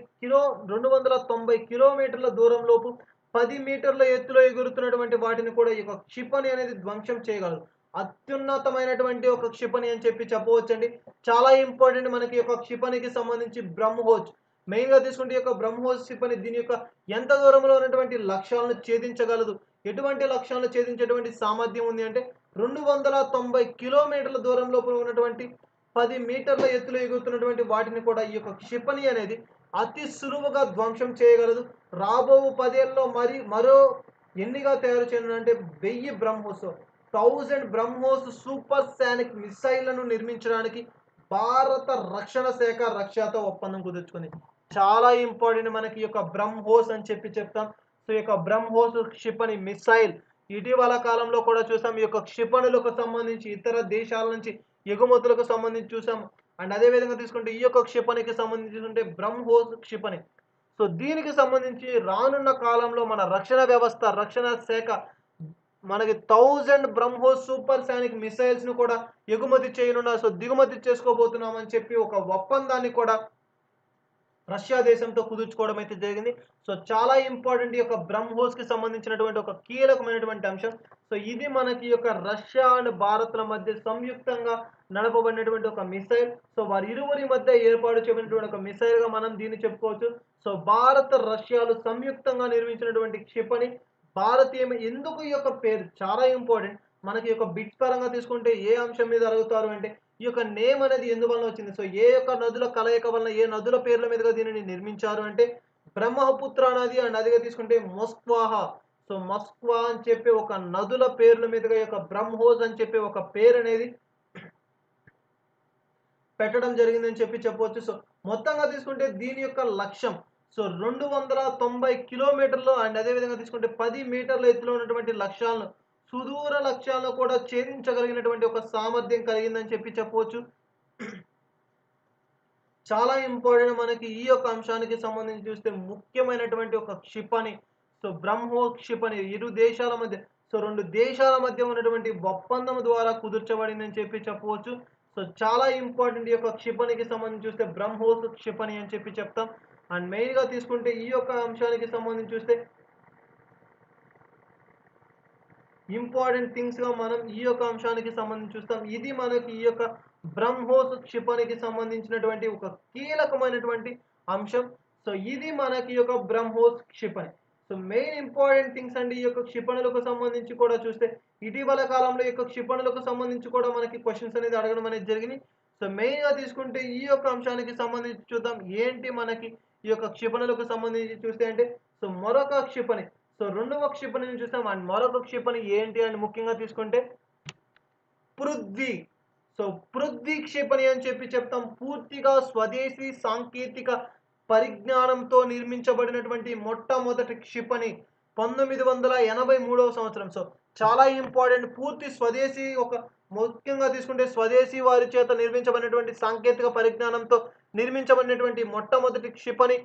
S1: కిలోమీటర్ల దూరంలోపు 10 మీటర్ల ఎత్తులో ఎగురుతున్నటువంటి వాటిని కూడా ఈ యొక్క క్షిపణి అనేది ధ్వంసం చేయగలదు. అత్యున్నతమైనటువంటి ఒక క్షిపణి అని చెప్పి చెప్పవచ్చండి. చాలా ఇంపార్టెంట్ మనకి ఈ యొక్క క్షిపణికి సంబంధించి బ్రహ్మోస్. మెయిన్‌గా తీసుకుంటే ఈ యొక్క బ్రహ్మోస్ క్షిపణి దీని యొక్క ఎంత దూరంలో ఉన్నటువంటి లక్ష్యాలను ఛేదించగలదు? ఎటువంటి లక్ష్యాలను ఛేదించేటువంటి సామర్థ్యం ఉంది అంటే 290 కిలోమీటర్ల దూరం లోపల ఉన్నటువంటి 10 మీటర్ల ఎత్తులో ఎగురుతున్నటువంటి వాటిని కూడా ఈ యొక్క క్షిపణి అనేది అతి సులువుగా ధ్వంసం చేయగలదు. రాబో 10 ఏళ్లలో మరో ఎన్నిగా తయారు చేయనుందంటే 1000 బ్రహ్మోస్ 1000 బ్రహ్మోస్ సూపర్ సానిక్ మిసైళ్లను నిర్మించడానికి భారత రక్షణ శాఖ రష్యాతో ఒప్పందం కుదుర్చుకుంది. చాలా ఇంపార్టెంట్ మనకి ఈ యొక్క బ్రహ్మోస్ అని చెప్పి చెప్తాం. సో ఈ యొక్క బ్రహ్మోస్ క్షిపణి మిసైల్ ఇటీవల కాలంలో కూడా చూసాం. ఈ యొక్క క్షిపణులకు సంబంధించి ఇతర దేశాల నుంచి ఎగుమతులకు సంబంధించి చూసాం. అండ్ అదే విధంగా తీసుకుంటే ఈ యొక్క క్షిపణికి సంబంధించి చూసుకుంటే బ్రహ్మోస్ క్షిపణి. సో దీనికి సంబంధించి రానున్న కాలంలో మన రక్షణ వ్యవస్థ, రక్షణ శాఖ మనకి 1000 బ్రహ్మోస్ సూపర్ సానిక్ మిసైల్స్‌ను కూడా ఎగుమతి చేయనున్నారు. సో దిగుమతి చేసుకోబోతున్నామని చెప్పి ఒక ఒప్పందాన్ని కూడా రష్యా దేశంతో కుదుర్చుకోవడం అయితే జరిగింది. సో చాలా ఇంపార్టెంట్ ఈ యొక్క బ్రహ్మోస్‌కి సంబంధించినటువంటి ఒక కీలకమైనటువంటి అంశం. సో ఇది మనకి ఈ యొక్క రష్యా అండ్ భారత్‌ల మధ్య సంయుక్తంగా నడపబడినటువంటి ఒక మిసైల్. సో వారిరువురి మధ్య ఏర్పాటు చేయబడినటువంటి ఒక మిసైల్‌గా మనం దీన్ని చెప్పుకోవచ్చు. సో భారత్, రష్యాలు సంయుక్తంగా నిర్మించినటువంటి క్షిపణి ఎందుకు ఈ యొక్క పేరు చాలా ఇంపార్టెంట్. మనకి ఈ యొక్క బిట్స్ పరంగా తీసుకుంటే ఏ అంశం మీద అడుగుతారు అంటే ఈ యొక్క నేమ్ అనేది ఎందువలన వచ్చింది? సో ఏ యొక్క నదుల కలయిక వలన ఏ నదుల పేర్ల మీదుగా దీనిని నిర్మించారు అంటే బ్రహ్మపుత్ర నది అండ్ అదిగా తీసుకుంటే మొస్క్వాహ. సో మస్క్వా అని చెప్పి ఒక నదుల పేర్ల మీదుగా ఈ యొక్క బ్రహ్మోస్ అని చెప్పి ఒక పేరు అనేది పెట్టడం జరిగిందని చెప్పి చెప్పవచ్చు. సో మొత్తంగా తీసుకుంటే దీని యొక్క లక్ష్యం సో 290 కిలోమీటర్లు అండ్ అదే విధంగా తీసుకుంటే 10 మీటర్ల ఎత్తులో ఉన్నటువంటి లక్ష్యాలను సుదూర లక్ష్యాలను కూడా ఛేదించగలిగినటువంటి ఒక సామర్థ్యం కలిగిందని చెప్పి చెప్పవచ్చు. చాలా ఇంపార్టెంట్ మనకి ఈ యొక్క అంశానికి సంబంధించి చూస్తే ముఖ్యమైనటువంటి ఒక క్షిపణి. సో బ్రహ్మోస్ క్షిపణి ఇరు దేశాల మధ్య సో 2 దేశాల మధ్య ఉన్నటువంటి ఒప్పందం ద్వారా కుదుర్చబడిందని చెప్పి చెప్పవచ్చు. సో చాలా ఇంపార్టెంట్ ఈ యొక్క క్షిపణికి సంబంధించి చూస్తే బ్రహ్మోస్ క్షిపణి అని చెప్పి చెప్తాం. అండ్ మెయిన్‌గా తీసుకుంటే ఈ యొక్క అంశానికి సంబంధించి చూస్తే ఇంపార్టెంట్ థింగ్స్‌గా మనం ఈ యొక్క అంశానికి సంబంధించి చూస్తాం. ఇది మనకి ఈ యొక్క బ్రహ్మోస్ క్షిపణికి సంబంధించినటువంటి ఒక కీలకమైనటువంటి అంశం. సో ఇది మనకి ఈ యొక్క బ్రహ్మోస్ క్షిపణి. సో మెయిన్ ఇంపార్టెంట్ థింగ్స్ అండి ఈ యొక్క క్షిపణులకు సంబంధించి కూడా చూస్తే ఇటీవల కాలంలో ఈ యొక్క క్షిపణులకు సంబంధించి కూడా మనకి క్వెషన్స్ అనేది అడగడం అనేది జరిగింది. సో మెయిన్‌గా తీసుకుంటే ఈ యొక్క అంశానికి సంబంధించి చూద్దాం. ఏంటి మనకి ఈ యొక్క క్షిపణులకు సంబంధించి చూస్తే అంటే సో మరొక క్షిపణి. సో రెండవ క్షిపణిని చూసాం. అండ్ మరొక క్షిపణి ఏంటి అని ముఖ్యంగా తీసుకుంటే పృథ్వీ. సో పృథ్వీ క్షిపణి అని చెప్పి చెప్తాం. పూర్తిగా స్వదేశీ సాంకేతిక పరిజ్ఞానంతో నిర్మించబడినటువంటి మొట్టమొదటి క్షిపణి 1983వ సంవత్సరం. సో చాలా ఇంపార్టెంట్ పూర్తి స్వదేశీ ముఖ్యంగా తీసుకుంటే స్వదేశీ వారి చేత నిర్మించబడినటువంటి సాంకేతిక పరిజ్ఞానంతో నిర్మించబడినటువంటి మొట్టమొదటి క్షిపణి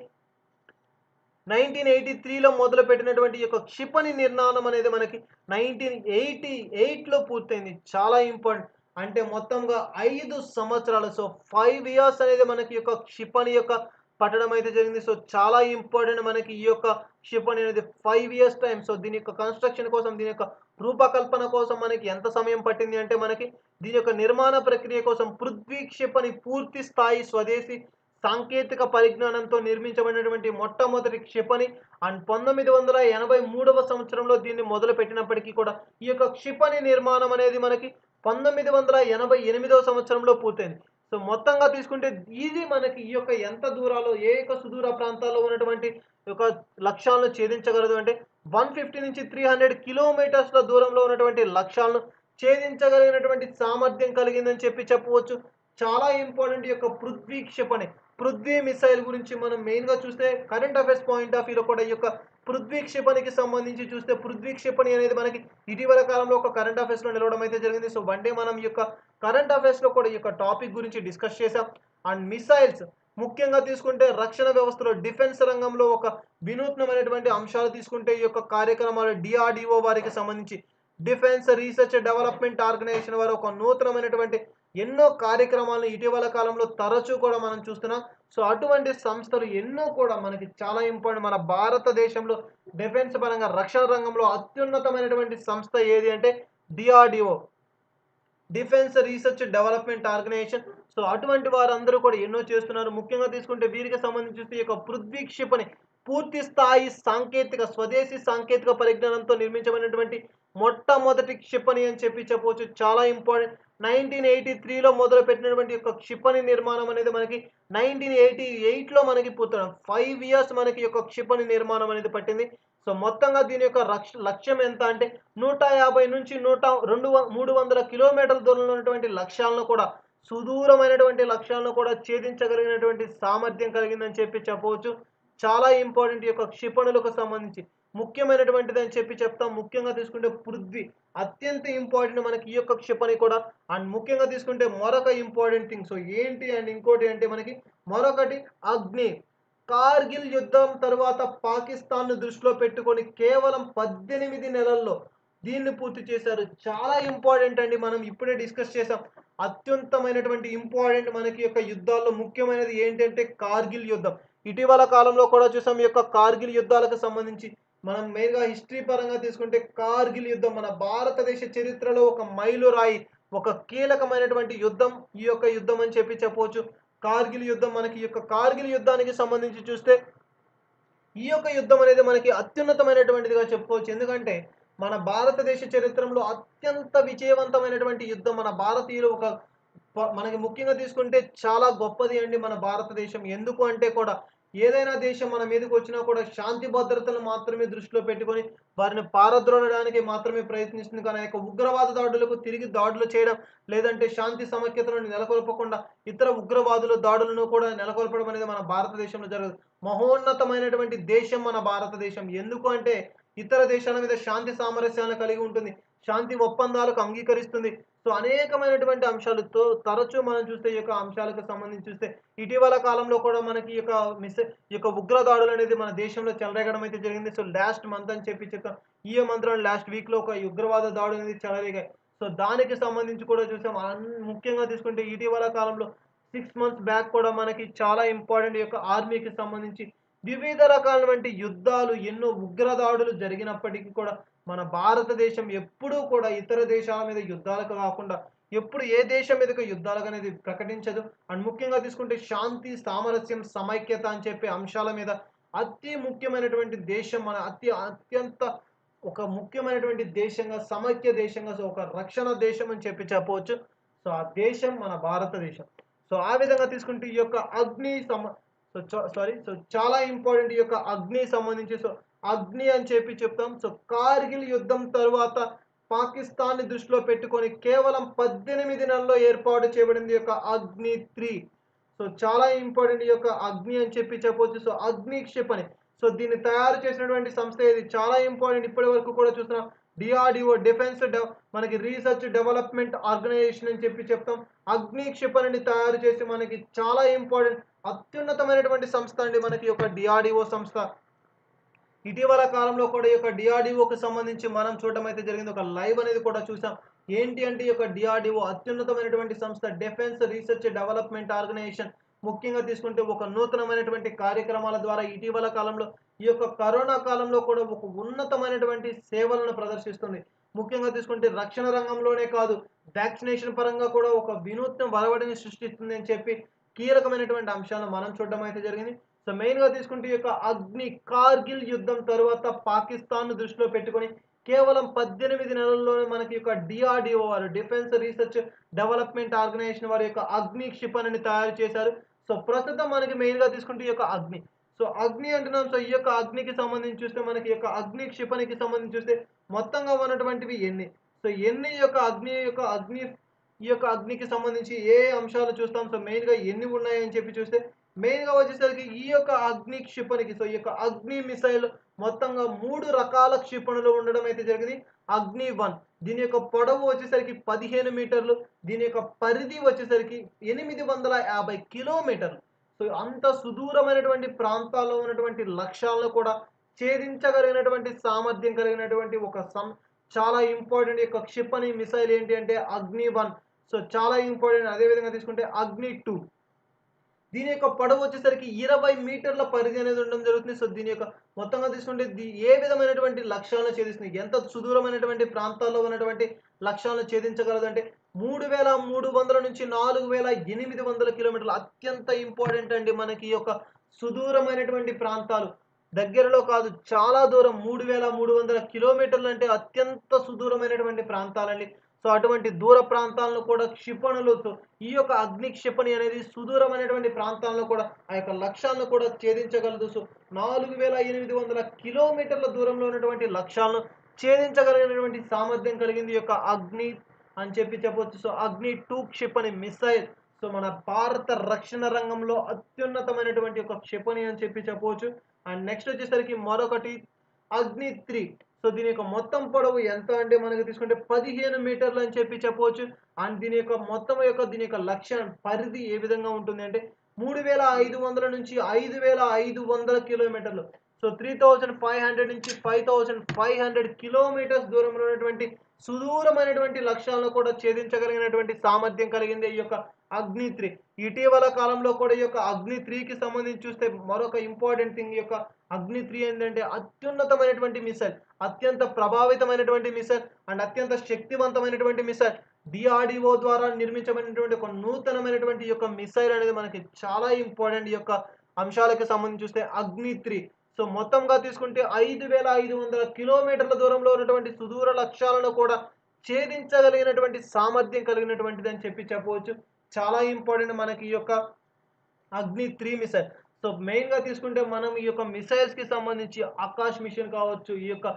S1: 1983లో మొదలుపెట్టినటువంటి ఈ యొక్క క్షిపణి నిర్మాణం అనేది మనకి 1988లో పూర్తయింది. చాలా ఇంపార్టెంట్. అంటే మొత్తంగా 5 సంవత్సరాలు. సో 5 ఇయర్స్ అనేది మనకి ఈ యొక్క క్షిపణి యొక్క పట్టడం అయితే జరిగింది. సో చాలా ఇంపార్టెంట్ మనకి ఈ యొక్క క్షిపణి అనేది 5 ఇయర్స్ టైం. సో దీని యొక్క కన్‌స్ట్రక్షన్ కోసం, దీని యొక్క రూపకల్పన కోసం మనకి ఎంత సమయం పట్టింది అంటే మనకి దీని యొక్క నిర్మాణ ప్రక్రియ కోసం పృథ్వీ క్షిపణి పూర్తి స్థాయి స్వదేశీ సాంకేతిక పరిజ్ఞానంతో నిర్మించబడినటువంటి మొట్టమొదటి క్షిపణి. అండ్ 1983వ సంవత్సరంలో దీన్ని మొదలుపెట్టినప్పటికీ కూడా ఈ యొక్క క్షిపణి నిర్మాణం అనేది మనకి 1988వ సంవత్సరంలో పూర్తయింది. సో మొత్తంగా తీసుకుంటే ఇది మనకి ఈ యొక్క ఎంత దూరాలో ఏ యొక్క సుదూర ప్రాంతాల్లో ఉన్నటువంటి యొక్క లక్ష్యాలను ఛేదించగలదు అంటే 150 నుంచి 300 కిలోమీటర్స్‌ల దూరంలో ఉన్నటువంటి లక్ష్యాలను ఛేదించగలిగినటువంటి సామర్థ్యం కలిగిందని చెప్పి చెప్పవచ్చు. చాలా ఇంపార్టెంట్ ఈ యొక్క పృథ్వీ క్షిపణి. పృథ్వీ మిసైల్ గురించి మనం మెయిన్‌గా చూస్తే కరెంట్ అఫైర్స్ పాయింట్ ఆఫ్ వ్యూలో కూడా ఈ యొక్క పృథ్వీ క్షిపణికి సంబంధించి చూస్తే పృథ్వీ క్షిపణి అనేది మనకి ఇటీవల కాలంలో ఒక కరెంట్ అఫైర్స్‌లో నిలవడం అయితే జరిగింది. సో వన్ డే మనం ఈ యొక్క కరెంట్ అఫైర్స్‌లో కూడా ఈ యొక్క టాపిక్ గురించి డిస్కస్ చేసాం. అండ్ మిసైల్స్ ముఖ్యంగా తీసుకుంటే రక్షణ వ్యవస్థలో డిఫెన్స్ రంగంలో ఒక వినూత్నమైనటువంటి అంశాలు తీసుకుంటే ఈ యొక్క కార్యక్రమాలు DRDO వారికి సంబంధించి డిఫెన్స్ రీసెర్చ్ డెవలప్మెంట్ ఆర్గనైజేషన్ వారు ఒక నూతనమైనటువంటి ఎన్నో కార్యక్రమాలను ఇటీవల కాలంలో తరచూ కూడా మనం చూస్తున్నాం. సో, అటువంటి సంస్థలు ఎన్నో కూడా మనకి చాలా ఇంపార్టెంట్. మన భారతదేశంలో డిఫెన్స్ పరంగా రక్షణ రంగంలో అత్యున్నతమైనటువంటి సంస్థ ఏది అంటే DRDO. Defence research development organisation. So, అటువంటి వారందరూ కూడా ఎన్నో చేస్తున్నారు. ముఖ్యంగా తీసుకుంటే వీరికి సంబంధించి చూస్తే ఈ యొక్క పృథ్వీ క్షిపణి పూర్తి స్థాయి సాంకేతిక స్వదేశీ సాంకేతిక పరిజ్ఞానంతో నిర్మించబడినటువంటి మొట్టమొదటి క్షిపణి అని చెప్పవచ్చు. చాలా ఇంపార్టెంట్. 1983లో మొదలుపెట్టినటువంటి యొక్క క్షిపణి నిర్మాణం అనేది మనకి 1988లో మనకి పూర్తవడం. 5 ఇయర్స్ మనకి ఈ యొక్క క్షిపణి నిర్మాణం అనేది పట్టింది. సో, మొత్తంగా దీని యొక్క లక్ష్యం ఎంత అంటే 150 నుంచి 300 కిలోమీటర్ల దూరంలో ఉన్నటువంటి లక్ష్యాలను కూడా సుదూరమైనటువంటి లక్ష్యాలను కూడా ఛేదించగలిగినటువంటి సామర్థ్యం కలిగిందని చెప్పవచ్చు. చాలా ఇంపార్టెంట్ ఈ యొక్క క్షిపణులకు సంబంధించి. ముఖ్యమైనటువంటిదని చెప్తాం. ముఖ్యంగా తీసుకుంటే పృథ్వీ అత్యంత ఇంపార్టెంట్ మనకి ఈ యొక్క క్షిపణి కూడా. అండ్ ముఖ్యంగా తీసుకుంటే మరొక ఇంపార్టెంట్ థింగ్. సో, ఏంటి అండ్ ఇంకోటి అంటే మనకి మరొకటి అగ్ని. కార్గిల్ యుద్ధం తరువాత పాకిస్తాన్‌ను దృష్టిలో పెట్టుకొని కేవలం 18 నెలల్లో దీన్ని పూర్తి చేశారు. చాలా ఇంపార్టెంట్ అండి. మనం ఇప్పుడే డిస్కస్ చేసాం. అత్యుత్తమైనటువంటి ఇంపార్టెంట్ మనకి యొక్క యుద్ధాల్లో ముఖ్యమైనది ఏంటంటే కార్గిల్ యుద్ధం. ఇటీవల కాలంలో కూడా చూసాం ఈ యొక్క కార్గిల్ యుద్ధాలకు సంబంధించి. మనం మెయిన్‌గా హిస్టరీ పరంగా తీసుకుంటే కార్గిల్ యుద్ధం మన భారతదేశ చరిత్రలో ఒక మైలురాయి, ఒక కీలకమైనటువంటి యుద్ధం ఈ యొక్క యుద్ధం అని చెప్పవచ్చు. కార్గిల్ యుద్ధం మనకి ఈ యొక్క కార్గిల్ యుద్ధానికి సంబంధించి చూస్తే ఈ యొక్క యుద్ధం అనేది మనకి అత్యున్నతమైనటువంటిదిగా చెప్పుకోవచ్చు. ఎందుకంటే మన భారతదేశ చరిత్రలో అత్యంత విజయవంతమైనటువంటి యుద్ధం మన భారతీయులు ఒక మనకి ముఖ్యంగా తీసుకుంటే చాలా గొప్పది అండి మన భారతదేశం. ఎందుకు అంటే కూడా ఏదైనా దేశం మన మీదకొచ్చినా కూడా శాంతి భద్రతలు మాత్రమే దృష్టిలో పెట్టుకొని వారిని పారద్రోలడానికి మాత్రమే ప్రయత్నిస్తుంది. కానీ ఆ యొక్క ఉగ్రవాద దాడులకు తిరిగి దాడులు చేయడం, లేదంటే శాంతి సమైక్యతలను నెలకొల్పకుండా ఇతర ఉగ్రవాదుల దాడులను కూడా నెలకొల్పడం అనేది మన భారతదేశంలో జరగదు. మహోన్నతమైనటువంటి దేశం మన భారతదేశం. ఎందుకు అంటే ఇతర దేశాల మీద శాంతి సామరస్యాలను కలిగి ఉంటుంది. శాంతి ఒప్పందాలకు అంగీకరిస్తుంది. సో, అనేకమైనటువంటి అంశాలతో తరచూ మనం చూస్తే ఈ యొక్క అంశాలకు సంబంధించి చూస్తే ఇటీవల కాలంలో కూడా మనకి ఈ యొక్క ఉగ్ర దాడులనేది మన దేశంలో చెలరేగడం అయితే జరిగింది. సో, లాస్ట్ మంత్ అని చెప్తాం. ఈ మంత్‌లో లాస్ట్ వీక్‌లో ఒక ఉగ్రవాద దాడులు అనేది చెలరేగాయి. సో, దానికి సంబంధించి కూడా చూసాం. ముఖ్యంగా తీసుకుంటే ఇటీవల కాలంలో 6 మంత్స్ బ్యాక్ కూడా మనకి చాలా ఇంపార్టెంట్ ఈ యొక్క ఆర్మీకి సంబంధించి వివిధ రకాలైనటువంటి యుద్ధాలు, ఎన్నో ఉగ్రదాడులు జరిగినప్పటికీ కూడా మన భారతదేశం ఎప్పుడూ కూడా ఇతర దేశాల మీద యుద్ధాలకు కాకుండా ఎప్పుడు ఏ దేశం మీదకి యుద్ధాలకనేది ప్రకటించదు. అండ్ ముఖ్యంగా తీసుకుంటే శాంతి, సామరస్యం, సమైక్యత అని చెప్పే అంశాల మీద అతి ముఖ్యమైనటువంటి దేశం మన అత్యంత ఒక ముఖ్యమైనటువంటి దేశంగా, సమైక్య దేశంగా, సో, ఒక రక్షణ దేశం అని చెప్పవచ్చు. సో, ఆ దేశం మన భారతదేశం. సో, ఆ విధంగా తీసుకుంటే ఈ యొక్క అగ్ని సో, చాలా ఇంపార్టెంట్ ఈ యొక్క అగ్ని సంబంధించి. సో, అగ్ని అని చెప్తాం. సో, కార్గిల్ యుద్ధం తరువాత పాకిస్తాన్‌ని దృష్టిలో పెట్టుకొని కేవలం 18 నెలల్లో ఏర్పాటు చేయబడింది ఈ యొక్క అగ్ని 3. సో, చాలా ఇంపార్టెంట్ ఈ యొక్క అగ్ని అని చెప్పవచ్చు. సో, అగ్ని క్షిపణి. సో, దీన్ని తయారు చేసినటువంటి సంస్థ ఏది? చాలా ఇంపార్టెంట్. ఇప్పటి వరకు కూడా చూస్తున్నాం. డీఆర్‌డీఓ మనకి రీసెర్చ్ డెవలప్‌మెంట్ ఆర్గనైజేషన్ అని చెప్తాం. అగ్ని క్షిపణిని తయారు చేసి మనకి చాలా ఇంపార్టెంట్ అత్యున్నతమైనటువంటి సంస్థ అండి మనకి యొక్క డీఆర్‌డీఓ సంస్థ. ఇటీవల కాలంలో కూడా ఈ యొక్క డీఆర్‌డీఓకి సంబంధించి మనం చూడడం అయితే జరిగింది. ఒక లైవ్ అనేది కూడా చూసాం. ఏంటి అంటే ఈ యొక్క డీఆర్‌డీఓ అత్యున్నతమైనటువంటి సంస్థ. Defence research development organisation. ముఖ్యంగా తీసుకుంటే ఒక నూతనమైనటువంటి కార్యక్రమాల ద్వారా ఇటీవల కాలంలో ఈ యొక్క కరోనా కాలంలో కూడా ఒక ఉన్నతమైనటువంటి సేవలను ప్రదర్శిస్తుంది. ముఖ్యంగా తీసుకుంటే రక్షణ రంగంలోనే కాదు, వ్యాక్సినేషన్ పరంగా కూడా ఒక వినూత్న ఒరవడిని సృష్టిస్తుంది అని చెప్పి కీలకమైనటువంటి అంశాలను మనం చూడడం అయితే జరిగింది. సో, మెయిన్‌గా తీసుకుంటే ఈ యొక్క కార్గిల్ యుద్ధం తరువాత పాకిస్తాన్‌ను దృష్టిలో పెట్టుకొని కేవలం 18 నెలల్లోనే మనకి యొక్క డీఆర్‌డీఓ వారు డిఫెన్స్ రీసెర్చ్ డెవలప్‌మెంట్ ఆర్గనైజేషన్ వారి యొక్క అగ్ని క్షిపణిని తయారు చేశారు. సో, ప్రస్తుతం మనకి మెయిన్‌గా తీసుకుంటే ఈ యొక్క అగ్ని. సో, అగ్ని అంటున్నాం. సో, ఈ యొక్క అగ్నికి సంబంధించి చూస్తే మనకి ఈ యొక్క అగ్ని క్షిపణికి సంబంధించి చూస్తే మొత్తంగా ఉన్నటువంటివి ఎన్ని? సో, ఎన్ని ఈ యొక్క అగ్నికి సంబంధించి ఏ అంశాలు చూస్తాం? సో, మెయిన్‌గా ఎన్ని ఉన్నాయని చూస్తే మెయిన్‌గా వచ్చేసరికి ఈ యొక్క అగ్ని క్షిపణికి సో, ఈ యొక్క అగ్ని మిసైల్ మొత్తంగా 3 రకాల క్షిపణులు ఉండడం అయితే జరిగింది. అగ్ని 1 దీని యొక్క పొడవు వచ్చేసరికి 15 మీటర్లు. దీని యొక్క పరిధి వచ్చేసరికి 850 కిలోమీటర్లు. సో, అంత సుదూరమైనటువంటి ప్రాంతాల్లో ఉన్నటువంటి లక్ష్యాలను కూడా ఛేదించగలిగినటువంటి సామర్థ్యం కలిగినటువంటి ఒక చాలా ఇంపార్టెంట్ యొక్క క్షిపణి మిసైల్ ఏంటి అంటే అగ్ని 1. సో చాలా ఇంపార్టెంట్. అదే విధంగా తీసుకుంటే అగ్ని 2 దీని యొక్క పొడవు వచ్చేసరికి 20 మీటర్ల పరిధి అనేది ఉండడం జరుగుతుంది. సో దీని యొక్క మొత్తంగా తీసుకుంటే ఏ విధమైనటువంటి లక్ష్యాలను ఛేదిస్తుంది? ఎంత సుదూరమైనటువంటి ప్రాంతాల్లో ఉన్నటువంటి లక్ష్యాలను ఛేదించగలదంటే 3300 నుంచి 4800 కిలోమీటర్లు. అత్యంత ఇంపార్టెంట్ అండి మనకి ఈ యొక్క సుదూరమైనటువంటి ప్రాంతాలు. దగ్గరలో కాదు, చాలా దూరం 3300 కిలోమీటర్లు అంటే అత్యంత సుదూరమైనటువంటి ప్రాంతాలండి. సో అటువంటి దూర ప్రాంతాలను కూడా క్షిపణులతో ఈ యొక్క అగ్ని క్షిపణి అనేది సుదూరమైనటువంటి ప్రాంతాలను కూడా ఆ యొక్క లక్ష్యాలను కూడా ఛేదించగలదు. సో 4800 కిలోమీటర్ల దూరంలో ఉన్నటువంటి లక్ష్యాలను ఛేదించగలిగినటువంటి సామర్థ్యం కలిగింది ఈ యొక్క అగ్ని అని చెప్పవచ్చు. సో అగ్ని 2 క్షిపణి మిసైల్ సో మన భారత రక్షణ రంగంలో అత్యున్నతమైనటువంటి ఒక క్షిపణి అని చెప్పవచ్చు. అండ్ నెక్స్ట్ వచ్చేసరికి మరొకటి అగ్ని 3. సో దీని యొక్క మొత్తం పొడవు ఎంత అంటే మనకి తీసుకుంటే 15 మీటర్లు అని చెప్పవచ్చు. అండ్ దీని యొక్క లక్ష్యం పరిధి ఏ విధంగా ఉంటుంది అంటే 3500 నుంచి 5500 కిలోమీటర్లు. సో 3500 నుంచి 5500 కిలోమీటర్స్ దూరంలో ఉన్నటువంటి సుదూరమైనటువంటి లక్ష్యాలను కూడా ఛేదించగలిగినటువంటి సామర్థ్యం కలిగింది ఈ యొక్క అగ్ని 3. ఇటీవల కాలంలో కూడా ఈ యొక్క అగ్ని 3కి సంబంధించి చూస్తే మరొక ఇంపార్టెంట్ థింగ్ ఈ యొక్క అగ్ని 3 ఏంటంటే అత్యున్నతమైనటువంటి మిసైల్, అత్యంత ప్రభావితమైనటువంటి మిసైల్ అండ్ అత్యంత శక్తివంతమైనటువంటి మిసైల్. డిఆర్డిఓ ద్వారా నిర్మించబడినటువంటి ఒక నూతనమైనటువంటి ఈ యొక్క మిసైల్ అనేది మనకి చాలా ఇంపార్టెంట్. ఈ యొక్క అంశాలకు సంబంధించి చూస్తే అగ్ని 3 సో మొత్తంగా తీసుకుంటే 5500 కిలోమీటర్ల దూరంలో ఉన్నటువంటి సుదూర లక్ష్యాలను కూడా ఛేదించగలిగినటువంటి సామర్థ్యం కలిగినటువంటిది అని చెప్పవచ్చు. చాలా ఇంపార్టెంట్ మనకి ఈ యొక్క అగ్ని 3 మిసైల్. సో మెయిన్‌గా తీసుకుంటే మనం ఈ యొక్క మిసైల్స్‌కి సంబంధించి ఆకాష్ మిషన్ కావచ్చు, ఈ యొక్క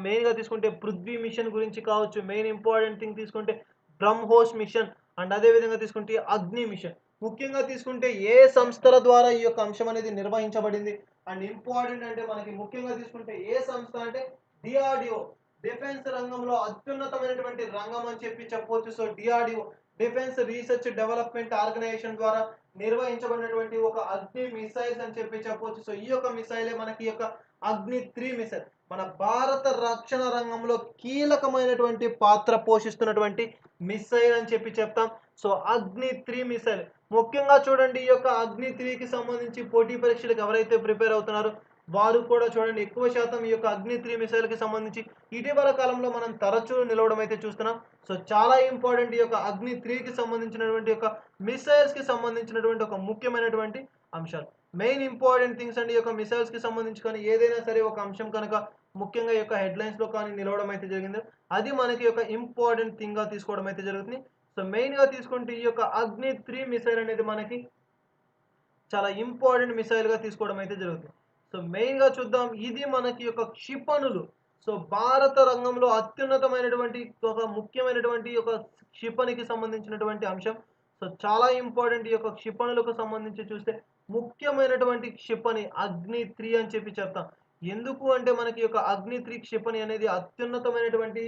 S1: మెయిన్‌గా తీసుకుంటే పృథ్వీ మిషన్ గురించి కావచ్చు, మెయిన్ ఇంపార్టెంట్ థింగ్ తీసుకుంటే బ్రహ్మోస్ మిషన్ అండ్ అదే విధంగా తీసుకుంటే అగ్ని మిషన్. ముఖ్యంగా తీసుకుంటే ఏ సంస్థల ద్వారా ఈ యొక్క అంశం అనేది నిర్వహించబడింది అండ్ ఇంపార్టెంట్ అంటే మనకి ముఖ్యంగా తీసుకుంటే ఏ సంస్థ అంటే డిఆర్డిఓ, డిఫెన్స్ రంగంలో అత్యున్నతమైనటువంటి రంగం అని చెప్పవచ్చు. So DRDO defence research development organisation ద్వారా నిర్వహించబడినటువంటి ఒక అగ్ని మిసైల్స్ అని చెప్పవచ్చు. సో ఈ యొక్క మిసైలే మనకి ఈ యొక్క అగ్ని 3 మిసైల్ మన భారత రక్షణ రంగంలో కీలకమైనటువంటి పాత్ర పోషిస్తున్నటువంటి మిసైల్ అని చెప్తాం. సో అగ్ని 3 మిసైల్ ముఖ్యంగా చూడండి ఈ యొక్క అగ్ని 3కి సంబంధించి పోటీ పరీక్షలకు ఎవరైతే ప్రిపేర్ అవుతున్నారో వారు కూడా చూడండి ఎక్కువ శాతం ఈ యొక్క అగ్ని 3 మిసైల్కి సంబంధించి ఇటీవల కాలంలో మనం తరచూ నిలవడం అయితే చూస్తున్నాం. సో చాలా ఇంపార్టెంట్ ఈ యొక్క అగ్ని 3కి సంబంధించినటువంటి యొక్క మిసైల్స్కి సంబంధించినటువంటి ఒక ముఖ్యమైనటువంటి అంశాలు. మెయిన్ ఇంపార్టెంట్ థింగ్స్ అండి ఈ యొక్క మిసైల్స్కి సంబంధించి కానీ ఏదైనా సరే ఒక అంశం కనుక ముఖ్యంగా ఈ యొక్క హెడ్లైన్స్లో కానీ నిలవడం అయితే జరిగిందో అది మనకి ఒక ఇంపార్టెంట్ థింగ్గా తీసుకోవడం అయితే జరుగుతుంది. సో మెయిన్‌గా తీసుకుంటే ఈ యొక్క అగ్ని 3 మిసైల్ అనేది మనకి చాలా ఇంపార్టెంట్ మిసైల్‌గా తీసుకోవడం అయితే జరుగుతుంది. సో మెయిన్‌గా చూద్దాం ఇది మనకి యొక్క క్షిపణులు. సో భారత రంగంలో అత్యున్నతమైనటువంటి ఒక ముఖ్యమైనటువంటి ఒక క్షిపణికి సంబంధించినటువంటి అంశం. సో చాలా ఇంపార్టెంట్ ఈ యొక్క క్షిపణులకు సంబంధించి చూస్తే ముఖ్యమైనటువంటి క్షిపణి అగ్ని 3 అని చెప్తాం. ఎందుకు అంటే మనకి యొక్క అగ్ని 3 క్షిపణి అనేది అత్యున్నతమైనటువంటి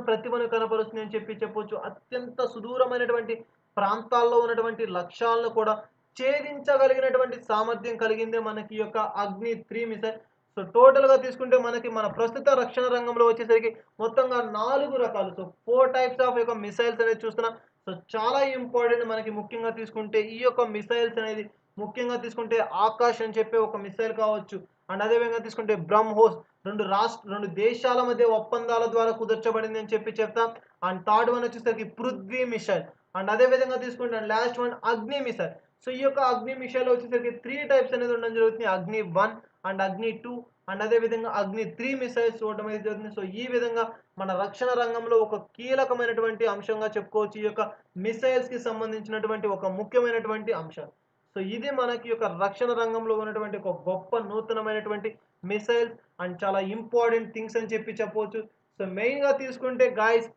S1: ప్రతిభను కనపరుస్తుంది అని చెప్పొచ్చు. అత్యంత సుదూరమైనటువంటి ప్రాంతాల్లో ఉన్నటువంటి లక్ష్యాలను కూడా ఛేదించగలిగినటువంటి సామర్థ్యం కలిగిందే మనకి యొక్క అగ్ని 3 మిసైల్. సో టోటల్‌గా తీసుకుంటే మనకి మన ప్రస్తుత రక్షణ రంగంలో వచ్చేసరికి మొత్తంగా 4 రకాలు. సో 4 టైప్స్ ఆఫ్ యొక్క మిసైల్స్ అనేది చూస్తున్నాం. సో చాలా ఇంపార్టెంట్ మనకి ముఖ్యంగా తీసుకుంటే ఈ యొక్క మిసైల్స్ అనేది ముఖ్యంగా తీసుకుంటే ఆకాష్ అని చెప్పే ఒక మిసైల్ కావచ్చు. అండ్ అదే విధంగా తీసుకుంటే బ్రహ్మోస్ 2 దేశాల మధ్య ఒప్పందాల ద్వారా కుదర్చబడింది అని చెప్తాం. అండ్ థర్డ్ వన్ వచ్చేసరికి పృథ్వీ మిసైల్ అండ్ అదే విధంగా తీసుకుంటే లాస్ట్ వన్ అగ్ని మిసైల్. సో ఈ యొక్క అగ్ని మిసైల్ వచ్చేసరికి 3 టైప్స్ అనేది ఉండడం జరుగుతుంది. అగ్ని 1 అండ్ అగ్ని 2 అండ్ అదే విధంగా అగ్ని 3 మిసైల్స్ చూడడం అయితే జరుగుతుంది. సో ఈ విధంగా మన రక్షణ రంగంలో ఒక కీలకమైనటువంటి అంశంగా చెప్పుకోవచ్చు ఈ యొక్క మిసైల్స్‌కి సంబంధించినటువంటి ఒక ముఖ్యమైనటువంటి అంశాలు. సో ఇది మనకి యొక్క రక్షణ రంగంలో ఉన్నటువంటి ఒక గొప్ప నూతనమైనటువంటి మిసైల్స్ అండ్ చాలా ఇంపార్టెంట్ థింగ్స్ అని చెప్పవచ్చు. సో మెయిన్‌గా తీసుకుంటే గాయ్స్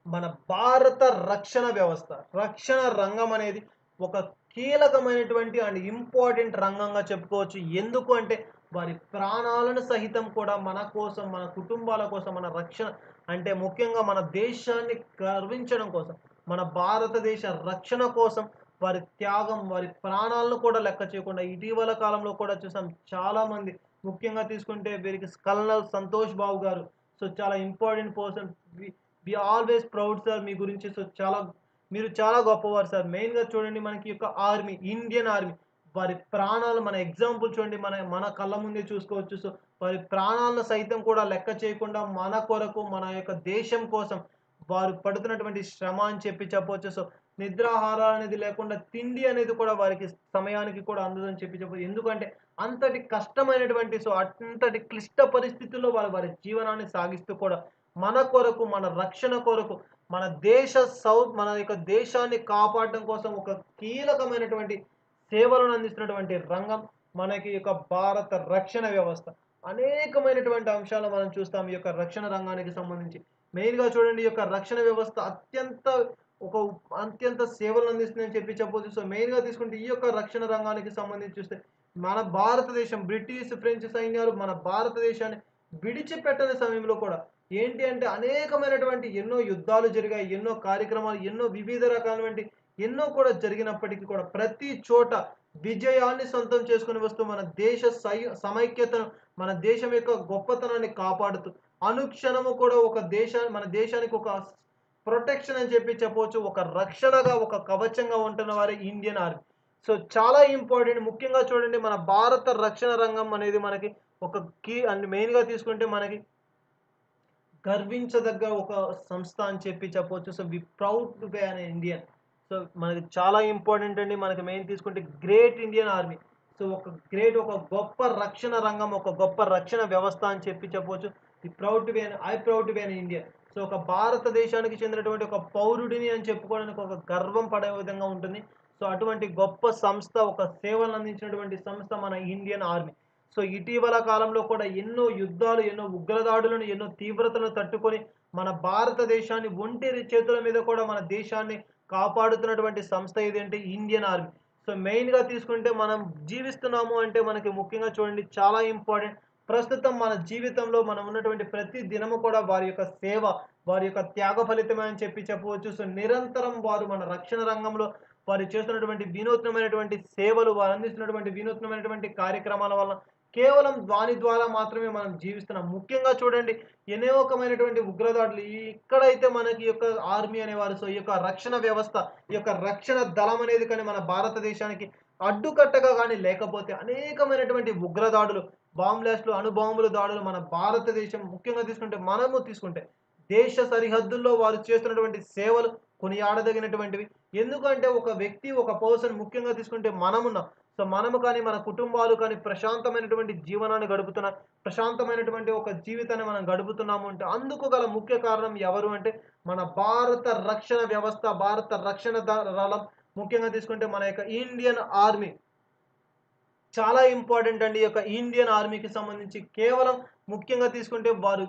S1: మన భారత రక్షణ వ్యవస్థ, రక్షణ రంగం అనేది ఒక కీలకమైనటువంటి అండ్ ఇంపార్టెంట్ రంగంగా చెప్పుకోవచ్చు. ఎందుకు అంటే వారి ప్రాణాలను సహితం కూడా మన కోసం, మన కుటుంబాల కోసం, మన రక్షణ అంటే ముఖ్యంగా మన దేశాన్ని గర్వించడం కోసం, మన భారతదేశ రక్షణ కోసం వారి త్యాగం, వారి ప్రాణాలను కూడా లెక్క చేయకుండా ఇటీవల కాలంలో కూడా చూసాం చాలామంది ముఖ్యంగా తీసుకుంటే వీరికి కల్నల్ సంతోష్ బాబు గారు సో చాలా important person. We always proud sir మీ గురించి. సో మీరు చాలా గొప్పవారు సార్. మెయిన్‌గా చూడండి మనకి యొక్క ఆర్మీ, ఇండియన్ ఆర్మీ వారి ప్రాణాలు మన ఎగ్జాంపుల్ చూడండి. మన మన కళ్ళ ముందే చూసుకోవచ్చు. సో వారి ప్రాణాలను సైతం కూడా లెక్క చేయకుండా మన కొరకు, మన యొక్క దేశం కోసం వారు పడుతున్నటువంటి శ్రమ అని చెప్పొచ్చు. సో నిద్రాహారాలనేది లేకుండా తిండి అనేది కూడా వారికి సమయానికి కూడా అందదని చెప్పొచ్చు. ఎందుకంటే అంతటి కష్టమైనటువంటి అంతటి క్లిష్ట పరిస్థితుల్లో వారు వారి జీవనాన్ని సాగిస్తూ కూడా మన కొరకు, మన రక్షణ కొరకు, మన దేశ మన యొక్క దేశాన్ని కాపాడడం కోసం ఒక కీలకమైనటువంటి సేవలను అందిస్తున్నటువంటి రంగం మనకి యొక్క భారత రక్షణ వ్యవస్థ. అనేకమైనటువంటి అంశాలు మనం చూస్తాం ఈ యొక్క రక్షణ రంగానికి సంబంధించి. మెయిన్‌గా చూడండి ఈ యొక్క రక్షణ వ్యవస్థ ఒక అత్యంత సేవలను అందిస్తుందని చెప్పొచ్చు. సో మెయిన్‌గా తీసుకుంటే ఈ యొక్క రక్షణ రంగానికి సంబంధించి చూస్తే మన భారతదేశం బ్రిటిష్, ఫ్రెంచ్ సైన్యాలు మన భారతదేశాన్ని విడిచిపెట్టని సమయంలో కూడా ఏంటి అంటే అనేకమైనటువంటి ఎన్నో యుద్ధాలు జరిగాయి. ఎన్నో కార్యక్రమాలు, ఎన్నో వివిధ రకాలైనటువంటి ఎన్నో కూడా జరిగినప్పటికీ కూడా ప్రతి చోట విజయాన్ని సొంతం చేసుకొని వస్తూ మన దేశ సమైక్యతను, మన దేశం యొక్క గొప్పతనాన్ని కాపాడుతూ అనుక్షణము కూడా మన దేశానికి ఒక ప్రొటెక్షన్ అని చెప్పొచ్చు. ఒక రక్షణగా, ఒక కవచంగా ఉంటున్న వారే ఇండియన్ ఆర్మీ. సో చాలా ఇంపార్టెంట్. ముఖ్యంగా చూడండి మన భారత రక్షణ రంగం అనేది మనకి ఒక కీ అండ్ మెయిన్‌గా తీసుకుంటే మనకి గర్వించదగ్గ ఒక సంస్థ అని చెప్పొచ్చు. So we proud to be an Indian. So మనకి చాలా ఇంపార్టెంట్ అండి. మనకి మెయిన్ తీసుకుంటే గ్రేట్ ఇండియన్ ఆర్మీ. సో ఒక గొప్ప రక్షణ రంగం, ఒక గొప్ప రక్షణ వ్యవస్థ అని చెప్పొచ్చు. The proud to be an I proud to be an Indian. So ఒక భారతదేశానికి చెందినటువంటి ఒక పౌరుడిని అని చెప్పుకోవడానికి ఒక గర్వం పడే విధంగా ఉంటుంది. సో అటువంటి గొప్ప సంస్థ, ఒక సేవలను అందించినటువంటి సంస్థ మన ఇండియన్ ఆర్మీ. సో ఇటీవల కాలంలో కూడా ఎన్నో యుద్ధాలు, ఎన్నో ఉగ్రదాడులను, ఎన్నో తీవ్రతలను తట్టుకొని మన భారతదేశాన్ని ఒంటరి చేతుల మీద కూడా మన దేశాన్ని కాపాడుతున్నటువంటి సంస్థ ఏదంటే ఇండియన్ ఆర్మీ. సో మెయిన్‌గా తీసుకుంటే మనం జీవిస్తున్నాము అంటే మనకి ముఖ్యంగా చూడండి చాలా ఇంపార్టెంట్. ప్రస్తుతం మన జీవితంలో మనం ఉన్నటువంటి ప్రతి దినము కూడా వారి యొక్క సేవ, వారి యొక్క త్యాగ ఫలితమే అని చెప్పవచ్చు. సో నిరంతరం వారు మన రక్షణ రంగంలో వారు చేస్తున్నటువంటి వినూత్నమైనటువంటి సేవలు, వారు అందిస్తున్నటువంటి వినూత్నమైనటువంటి కార్యక్రమాల వల్ల కేవలం దాని ద్వారా మాత్రమే మనం జీవిస్తున్నాం. ముఖ్యంగా చూడండి ఎన్నోకమైనటువంటి ఉగ్రదాడులు ఇక్కడైతే మనకి ఈ యొక్క ఆర్మీ అనేవారు ఈ యొక్క రక్షణ వ్యవస్థ, ఈ యొక్క రక్షణ దళం అనేది కానీ మన భారతదేశానికి అడ్డుకట్టగా గాని లేకపోతే అనేకమైనటువంటి ఉగ్రదాడులు, బాంబ్ బ్లాస్ట్‌లు, అణుబాంబుల దాడులు మన భారతదేశం ముఖ్యంగా తీసుకుంటే దేశ సరిహద్దుల్లో వారు చేస్తున్నటువంటి సేవలు కొనియాడదగినటువంటివి. ఎందుకంటే ఒక వ్యక్తి, ఒక పర్సన్ ముఖ్యంగా తీసుకుంటే మనమున్నాం. సో మనము కానీ, మన కుటుంబాలు కానీ ప్రశాంతమైనటువంటి జీవనాన్ని గడుపుతున్నాం. ప్రశాంతమైనటువంటి ఒక జీవితాన్ని మనం గడుపుతున్నాము అంటే అందుకు గల ముఖ్య కారణం ఎవరు అంటే మన భారత రక్షణ వ్యవస్థ, భారత రక్షణ దళం ముఖ్యంగా తీసుకుంటే మన యొక్క ఇండియన్ ఆర్మీ. చాలా ఇంపార్టెంట్ అండి. ఈ యొక్క ఇండియన్ ఆర్మీకి సంబంధించి కేవలం ముఖ్యంగా తీసుకుంటే వారు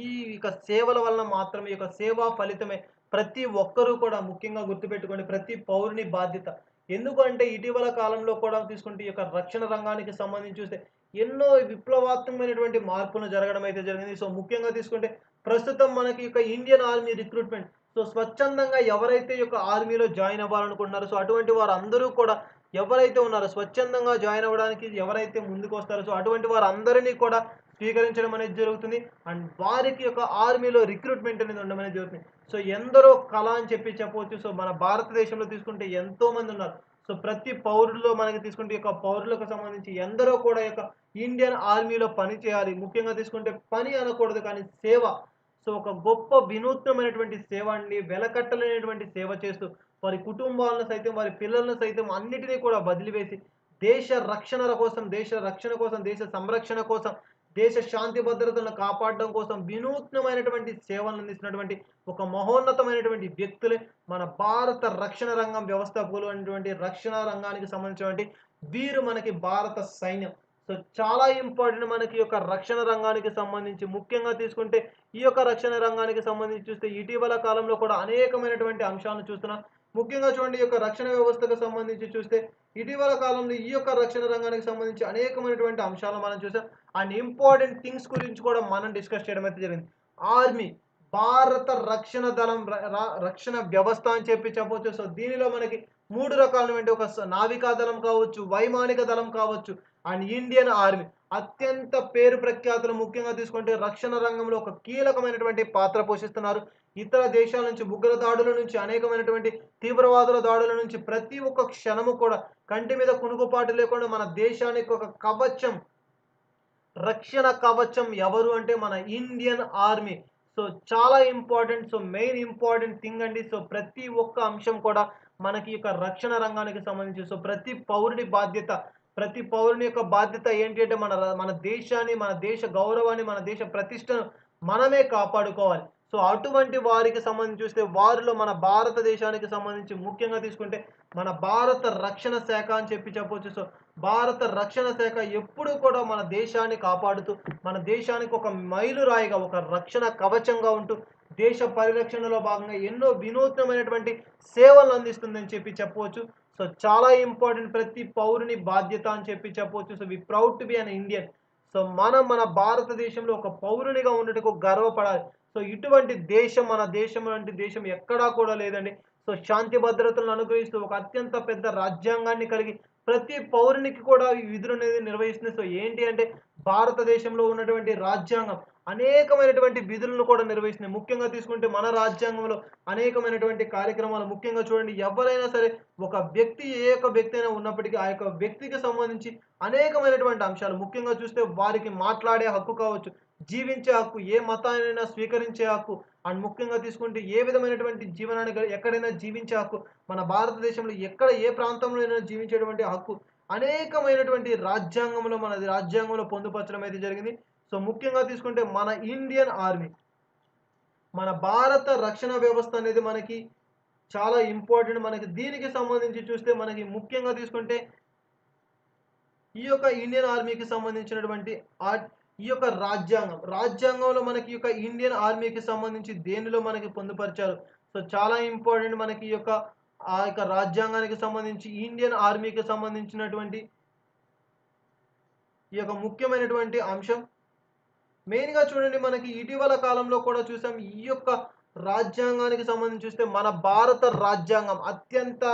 S1: ఈ యొక్క సేవల వలన మాత్రమే, ఈ యొక్క సేవా ఫలితమే ప్రతి ఒక్కరూ కూడా ముఖ్యంగా గుర్తుపెట్టుకోండి ప్రతి పౌరుని బాధ్యత. ఎందుకంటే ఇటీవల కాలంలో కూడా తీసుకుంటే ఈ యొక్క రక్షణ రంగానికి సంబంధించి చూస్తే ఎన్నో విప్లవాత్మకమైనటువంటి మార్పులు జరగడం అయితే జరిగింది. సో ముఖ్యంగా తీసుకుంటే ప్రస్తుతం మనకి యొక్క ఇండియన్ ఆర్మీ రిక్రూట్‌మెంట్ స్వచ్ఛందంగా ఎవరైతే ఈ యొక్క ఆర్మీలో జాయిన్ అవ్వాలనుకుంటున్నారో అటువంటి వారందరూ కూడా ఎవరైతే ఉన్నారో స్వచ్ఛందంగా జాయిన్ అవ్వడానికి ఎవరైతే ముందుకొస్తారో అటువంటి వారందరినీ కూడా స్వీకరించడం అనేది జరుగుతుంది. అండ్ వారికి యొక్క ఆర్మీలో రిక్రూట్‌మెంట్ అనేది ఉండడం అనేది జరుగుతుంది. సో ఎందరో కళ అని చెప్పవచ్చు. సో మన భారతదేశంలో తీసుకుంటే ఎంతోమంది ఉన్నారు. సో ప్రతి పౌరుల్లో మనకి తీసుకుంటే ఈ యొక్క పౌరులకు సంబంధించి ఎందరో కూడా ఈ యొక్క ఇండియన్ ఆర్మీలో పని చేయాలి. ముఖ్యంగా తీసుకుంటే పని అనకూడదు కానీ సేవ. సో ఒక గొప్ప వినూత్నమైనటువంటి సేవ అండి. వెలకట్టలేనటువంటి సేవ చేస్తూ వారి కుటుంబాలను సైతం, వారి పిల్లలను సైతం అన్నిటిని కూడా వదిలివేసి దేశ రక్షణల కోసం, దేశ రక్షణ కోసం, దేశ సంరక్షణ కోసం, దేశ శాంతి భద్రతలను కాపాడడం కోసం వినూత్నమైనటువంటి సేవలను అందిస్తున్నటువంటి ఒక మహోన్నతమైనటువంటి వ్యక్తులే మన భారత రక్షణ రంగం వ్యవస్థాపకులు అనేటువంటి రక్షణ రంగానికి సంబంధించినటువంటి వీరు మనకి భారత సైన్యం. సో చాలా ఇంపార్టెంట్ మనకి యొక్క రక్షణ రంగానికి సంబంధించి ముఖ్యంగా తీసుకుంటే ఈ యొక్క రక్షణ రంగానికి సంబంధించి చూస్తే ఇటీవల కాలంలో కూడా అనేకమైనటువంటి అంశాలను చూస్తున్నాం. ముఖ్యంగా చూడండి ఈ యొక్క రక్షణ వ్యవస్థకు సంబంధించి చూస్తే ఇటీవల కాలంలో ఈ యొక్క రక్షణ రంగానికి సంబంధించి అనేకమైనటువంటి అంశాలను మనం చూసాం. అండ్ ఇంపార్టెంట్ థింగ్స్ గురించి కూడా మనం డిస్కస్ చేయడం అయితే జరిగింది. ఆర్మీ భారత రక్షణ దళం రక్షణ వ్యవస్థ అని చెప్పవచ్చు. సో దీనిలో మనకి 3 రకాలైనటువంటి ఒక నావికా దళం కావచ్చు, వైమానిక దళం కావచ్చు, అండ్ ఇండియన్ ఆర్మీ అత్యంత పేరు ప్రఖ్యాతులు ముఖ్యంగా తీసుకుంటే రక్షణ రంగంలో ఒక కీలకమైనటువంటి పాత్ర పోషిస్తున్నారు. ఇతర దేశాల నుంచి ఉగ్ర దాడుల నుంచి అనేకమైనటువంటి తీవ్రవాదుల దాడుల నుంచి ప్రతి ఒక్క క్షణము కూడా కంటి మీద కునుకుపాటు లేకుండా మన దేశానికి ఒక కవచం, రక్షణ కవచం ఎవరు అంటే మన ఇండియన్ ఆర్మీ. సో చాలా important. So main important thing అండి. సో ప్రతి ఒక్క అంశం కూడా మనకి యొక్క రక్షణ రంగానికి సంబంధించి సో ప్రతి పౌరుడి బాధ్యత, ప్రతి పౌరుని యొక్క బాధ్యత ఏంటి అంటే మన దేశాన్ని, మన దేశ గౌరవాన్ని, మన దేశ ప్రతిష్టను మనమే కాపాడుకోవాలి. సో అటువంటి వారికి సంబంధించి చూస్తే వారిలో మన భారతదేశానికి సంబంధించి ముఖ్యంగా తీసుకుంటే మన భారత రక్షణ శాఖ అని చెప్పొచ్చు. సో భారత రక్షణ శాఖ ఎప్పుడూ కూడా మన దేశాన్ని కాపాడుతూ, మన దేశానికి ఒక మైలురాయిగా, ఒక రక్షణ కవచంగా ఉంటూ, దేశ పరిరక్షణలో భాగంగా ఎన్నో వినూత్నమైనటువంటి సేవలను అందిస్తుందని చెప్పవచ్చు. సో చాలా ఇంపార్టెంట్ ప్రతి పౌరుని బాధ్యత అని చెప్పవచ్చు. So we proud to be an Indian. So మనం మన భారతదేశంలో ఒక పౌరునిగా ఉండటకు గర్వపడాలి. సో ఇటువంటి దేశం, మన దేశం లాంటి దేశం ఎక్కడా కూడా లేదండి. సో శాంతి భద్రతలను అనుగ్రహిస్తూ ఒక అత్యంత పెద్ద రాజ్యాంగాన్ని కలిగి ప్రతి పౌరునికి కూడా ఈ విధులనేది నిర్వహిస్తుంది. సో ఏంటి అంటే భారతదేశంలో ఉన్నటువంటి రాజ్యాంగం అనేకమైనటువంటి విధులను కూడా నిర్వహిస్తుంది. ముఖ్యంగా తీసుకుంటే మన రాజ్యాంగంలో అనేకమైనటువంటి కార్యక్రమాలు ముఖ్యంగా చూడండి ఎవరైనా సరే ఒక వ్యక్తి ఏ యొక్క వ్యక్తి అయినా ఉన్నప్పటికీ ఆ యొక్క వ్యక్తికి సంబంధించి అనేకమైనటువంటి అంశాలు ముఖ్యంగా చూస్తే వారికి మాట్లాడే హక్కు కావచ్చు, జీవించే హక్కు, ఏ మతాన్నైనా స్వీకరించే హక్కు అండ్ ముఖ్యంగా తీసుకుంటే ఏ విధమైనటువంటి జీవనాన్ని ఎక్కడైనా జీవించే హక్కు, మన భారతదేశంలో ఎక్కడ ఏ ప్రాంతంలో అయినా జీవించేటువంటి హక్కు అనేకమైనటువంటి రాజ్యాంగంలో పొందుపరచడం అయితే జరిగింది. సో ముఖ్యంగా తీసుకుంటే మన ఇండియన్ ఆర్మీ, మన భారత రక్షణ వ్యవస్థ అనేది మనకి చాలా ఇంపార్టెంట్. మనకి దీనికి సంబంధించి చూస్తే మనకి ముఖ్యంగా తీసుకుంటే ఈ యొక్క ఇండియన్ ఆర్మీకి సంబంధించినటువంటి ఈ యొక్క రాజ్యాంగంలో మనకి ఈ యొక్క ఇండియన్ ఆర్మీకి సంబంధించి దేనిలో మనకి పొందుపరిచారు. సో చాలా ఇంపార్టెంట్ మనకి ఈ యొక్క ఆ యొక్క రాజ్యాంగానికి సంబంధించి ఇండియన్ ఆర్మీకి సంబంధించినటువంటి ఈ యొక్క ముఖ్యమైనటువంటి అంశం. మెయిన్‌గా చూడండి మనకి ఇటీవల కాలంలో కూడా చూసాం ఈ యొక్క రాజ్యాంగానికి సంబంధించి చూస్తే మన భారత రాజ్యాంగం అత్యంత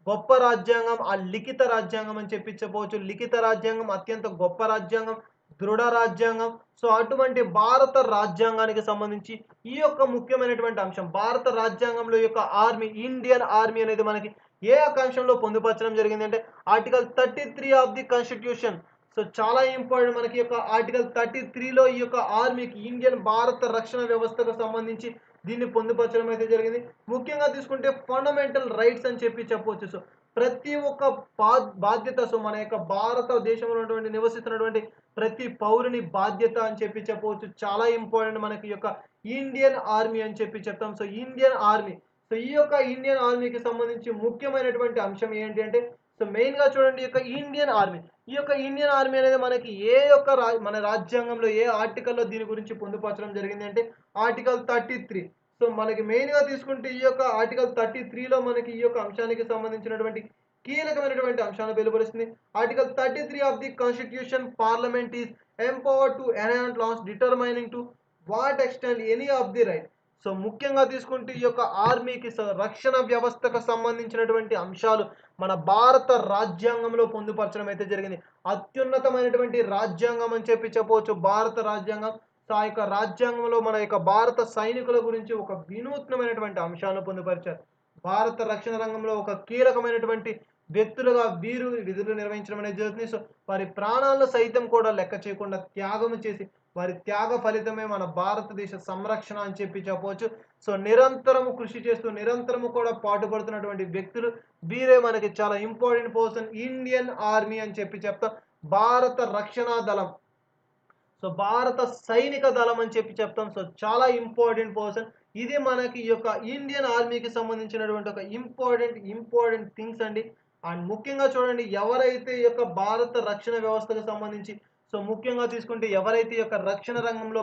S1: గొప్ప రాజ్యాంగం, ఆ లిఖిత రాజ్యాంగం అని చెప్పవచ్చు. లిఖిత రాజ్యాంగం అత్యంత గొప్ప రాజ్యాంగం, దృఢ రాజ్యాంగం. సో అటువంటి భారత రాజ్యాంగానికి సంబంధించి ఈ యొక్క ముఖ్యమైనటువంటి అంశం భారత రాజ్యాంగంలో ఈ యొక్క ఆర్మీ, ఇండియన్ ఆర్మీ అనేది మనకి ఏ యొక్క అంశంలో పొందుపరచడం జరిగిందంటే article 33 of the constitution. So చాలా ఇంపార్టెంట్ మనకి యొక్క ఆర్టికల్ 33లో ఈ యొక్క ఆర్మీకి ఇండియన్ భారత రక్షణ వ్యవస్థకు సంబంధించి దీన్ని పొందుపరచడం అయితే జరిగింది. ముఖ్యంగా తీసుకుంటే ఫండమెంటల్ రైట్స్ అని చెప్పవచ్చు. సో ప్రతి ఒక్క బాధ్యత సో మన యొక్క భారతదేశంలో ఉన్నటువంటి నివసిస్తున్నటువంటి ప్రతి పౌరుని బాధ్యత అని చెప్పవచ్చు. చాలా ఇంపార్టెంట్ మనకి ఈ యొక్క ఇండియన్ ఆర్మీ అని చెప్తాం. సో ఇండియన్ ఆర్మీ, సో ఈ యొక్క ఇండియన్ ఆర్మీకి సంబంధించి ముఖ్యమైనటువంటి అంశం ఏంటి అంటే సో మెయిన్‌గా చూడండి ఈ యొక్క ఇండియన్ ఆర్మీ. ఈ యొక్క ఇండియన్ ఆర్మీ అనేది మనకి ఏ యొక్క మన రాజ్యాంగంలో ఏ ఆర్టికల్‌లో దీని గురించి పొందుపరచడం జరిగింది అంటే ఆర్టికల్ 33. సో మనకి మెయిన్‌గా తీసుకుంటే ఈ యొక్క ఆర్టికల్ 33లో మనకి ఈ యొక్క అంశానికి సంబంధించినటువంటి కీలకమైనటువంటి అంశాలను వెలువరిస్తుంది. Article 33 of the constitution parliament is empowered to enact laws determining to what extent any of the right. So ముఖ్యంగా తీసుకుంటే ఈ యొక్క ఆర్మీకి రక్షణ వ్యవస్థకు సంబంధించినటువంటి అంశాలు మన భారత రాజ్యాంగంలో పొందుపరచడం అయితే జరిగింది. అత్యున్నతమైనటువంటి రాజ్యాంగం అని చెప్పవచ్చు భారత రాజ్యాంగం. సో ఆ యొక్క రాజ్యాంగంలో మన యొక్క భారత సైనికుల గురించి ఒక వినూత్నమైనటువంటి అంశాలను పొందుపరిచారు. భారత రక్షణ రంగంలో ఒక కీలకమైనటువంటి వ్యక్తులుగా వీరు విధులు నిర్వహించడం అనేది జరుగుతుంది. సో వారి ప్రాణాలను సైతం కూడా లెక్క చేయకుండా త్యాగం చేసి వారి త్యాగ ఫలితమే మన భారతదేశ సంరక్షణ అని చెప్పవచ్చు. సో నిరంతరము కృషి చేస్తూ నిరంతరము కూడా పాటుపడుతున్నటువంటి వ్యక్తులు వీరే మనకి చాలా ఇంపార్టెంట్ పర్సన్ ఇండియన్ ఆర్మీ అని చెప్తాం. భారత రక్షణ దళం, సో భారత సైనిక దళం అని చెప్తాం. సో చాలా ఇంపార్టెంట్ పర్సన్. ఇది మనకి ఈ యొక్క ఇండియన్ ఆర్మీకి సంబంధించినటువంటి ఒక ఇంపార్టెంట్ థింగ్స్ అండి. అండ్ ముఖ్యంగా చూడండి ఎవరైతే ఈ యొక్క భారత రక్షణ వ్యవస్థకు సంబంధించి సో ముఖ్యంగా తీసుకుంటే ఎవరైతే ఈ యొక్క రక్షణ రంగంలో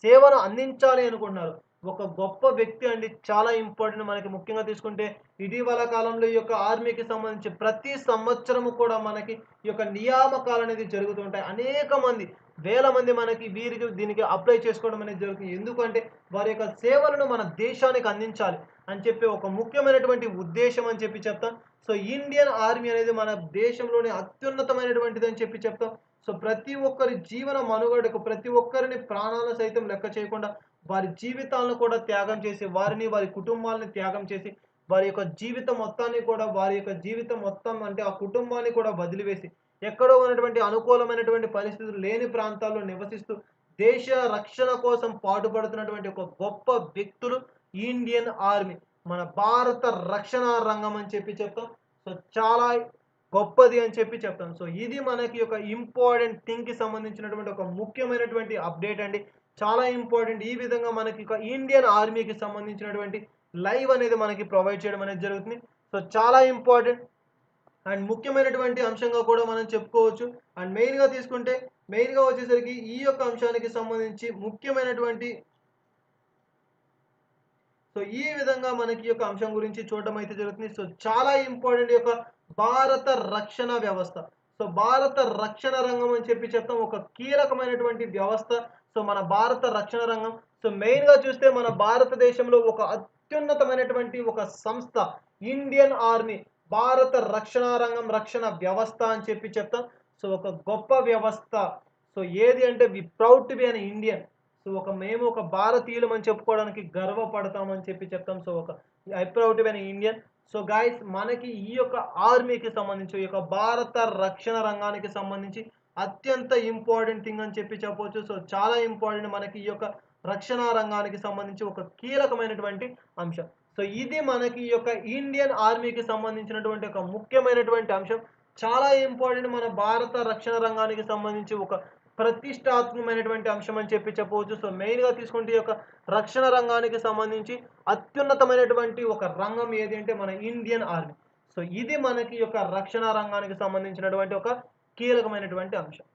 S1: సేవను అందించాలి అనుకుంటున్నారు ఒక గొప్ప వ్యక్తి అండి. చాలా ఇంపార్టెంట్ మనకి ముఖ్యంగా తీసుకుంటే ఇటీవల కాలంలో ఈ యొక్క ఆర్మీకి సంబంధించి ప్రతి సంవత్సరము కూడా మనకి ఈ యొక్క నియామకాలనేది జరుగుతూ ఉంటాయి. అనేక మంది, వేల మంది మనకి వీరికి దీనికి అప్లై చేసుకోవడం అనేది జరుగుతుంది. ఎందుకంటే వారి యొక్క సేవలను మన దేశానికి అందించాలి అని చెప్పి ఒక ముఖ్యమైనటువంటి ఉద్దేశ్యం అని చెప్పి చెప్తాం. సో ఇండియన్ ఆర్మీ అనేది మన దేశంలోనే అత్యున్నతమైనటువంటిది అని చెప్పి చెప్తాం. సో ప్రతి ఒక్కరి జీవన మనుగడకు ప్రతి ఒక్కరిని ప్రాణాలు సైతం లెక్క చేయకుండా వారి జీవితాలను కూడా త్యాగం చేసి, వారిని, వారి కుటుంబాలని త్యాగం చేసి, వారి యొక్క జీవితం మొత్తాన్ని కూడా వారి యొక్క జీవితం మొత్తం అంటే ఆ కుటుంబాన్ని కూడా వదిలివేసి, ఎక్కడో ఉన్నటువంటి అనుకూలమైనటువంటి పరిస్థితులు లేని ప్రాంతాల్లో నివసిస్తూ, దేశ రక్షణ కోసం పాటుపడుతున్నటువంటి ఒక గొప్ప వ్యక్తులు ఇండియన్ ఆర్మీ. మన భారత రక్షణ రంగం అని చెప్పి చెప్తాం. సో చాలా గొప్పది అని చెప్పి చెప్తాం. సో ఇది మనకి ఒక ఇంపార్టెంట్ థింగ్‌కి సంబంధించినటువంటి ఒక ముఖ్యమైనటువంటి అప్డేట్ అండి. చాలా ఇంపార్టెంట్. ఈ విధంగా మనకి ఒక ఇండియన్ ఆర్మీకి సంబంధించినటువంటి లైవ్ అనేది మనకి ప్రొవైడ్ చేయడం అనేది జరుగుతుంది. సో చాలా ఇంపార్టెంట్ అండ్ ముఖ్యమైనటువంటి అంశంగా కూడా మనం చెప్పుకోవచ్చు. అండ్ మెయిన్‌గా వచ్చేసరికి ఈ యొక్క అంశానికి సంబంధించి ముఖ్యమైనటువంటి సో ఈ విధంగా మనకి ఈ యొక్క అంశం గురించి చూడడం అయితే జరుగుతుంది. సో చాలా ఇంపార్టెంట్ ఈ యొక్క భారత రక్షణ వ్యవస్థ. సో భారత రక్షణ రంగం అని చెప్పి చెప్తాం. ఒక కీలకమైనటువంటి వ్యవస్థ. సో మన భారత రక్షణ రంగం. సో మెయిన్‌గా చూస్తే మన భారతదేశంలో ఒక అత్యున్నతమైనటువంటి ఒక సంస్థ ఇండియన్ ఆర్మీ. భారత రక్షణ రంగం, రక్షణ వ్యవస్థ అని చెప్పి చెప్తాం. సో ఒక గొప్ప వ్యవస్థ. సో ఏది అంటే we proud to be an Indian. So మేము ఒక భారతీయులం అని చెప్పుకోవడానికి గర్వపడతామని చెప్పి చెప్తాం. So I proud to be an Indian. So guys మనకి ఈ యొక్క ఆర్మీకి సంబంధించి, ఈ యొక్క భారత రక్షణ రంగానికి సంబంధించి అత్యంత ఇంపార్టెంట్ థింగ్ అని చెప్పి చెప్పొచ్చు. సో చాలా ఇంపార్టెంట్ మనకి ఈ యొక్క రక్షణ రంగానికి సంబంధించి ఒక కీలకమైనటువంటి అంశం. సో ఇది మనకి ఈ యొక్క ఇండియన్ ఆర్మీకి సంబంధించినటువంటి ఒక ముఖ్యమైనటువంటి అంశం. చాలా ఇంపార్టెంట్ మన భారత రక్షణ రంగానికి సంబంధించి ఒక ప్రతిష్టాత్మకమైనటువంటి అంశం అని చెప్పి చెప్పవచ్చు. సో మెయిన్‌గా తీసుకుంటే ఈ యొక్క రక్షణ రంగానికి సంబంధించి అత్యున్నతమైనటువంటి ఒక రంగం ఏది అంటే మన ఇండియన్ ఆర్మీ. సో ఇది మనకి ఈ యొక్క రక్షణ రంగానికి సంబంధించినటువంటి ఒక కీలకమైనటువంటి అంశం.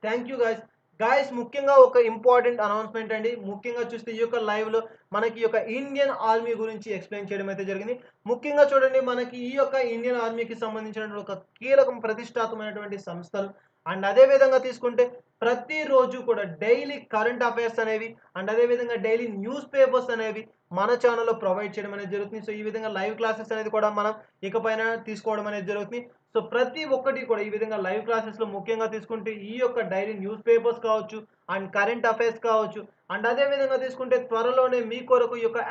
S1: Thank you guys. గైస్ ముఖ్యంగా ఒక ఇంపార్టెంట్ అనౌన్స్‌మెంట్ అండి. ముఖ్యంగా చూస్తే ఈ యొక్క లైవ్‌లో మనకి ఈ యొక్క ఇండియన్ ఆర్మీ గురించి ఎక్స్‌ప్లెయిన్ చేయడం అయితే జరిగింది. ముఖ్యంగా చూడండి మనకి ఈ యొక్క ఇండియన్ ఆర్మీకి సంబంధించినటువంటి ఒక కీలకం ప్రతిష్టాత్మకమైనటువంటి సంస్థలు అండ్ అదే విధంగా తీసుకుంటే ప్రతిరోజు కూడా డైలీ కరెంట్ అఫైర్స్ అనేవి అండ్ అదే విధంగా డైలీ న్యూస్ పేపర్స్ అనేవి మన ఛానల్‌లో ప్రొవైడ్ చేయడం అనేది జరుగుతుంది. సో ఈ విధంగా లైవ్ క్లాసెస్ అనేది కూడా మనం ఇకపైన తీసుకోవడం అనేది జరుగుతుంది. సో ప్రతి ఒక్కటి కూడా ఈ విధంగా లైవ్ క్లాసెస్‌లో ముఖ్యంగా తీసుకుంటే ఈ యొక్క డైలీ న్యూస్ పేపర్స్ కావచ్చు అండ్ కరెంట్ అఫైర్స్ కావచ్చు అండ్ అదే విధంగా తీసుకుంటే త్వరలోనే మీ కొరకు ఈ యొక్క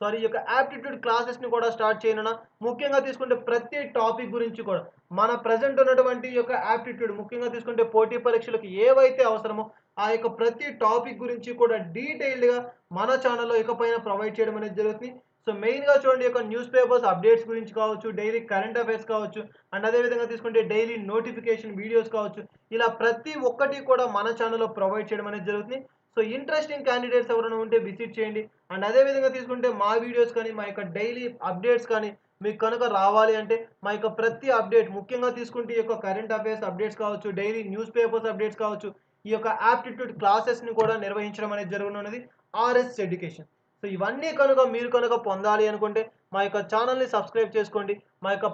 S1: ఈ యొక్క యాప్టిట్యూడ్ క్లాసెస్‌ని కూడా స్టార్ట్ చేయనున్నా. ముఖ్యంగా తీసుకుంటే ప్రతి టాపిక్ గురించి కూడా మన ప్రెజెంట్ ఉన్నటువంటి ఈ యొక్క యాప్టిట్యూడ్ ముఖ్యంగా తీసుకుంటే పోటీ పరీక్షలకు ఏవైతే అవసరమో ఆ యొక్క ప్రతి టాపిక్ గురించి కూడా డీటెయిల్డ్‌గా మన ఛానల్‌లో ఇకపైన ప్రొవైడ్ చేయడం అనేది జరుగుతుంది. సో మెయిన్‌గా చూడండి ఈ యొక్క న్యూస్ పేపర్స్ అప్డేట్స్ గురించి కావచ్చు, డైలీ కరెంట్ అఫైర్స్ కావచ్చు అండ్ అదే విధంగా తీసుకుంటే డైలీ నోటిఫికేషన్ వీడియోస్ కావచ్చు. ఇలా ప్రతి ఒక్కటి కూడా మన ఛానల్‌లో ప్రొవైడ్ చేయడం అనేది జరుగుతుంది. సో ఇంట్రెస్టింగ్ క్యాండిడేట్స్ ఎవరైనా ఉంటే విజిట్ చేయండి. అండ్ అదే విధంగా తీసుకుంటే మా వీడియోస్ కానీ, మా యొక్క డైలీ అప్డేట్స్ కానీ మీకు కనుక రావాలి అంటే మా యొక్క ప్రతి అప్డేట్ ముఖ్యంగా తీసుకుంటే ఈ యొక్క కరెంట్ అఫైర్స్ అప్డేట్స్ కావచ్చు, డైలీ న్యూస్ పేపర్స్ అప్డేట్స్ కావచ్చు, ఈ యొక్క యాప్టిట్యూడ్ క్లాసెస్‌ని కూడా నిర్వహించడం అనేది జరగనున్నది ఆర్ఎస్ ఎడ్యుకేషన్. సో ఇవన్నీ కనుక మీరు కనుక పొందాలి అనుకుంటే మా యొక్క ఛానల్‌ని సబ్స్క్రైబ్ చేసుకోండి. మా యొక్క